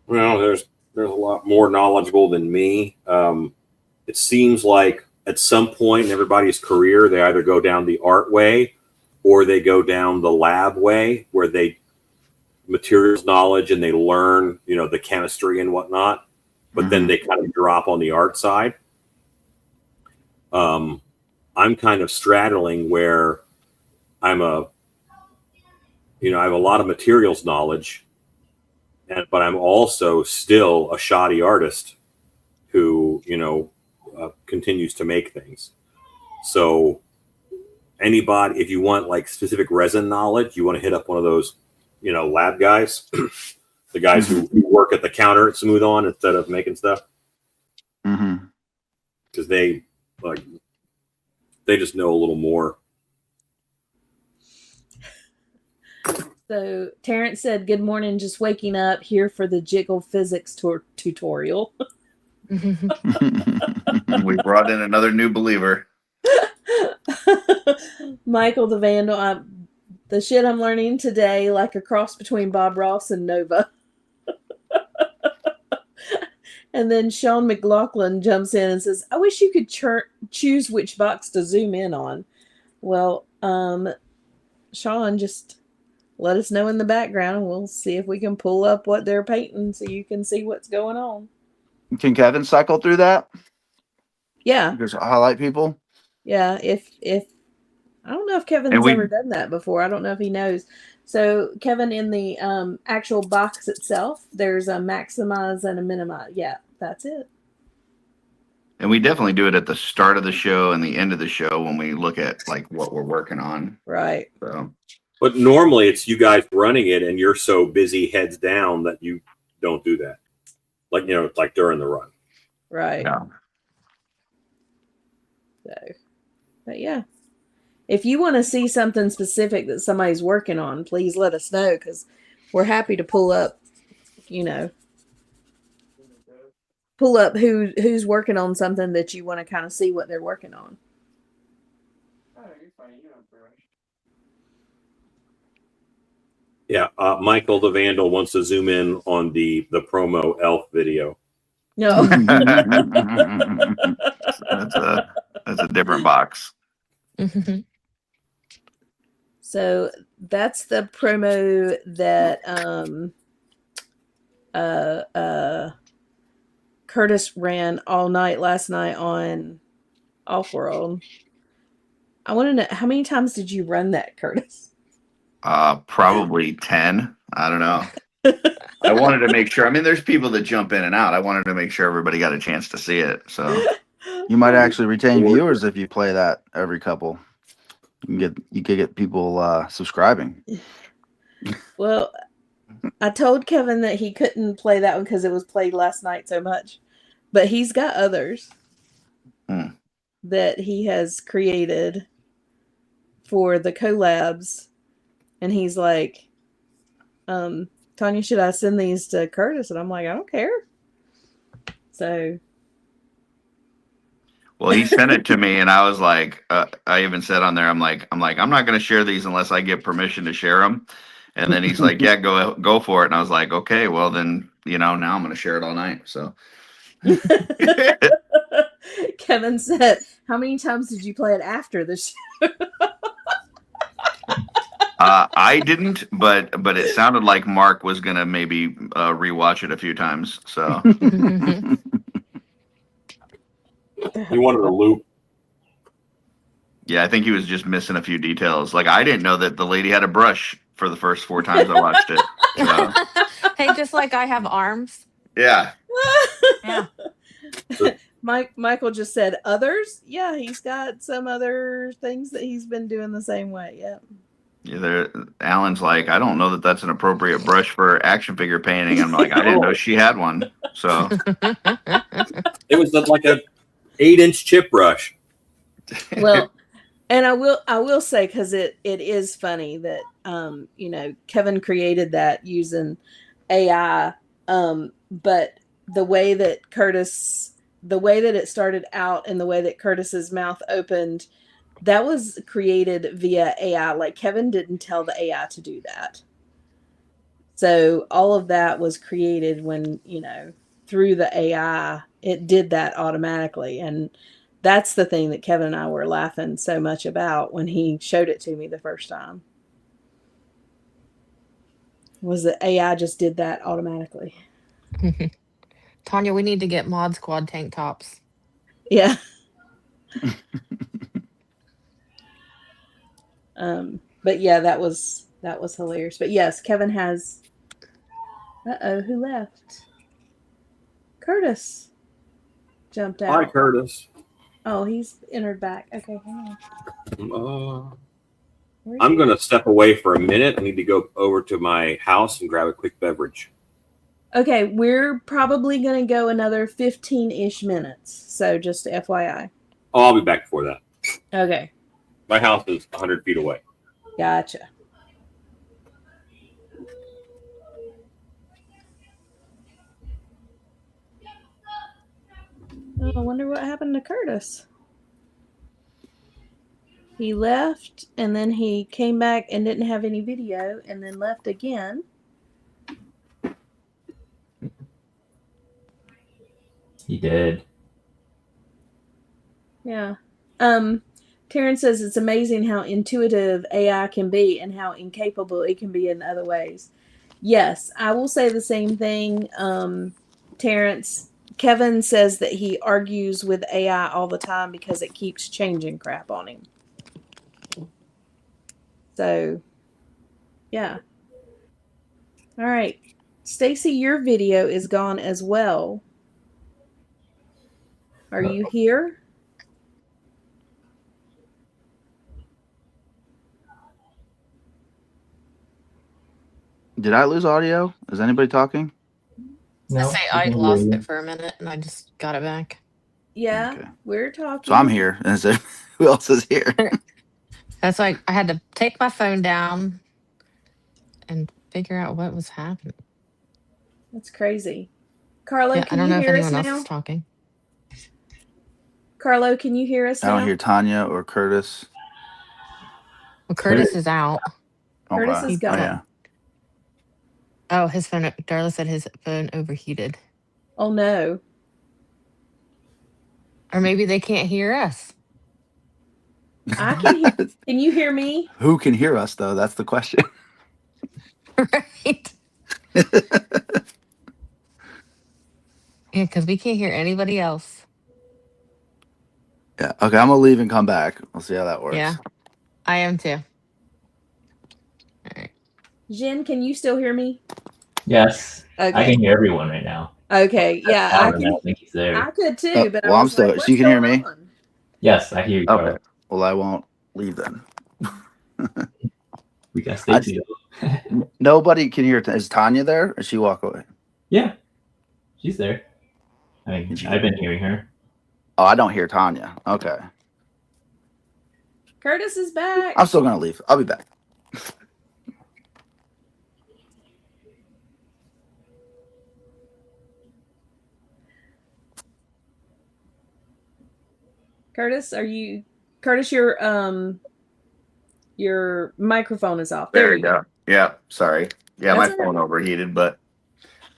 [SPEAKER 11] Well, there's a lot more knowledgeable than me. It seems like at some point in everybody's career, they either go down the art way or they go down the lab way, where they materials knowledge and they learn, the chemistry and whatnot, but then they kind of drop on the art side. I'm kind of straddling where I have a lot of materials knowledge, but I'm also still a shoddy artist who, continues to make things. So anybody, if you want like specific resin knowledge, you want to hit up one of those, lab guys, the guys who work at the counter at Smooth On instead of making stuff. because they just know a little more.
[SPEAKER 1] So Terrence said, "Good morning, just waking up here for the jiggle physics tutorial."
[SPEAKER 2] We brought in another new believer.
[SPEAKER 1] Michael the Vandal, the shit I'm learning today, like a cross between Bob Ross and Nova. And then Sean McLaughlin jumps in and says, "I wish you could choose which box to zoom in on." Well, Sean, just let us know in the background and we'll see if we can pull up what they're painting so you can see what's going on.
[SPEAKER 6] Can Kevin cycle through that?
[SPEAKER 1] Yeah.
[SPEAKER 6] Just highlight people?
[SPEAKER 1] Yeah. If I don't know if Kevin's ever done that before. I don't know if he knows. So Kevin, in the actual box itself, there's a maximize and a minimize. Yeah, that's it.
[SPEAKER 2] And we definitely do it at the start of the show and the end of the show when we look at like what we're working on.
[SPEAKER 1] Right.
[SPEAKER 2] So,
[SPEAKER 11] but normally it's you guys running it and you're so busy heads down that you don't do that. Like, you know, it's like during the run.
[SPEAKER 1] Right.
[SPEAKER 2] Yeah.
[SPEAKER 1] So, but yeah. If you want to see something specific that somebody's working on, please let us know because we're happy to pull up, who's working on something that you want to kind of see what they're working on.
[SPEAKER 11] Yeah, Michael the Vandal wants to zoom in on the promo elf video.
[SPEAKER 1] No.
[SPEAKER 2] that's a different box.
[SPEAKER 1] So that's the promo that Curtis ran all night last night on Offworld. I want to know, how many times did you run that, Curtis?
[SPEAKER 2] Probably 10. I don't know. I wanted to make sure. I mean, there's people that jump in and out. I wanted to make sure everybody got a chance to see it. So
[SPEAKER 6] you might actually retain viewers if you play that every couple. You could get people subscribing.
[SPEAKER 1] Well, I told Kevin that he couldn't play that one because it was played last night so much, but he's got others that he has created for the collabs, and he's like, "Tanya, should I send these to Curtis?" And I'm like, "I don't care." So.
[SPEAKER 2] Well, he sent it to me, and I was like, I even said on there, I'm like, I'm not going to share these unless I get permission to share them. And then he's like, "Yeah, go for it." And I was like, "Okay, well then, now I'm going to share it all night." So
[SPEAKER 1] Kevin said, "How many times did you play it after the show?"
[SPEAKER 2] I didn't, but it sounded like Mark was going to maybe rewatch it a few times. So.
[SPEAKER 11] He wanted a loop.
[SPEAKER 2] Yeah, I think he was just missing a few details. Like, I didn't know that the lady had a brush for the first 4 times I watched it. So.
[SPEAKER 4] Hey, just like I have arms.
[SPEAKER 2] Yeah.
[SPEAKER 4] Yeah.
[SPEAKER 1] Michael just said others. Yeah, he's got some other things that he's been doing the same way. Yeah.
[SPEAKER 2] Yeah, Alan's like, "I don't know that that's an appropriate brush for action figure painting." I'm like, "I didn't know she had one." So
[SPEAKER 11] it was like a 8-inch chip brush.
[SPEAKER 1] Well, and I will say, because it is funny that Kevin created that using AI, but the way that it started out and the way that Curtis's mouth opened, that was created via AI. Like, Kevin didn't tell the AI to do that. So all of that was created when, through the AI, it did that automatically. And that's the thing that Kevin and I were laughing so much about when he showed it to me the first time. Was that AI just did that automatically.
[SPEAKER 4] Tanya, we need to get Mod Squad tank tops.
[SPEAKER 1] Yeah. But yeah, that was hilarious. But yes, Kevin has. Who left? Curtis jumped out.
[SPEAKER 11] Hi, Curtis.
[SPEAKER 1] Oh, he's entered back. Okay, hang on.
[SPEAKER 11] I'm going to step away for a minute. I need to go over to my house and grab a quick beverage.
[SPEAKER 1] Okay, we're probably going to go another 15-ish minutes. So just FYI.
[SPEAKER 11] Oh, I'll be back before that.
[SPEAKER 1] Okay,
[SPEAKER 11] My house is 100 feet away.
[SPEAKER 1] gotcha. Oh, I wonder what happened to Curtis. He left, and then he came back and didn't have any video, and then left again.
[SPEAKER 7] He did.
[SPEAKER 1] Yeah. Terrence says it's amazing how intuitive AI can be and how incapable it can be in other ways. Yes, I will say the same thing. Terrence, Kevin says that he argues with AI all the time because it keeps changing crap on him. So, yeah. All right. Stacy, your video is gone as well. Are you here?
[SPEAKER 6] Did I lose audio? Is anybody talking?
[SPEAKER 7] No,
[SPEAKER 4] I say
[SPEAKER 7] we
[SPEAKER 4] I
[SPEAKER 7] can hear
[SPEAKER 4] lost
[SPEAKER 7] you.
[SPEAKER 4] it for a minute and I just got it back.
[SPEAKER 1] Yeah,
[SPEAKER 6] Okay.
[SPEAKER 1] we're talking.
[SPEAKER 6] So I'm here. And so who else is here?
[SPEAKER 4] That's why I had to take my phone down and figure out what was happening.
[SPEAKER 1] That's crazy. Carlo,
[SPEAKER 4] Yeah, I
[SPEAKER 1] can
[SPEAKER 4] don't
[SPEAKER 1] you
[SPEAKER 4] know if
[SPEAKER 1] hear us
[SPEAKER 4] anyone else
[SPEAKER 1] now?
[SPEAKER 4] is talking.
[SPEAKER 1] Carlo, can you hear us
[SPEAKER 6] I
[SPEAKER 1] now?
[SPEAKER 6] don't hear Tanya or Curtis.
[SPEAKER 4] Well, Curtis is out.
[SPEAKER 1] Curtis
[SPEAKER 6] Okay.
[SPEAKER 1] is
[SPEAKER 6] Oh,
[SPEAKER 1] gone.
[SPEAKER 6] yeah.
[SPEAKER 4] Oh, his phone. Darla said his phone overheated.
[SPEAKER 1] Oh no.
[SPEAKER 4] Or maybe they can't hear us.
[SPEAKER 1] I can hear. Can you hear me?
[SPEAKER 6] Who can hear us, though? That's the question.
[SPEAKER 4] Right? Yeah, because we can't hear anybody else.
[SPEAKER 6] Yeah. Okay, I'm going to leave and come back. We'll see how that works.
[SPEAKER 4] Yeah, I am too. All right.
[SPEAKER 1] Jen, can you still hear me?
[SPEAKER 7] Yes. I
[SPEAKER 1] Okay.
[SPEAKER 7] can hear everyone right now.
[SPEAKER 1] Okay. Yeah, I
[SPEAKER 7] Alan, I
[SPEAKER 1] can.
[SPEAKER 7] don't think he's there.
[SPEAKER 1] I could too,
[SPEAKER 6] Oh,
[SPEAKER 1] but
[SPEAKER 6] well,
[SPEAKER 1] I
[SPEAKER 6] I'm
[SPEAKER 1] was
[SPEAKER 6] still.
[SPEAKER 1] like,
[SPEAKER 6] So
[SPEAKER 1] what's
[SPEAKER 6] you can hear
[SPEAKER 1] going
[SPEAKER 6] me?
[SPEAKER 1] on?
[SPEAKER 7] Yes, I hear you,
[SPEAKER 6] Okay.
[SPEAKER 7] Carl.
[SPEAKER 6] Well, I won't leave then.
[SPEAKER 7] We can stay too.
[SPEAKER 6] Nobody can hear. Is Tanya there? Or she walk away?
[SPEAKER 7] Yeah, she's there. I mean, I've been hearing her.
[SPEAKER 6] Oh, I don't hear Tanya. Okay.
[SPEAKER 1] Curtis is back.
[SPEAKER 6] I'm still going to leave. I'll be back.
[SPEAKER 1] Curtis, are you? Curtis, your microphone is off.
[SPEAKER 2] There you go. Yeah, sorry. Yeah,
[SPEAKER 1] That's
[SPEAKER 2] my
[SPEAKER 1] all right.
[SPEAKER 2] phone overheated, but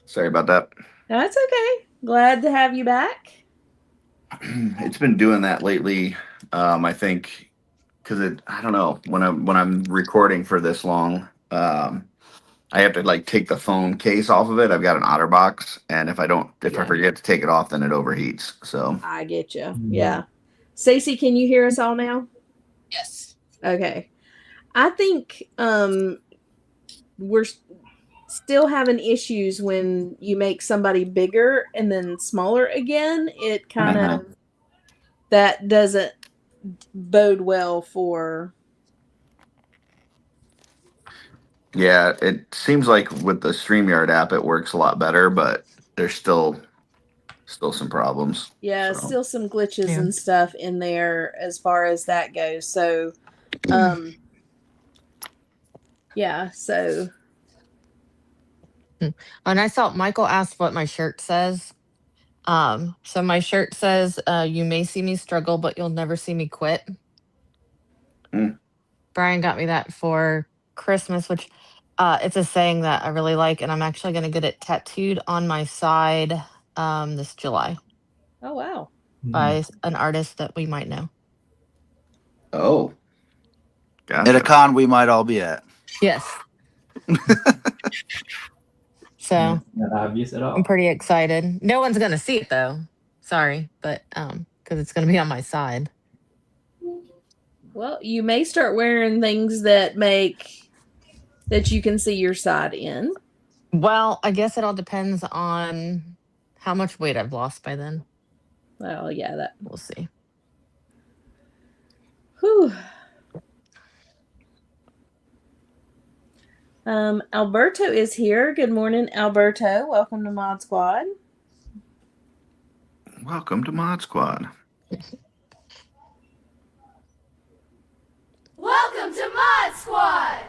[SPEAKER 2] sorry about that.
[SPEAKER 1] That's okay. Glad to have you back.
[SPEAKER 2] It's been doing that lately. I think because I don't know when I'm recording for this long. I have to like take the phone case off of it. I've got an OtterBox, and if I
[SPEAKER 1] Yeah.
[SPEAKER 2] forget to take it off, then it overheats. So
[SPEAKER 1] I get you. Yeah. Stacey, can you hear us all now?
[SPEAKER 4] Yes.
[SPEAKER 1] Okay. I think we're still having issues when you make somebody bigger and then smaller again. It kind of that doesn't bode well for.
[SPEAKER 2] yeah, it seems like with the StreamYard app, it works a lot better, but there's still some problems.
[SPEAKER 1] Yeah,
[SPEAKER 2] So.
[SPEAKER 1] still some glitches
[SPEAKER 4] Yeah.
[SPEAKER 1] and stuff in there as far as that goes. So, yeah, so.
[SPEAKER 4] And I saw Michael asked what my shirt says. So my shirt says, "You may see me struggle, but you'll never see me quit." Brian got me that for Christmas, which it's a saying that I really like, and I'm actually going to get it tattooed on my side this July.
[SPEAKER 1] Oh wow!
[SPEAKER 4] By an artist that we might know.
[SPEAKER 2] Oh, gotcha.
[SPEAKER 6] At a con we might all be at.
[SPEAKER 4] Yes. So
[SPEAKER 7] not obvious at all.
[SPEAKER 4] I'm pretty excited. No one's gonna see it though. Sorry, but because it's gonna be on my side.
[SPEAKER 1] Well, you may start wearing things that you can see your side in.
[SPEAKER 4] Well, I guess it all depends on how much weight I've lost by then.
[SPEAKER 1] Well, yeah, that
[SPEAKER 4] we'll see.
[SPEAKER 1] Whew. Alberto is here. Good morning, Alberto. Welcome to Mod Squad.
[SPEAKER 2] Welcome to Mod Squad.
[SPEAKER 10] Welcome to Mod Squad!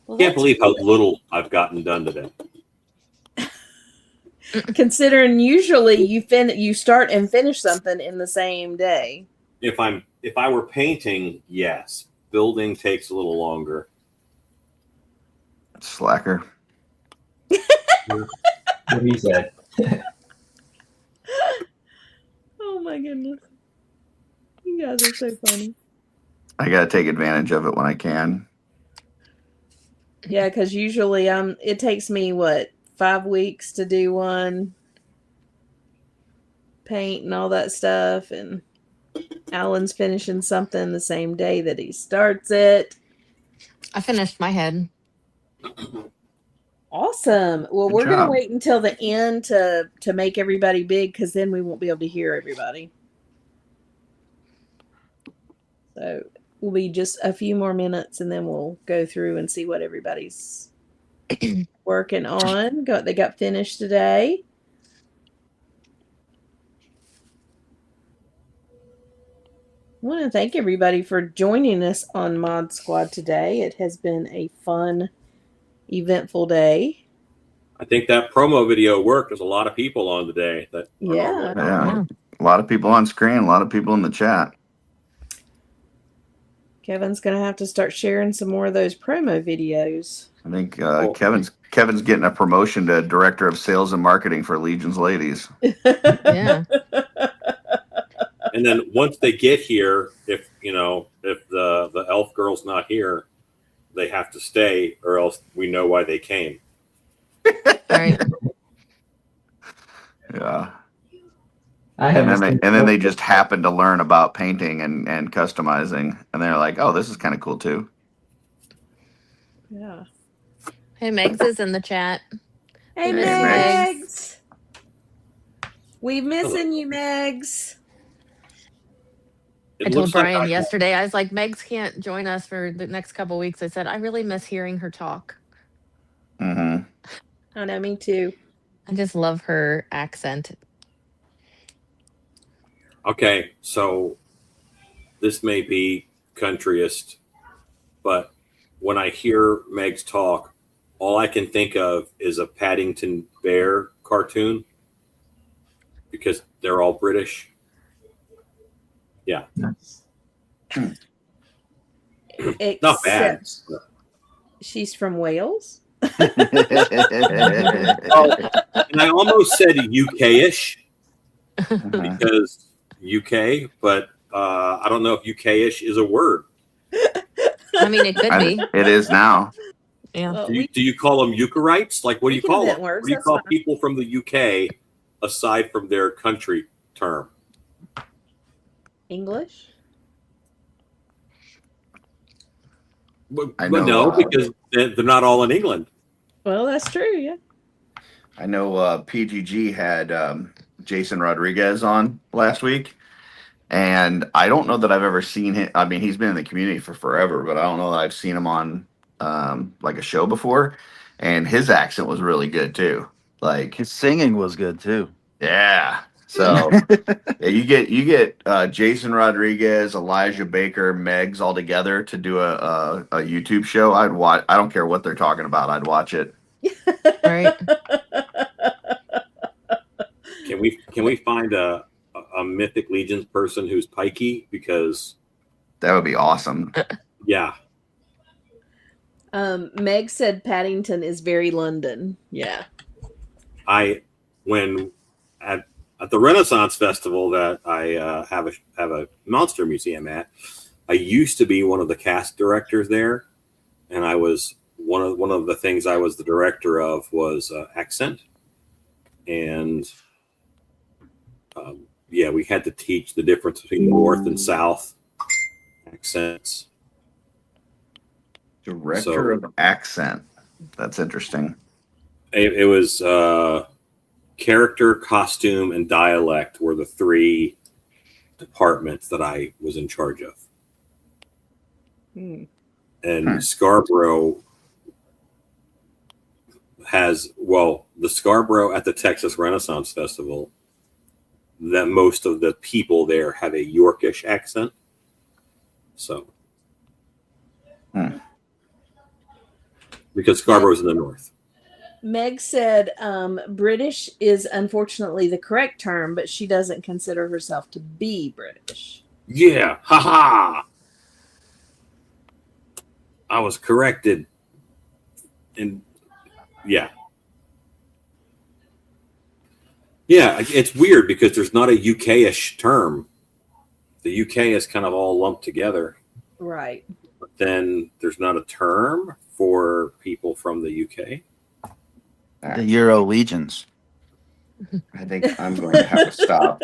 [SPEAKER 1] Well,
[SPEAKER 11] Can't
[SPEAKER 1] that's
[SPEAKER 11] believe how
[SPEAKER 1] good.
[SPEAKER 11] little I've gotten done today.
[SPEAKER 1] Considering usually you start and finish something in the same day.
[SPEAKER 11] If I were painting, yes. Building takes a little longer.
[SPEAKER 2] Slacker.
[SPEAKER 7] What he said.
[SPEAKER 1] Oh my goodness. You guys are so funny.
[SPEAKER 2] I gotta take advantage of it when I can.
[SPEAKER 1] Yeah, because usually it takes me 5 weeks to do one, paint and all that stuff, and Alan's finishing something the same day that he starts it.
[SPEAKER 4] I finished my head.
[SPEAKER 1] Awesome. Well,
[SPEAKER 2] Good
[SPEAKER 1] we're gonna
[SPEAKER 2] job.
[SPEAKER 1] wait until the end to make everybody big, because then we won't be able to hear everybody. So we'll be just a few more minutes, and then we'll go through and see what everybody's working on. They got finished today. I want to thank everybody for joining us on Mod Squad today. It has been a fun, eventful day.
[SPEAKER 11] I think that promo video worked. There's a lot of people on today.
[SPEAKER 1] Yeah.
[SPEAKER 2] Yeah. A lot of people on screen, a lot of people in the chat.
[SPEAKER 1] Kevin's going to have to start sharing some more of those promo videos.
[SPEAKER 2] I think Kevin's getting a promotion to Director of Sales and Marketing for Legion's Ladies.
[SPEAKER 4] Yeah.
[SPEAKER 11] And then once they get here, if the elf girl's not here, they have to stay, or else we know why they came.
[SPEAKER 4] Right.
[SPEAKER 2] Yeah.
[SPEAKER 7] And
[SPEAKER 2] then they just happen to learn about painting and customizing, and they're like, "Oh, this is kind of cool too."
[SPEAKER 1] Yeah.
[SPEAKER 4] Hey, Megs is in the chat.
[SPEAKER 1] Hey,
[SPEAKER 2] Hey,
[SPEAKER 1] Megs. We missing you, Megs.
[SPEAKER 11] It
[SPEAKER 4] I told
[SPEAKER 11] looks like
[SPEAKER 4] Brian yesterday, I was like, Megs can't join us for the next couple weeks. I said, I really miss hearing her talk.
[SPEAKER 2] Mm-hmm.
[SPEAKER 1] I know, me too.
[SPEAKER 4] I just love her accent.
[SPEAKER 11] Okay, so this may be countryist, but when I hear Meg's talk, all I can think of is a Paddington Bear cartoon because they're all British. Yeah. Not bad.
[SPEAKER 1] Except she's from Wales.
[SPEAKER 11] Oh, and I almost said UK-ish because UK, but I don't know if UK-ish is a word.
[SPEAKER 4] I mean, it could be.
[SPEAKER 2] It is now.
[SPEAKER 4] Yeah.
[SPEAKER 1] Well,
[SPEAKER 11] Do you call them Eucharites? Like, what do you
[SPEAKER 1] can
[SPEAKER 11] call
[SPEAKER 1] invent
[SPEAKER 11] them?
[SPEAKER 1] words,
[SPEAKER 11] What do you
[SPEAKER 1] that's
[SPEAKER 11] call
[SPEAKER 1] fine.
[SPEAKER 11] people from the UK aside from their country term?
[SPEAKER 1] English.
[SPEAKER 11] But
[SPEAKER 2] I know,
[SPEAKER 11] no, because they're not all in England.
[SPEAKER 1] Well, that's true. Yeah.
[SPEAKER 2] I know PGG had Jason Rodriguez on last week, and I don't know that I've ever seen him. I mean, he's been in the community for forever, but I don't know that I've seen him on like a show before. And his accent was really good too. Like
[SPEAKER 6] His singing was good too.
[SPEAKER 2] yeah. So yeah, you get Jason Rodriguez, Elijah Baker, Megs all together to do a YouTube show. I'd watch. I don't care what they're talking about. I'd watch it.
[SPEAKER 4] Right.
[SPEAKER 11] Can we find a Mythic Legions person who's pikey? Because
[SPEAKER 2] That would be awesome.
[SPEAKER 11] yeah,
[SPEAKER 1] Meg said Paddington is very London. Yeah.
[SPEAKER 11] when at the Renaissance Festival that I have a monster museum at, I used to be one of the cast directors there, and I was one of the things I was the director of was accent, and yeah, we had to teach the difference between North and South accents.
[SPEAKER 2] Director of accent. That's interesting.
[SPEAKER 11] It was character, costume, and dialect were the three departments that I was in charge of. And Scarborough has, well, the Scarborough at the Texas Renaissance Festival, that most of the people there have a Yorkish accent. So, because Scarborough's in the north.
[SPEAKER 1] Meg said British is unfortunately the correct term, but she doesn't consider herself to be British.
[SPEAKER 11] Yeah, haha. I was corrected. And yeah. Yeah, it's weird because there's not a UK-ish term. The UK is kind of all lumped together.
[SPEAKER 1] Right.
[SPEAKER 11] But then there's not a term for people from the UK.
[SPEAKER 6] The Euro legions.
[SPEAKER 2] I think I'm going to have to stop.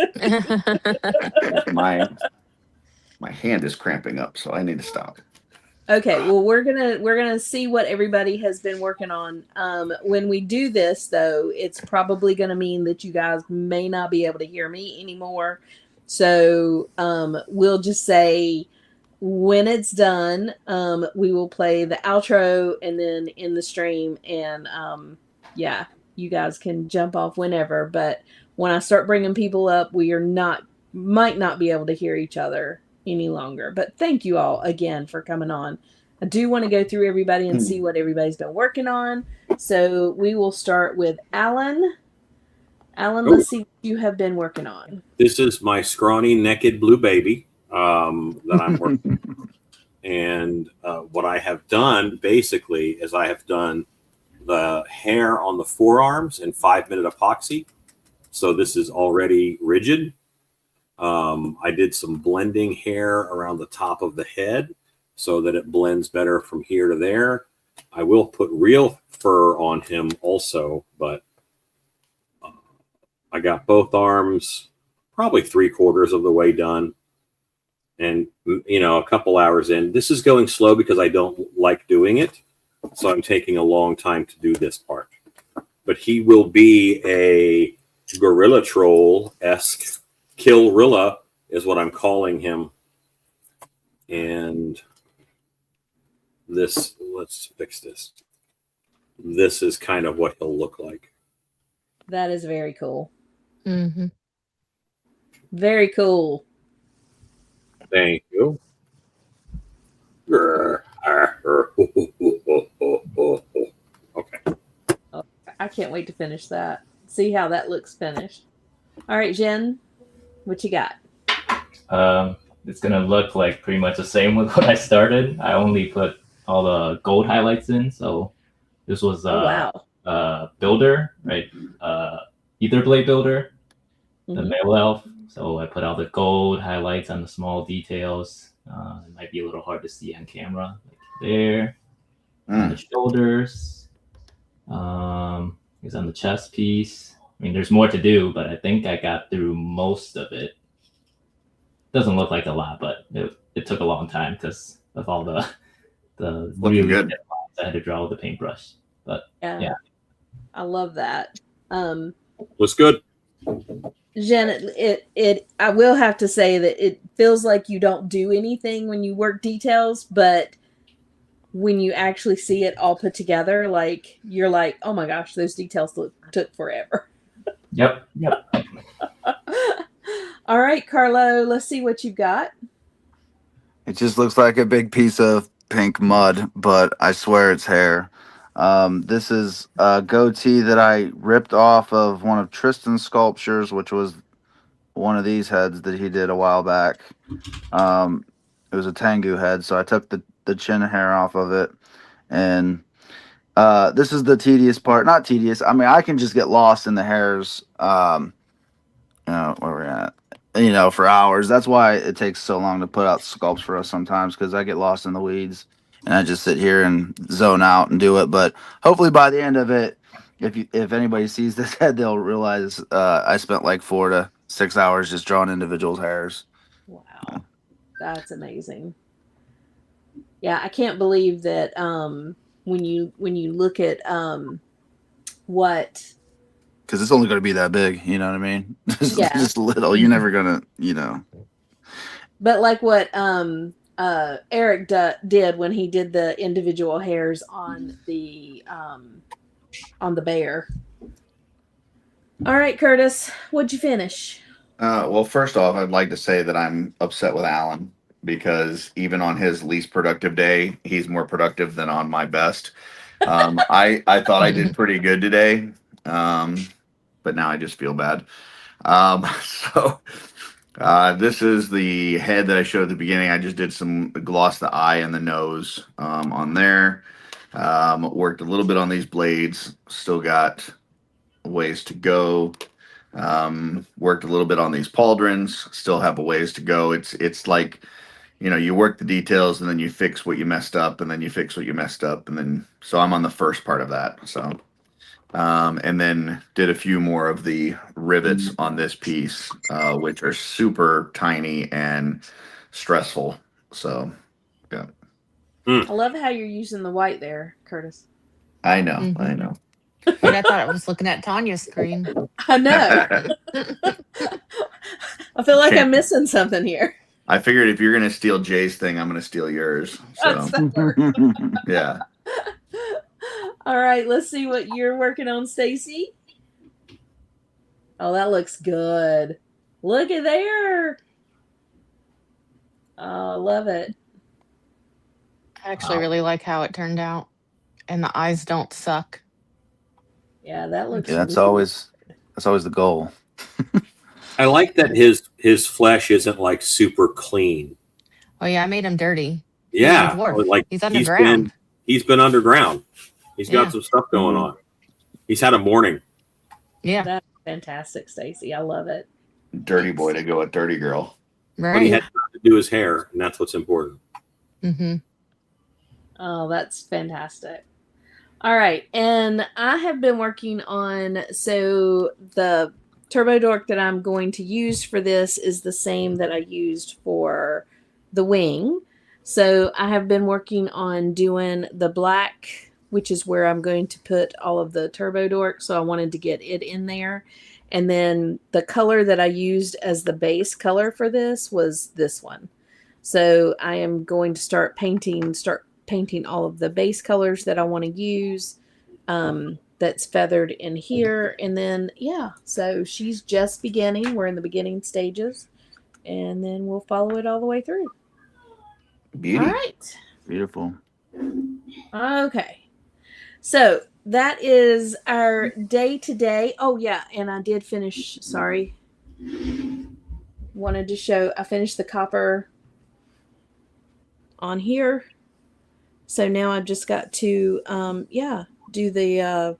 [SPEAKER 2] My hand is cramping up, so I need to stop.
[SPEAKER 1] Okay, well we're gonna see what everybody has been working on. When we do this, though, it's probably gonna mean that you guys may not be able to hear me anymore. So we'll just say when it's done, we will play the outro and then in the stream, and yeah, you guys can jump off whenever. But when I start bringing people up, we might not be able to hear each other any longer. But thank you all again for coming on. I do want to go through everybody and see what everybody's been working on. So we will start with Alan. Alan, let's see what you have been working on.
[SPEAKER 11] This is my scrawny naked blue baby that I'm working on. And what I have done basically is I have done the hair on the forearms in 5-minute epoxy. So this is already rigid. I did some blending hair around the top of the head so that it blends better from here to there. I will put real fur on him also, but I got both arms probably 3/4 of the way done. And, you know, a couple hours in. This is going slow because I don't like doing it. So I'm taking a long time to do this part. But he will be a Gorilla Troll-esque. Killrilla is what I'm calling him. And this, let's fix this. This is kind of what he'll look like.
[SPEAKER 1] That is very cool.
[SPEAKER 4] Mm-hmm.
[SPEAKER 1] Very cool.
[SPEAKER 11] Thank you. Okay.
[SPEAKER 1] I can't wait to finish that. See how that looks finished. All right, Jen, what you got?
[SPEAKER 7] It's gonna look like pretty much the same with what I started. I only put all the gold highlights in. So this was builder, right? Ether Blade builder, the male elf. So I put all the gold highlights on the small details. It might be a little hard to see on camera, like there, on the shoulders. It's on the chest piece. I mean, there's more to do, but I think I got through most of it. Doesn't look like a lot, but it took a long time because of all the really good lines I had to draw with the paintbrush. But yeah.
[SPEAKER 1] I love that.
[SPEAKER 11] Looks good.
[SPEAKER 1] Jen, I will have to say that it feels like you don't do anything when you work details, but when you actually see it all put together, like you're like, oh my gosh, those details took forever.
[SPEAKER 7] Yep.
[SPEAKER 1] All right, Carlo, let's see what you've got.
[SPEAKER 6] It just looks like a big piece of pink mud, but I swear it's hair. This is a goatee that I ripped off of one of Tristan's sculptures, which was one of these heads that he did a while back. It was a Tengu head, so I took the chin hair off of it, and This is the tedious part. Not tedious. I mean, I can just get lost in the hairs. Where we're at. For hours. That's why it takes so long to put out sculpts for us sometimes, because I get lost in the weeds and I just sit here and zone out and do it. But hopefully by the end of it, if anybody sees this head, they'll realize I spent like 4 to 6 hours just drawing individuals' hairs.
[SPEAKER 1] Wow, that's amazing. Yeah, I can't believe that when you look at what.
[SPEAKER 6] Because it's only going to be that big, you know what I mean?
[SPEAKER 1] Yeah.
[SPEAKER 6] Just little. You're never gonna,
[SPEAKER 1] But like what Eric did when he did the individual hairs on the bear. All right, Curtis, what'd you finish?
[SPEAKER 2] Well, first off, I'd like to say that I'm upset with Alan because even on his least productive day, he's more productive than on my best. I thought I did pretty good today, but now I just feel bad. This is the head that I showed at the beginning. I just did some gloss the eye and the nose on there. Worked a little bit on these blades. Still got ways to go. Worked a little bit on these pauldrons. Still have a ways to go. It's like, you work the details and then you fix what you messed up and then you fix what you messed up. And then, so I'm on the first part of that. So, and then did a few more of the rivets on this piece, which are super tiny and stressful. So, yeah.
[SPEAKER 1] I love how you're using the white there, Curtis.
[SPEAKER 2] I know.
[SPEAKER 4] But I thought I was looking at Tanya's screen.
[SPEAKER 1] I know. I feel like I'm missing something here.
[SPEAKER 2] I figured if you're going to steal Jay's thing, I'm going to steal yours. So, yeah.
[SPEAKER 1] All right, let's see what you're working on, Stacy. Oh, that looks good. Look at there. Oh, I love it.
[SPEAKER 4] I actually really like how it turned out. And the eyes don't suck.
[SPEAKER 1] Yeah, that looks
[SPEAKER 6] that's always the goal.
[SPEAKER 11] I like that his flesh isn't like super clean.
[SPEAKER 4] Oh yeah, I made him dirty.
[SPEAKER 11] Yeah, like
[SPEAKER 4] he's underground.
[SPEAKER 11] He's been underground. He's got some stuff going on. He's had a morning.
[SPEAKER 4] Yeah,
[SPEAKER 1] that's fantastic, Stacy. I love it.
[SPEAKER 2] Dirty boy to go with dirty girl.
[SPEAKER 4] Right.
[SPEAKER 11] But he had to do his hair, and that's what's important.
[SPEAKER 4] Mm-hmm.
[SPEAKER 1] Oh, that's fantastic. All right, and I have been working on, so the Turbo Dork that I'm going to use for this is the same that I used for the wing. So I have been working on doing the black, which is where I'm going to put all of the Turbo Dork. So I wanted to get it in there. And then the color that I used as the base color for this was this one. So I am going to start painting all of the base colors that I want to use. That's feathered in here. And then, yeah, so she's just beginning. We're in the beginning stages. And then we'll follow it all the way through.
[SPEAKER 2] Beauty.
[SPEAKER 1] All right.
[SPEAKER 6] Beautiful.
[SPEAKER 1] Okay. So that is our day today. Oh, yeah. And I did finish, sorry. Wanted to show, I finished the copper on here. So now I've just got to, do the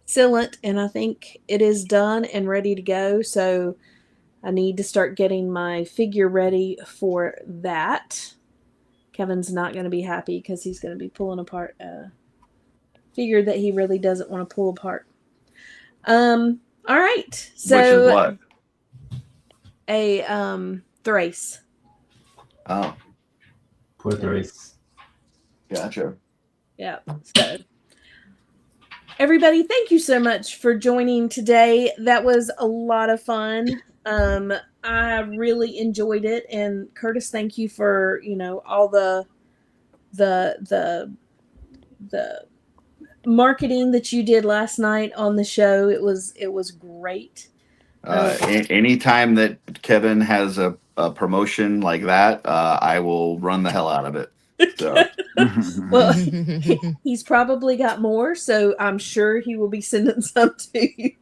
[SPEAKER 1] sealant, and I think it is done and ready to go. So I need to start getting my figure ready for that. Kevin's not going to be happy because he's going to be pulling apart a figure that he really doesn't want to pull apart. All right. So
[SPEAKER 2] which is what?
[SPEAKER 1] A Thrace.
[SPEAKER 2] Oh.
[SPEAKER 7] Poor Thrace.
[SPEAKER 2] Gotcha.
[SPEAKER 1] Yeah. So everybody, thank you so much for joining today. That was a lot of fun. I really enjoyed it, and Curtis, thank you for all the marketing that you did last night on the show. It was great.
[SPEAKER 2] Anytime that Kevin has a promotion like that, I will run the hell out of it. So.
[SPEAKER 1] Well, he's probably got more, so I'm sure he will be sending some to you.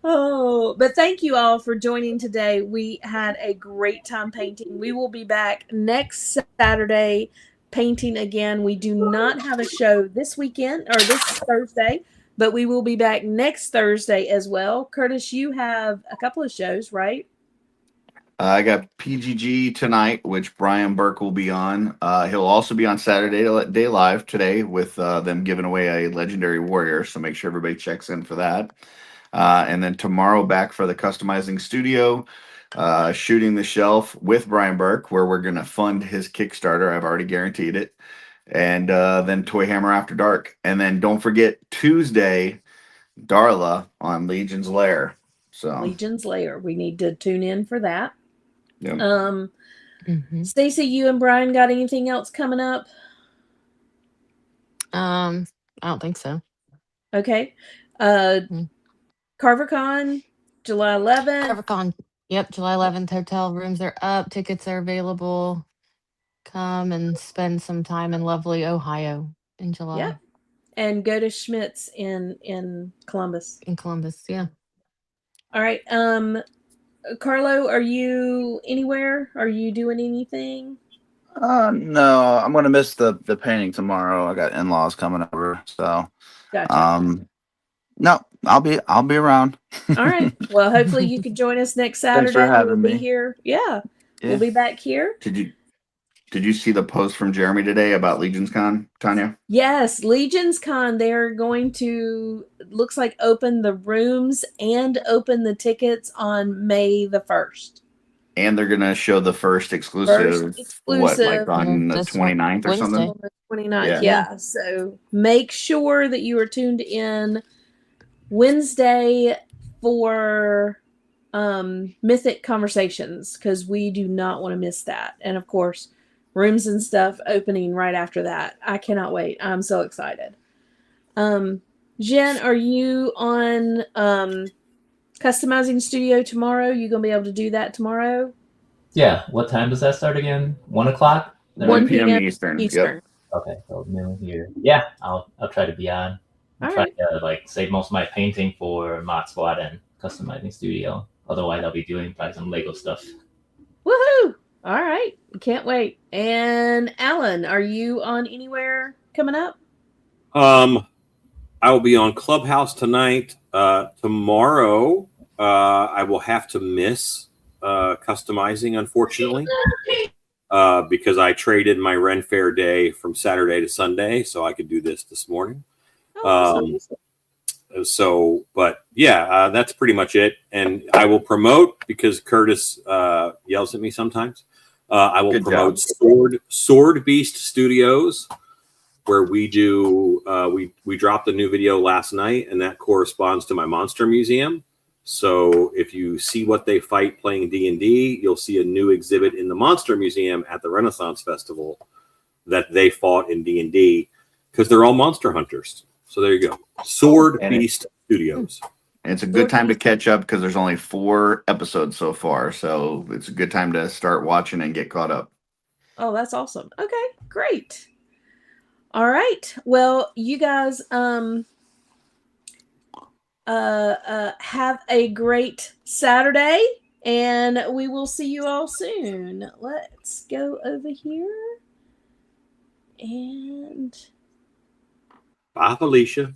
[SPEAKER 1] Oh, but thank you all for joining today. We had a great time painting. We will be back next Saturday painting again. We do not have a show this weekend or this Thursday, but we will be back next Thursday as well. Curtis, you have a couple of shows, right?
[SPEAKER 2] I got PGG tonight, which Brian Burke will be on. He'll also be on Saturday Day Live today with them giving away a Legendary Warrior. So make sure everybody checks in for that. And then tomorrow back for the Customizing Studio, Shooting the Shelf with Brian Burke, where we're going to fund his Kickstarter. I've already guaranteed it. And then Toy Hammer After Dark. And then don't forget Tuesday, Darla on Legion's Lair. So
[SPEAKER 1] Legion's Lair. We need to tune in for that.
[SPEAKER 2] yeah.
[SPEAKER 1] Stacy, you and Brian got anything else coming up?
[SPEAKER 4] I don't think so.
[SPEAKER 1] Okay. CarverCon, July 11th.
[SPEAKER 4] CarverCon. Yep, July 11th. Hotel rooms are up. Tickets are available. Come and spend some time in lovely Ohio in July.
[SPEAKER 1] Yeah. And go to Schmitz in Columbus.
[SPEAKER 4] In Columbus, yeah.
[SPEAKER 1] All right. Carlo, are you anywhere? Are you doing anything?
[SPEAKER 6] No, I'm gonna miss the painting tomorrow. I got in-laws coming over, so
[SPEAKER 1] Gotcha.
[SPEAKER 6] no, I'll be around.
[SPEAKER 1] All right. Well, hopefully you can join us next Saturday.
[SPEAKER 6] Thanks for having
[SPEAKER 1] We'll be
[SPEAKER 6] me.
[SPEAKER 1] here. Yeah. We'll be back here.
[SPEAKER 2] Did you see the post from Jeremy today about Legion's Con, Tanya?
[SPEAKER 1] Yes, Legion's Con. They're going to, looks like, open the rooms and open the tickets on May the 1st.
[SPEAKER 2] And they're gonna show the first exclusive, what, like on the 29th or something?
[SPEAKER 1] On the 29th, yeah. So make sure that you are tuned in Wednesday for Mythic Conversations, because we do not want to miss that. And of course, rooms and stuff opening right after that. I cannot wait. I'm so excited. Jen, are you on Customizing Studio tomorrow? You gonna be able to do that tomorrow?
[SPEAKER 7] Yeah. What time does that start again? 1 o'clock?
[SPEAKER 1] 1 p.m.
[SPEAKER 2] Eastern.
[SPEAKER 1] Eastern.
[SPEAKER 7] Okay, so noon here. Yeah, I'll try to be on. I'm trying to save most of my painting for Mod Squad and Customizing Studio. Otherwise, I'll be doing probably some Lego stuff.
[SPEAKER 1] Woohoo! All right, can't wait. And Alan, are you on anywhere coming up?
[SPEAKER 11] I will be on Clubhouse tonight. Tomorrow, I will have to miss customizing, unfortunately, because I traded my Ren Fair day from Saturday to Sunday, so I could do this morning. But yeah, that's pretty much it. And I will promote, because Curtis yells at me sometimes. I will promote Sword Beast Studios, where we do we dropped a new video last night, and that corresponds to my Monster Museum. So if you see what they fight playing D&D, you'll see a new exhibit in the Monster Museum at the Renaissance Festival that they fought in D&D, because they're all monster hunters. So there you go. Sword Beast Studios.
[SPEAKER 2] And it's a good time to catch up, because there's only 4 episodes so far. So it's a good time to start watching and get caught up.
[SPEAKER 1] Oh, that's awesome. Okay, great. All right. Well, you guys have a great Saturday, and we will see you all soon. Let's go over here. And
[SPEAKER 11] bye, Felicia.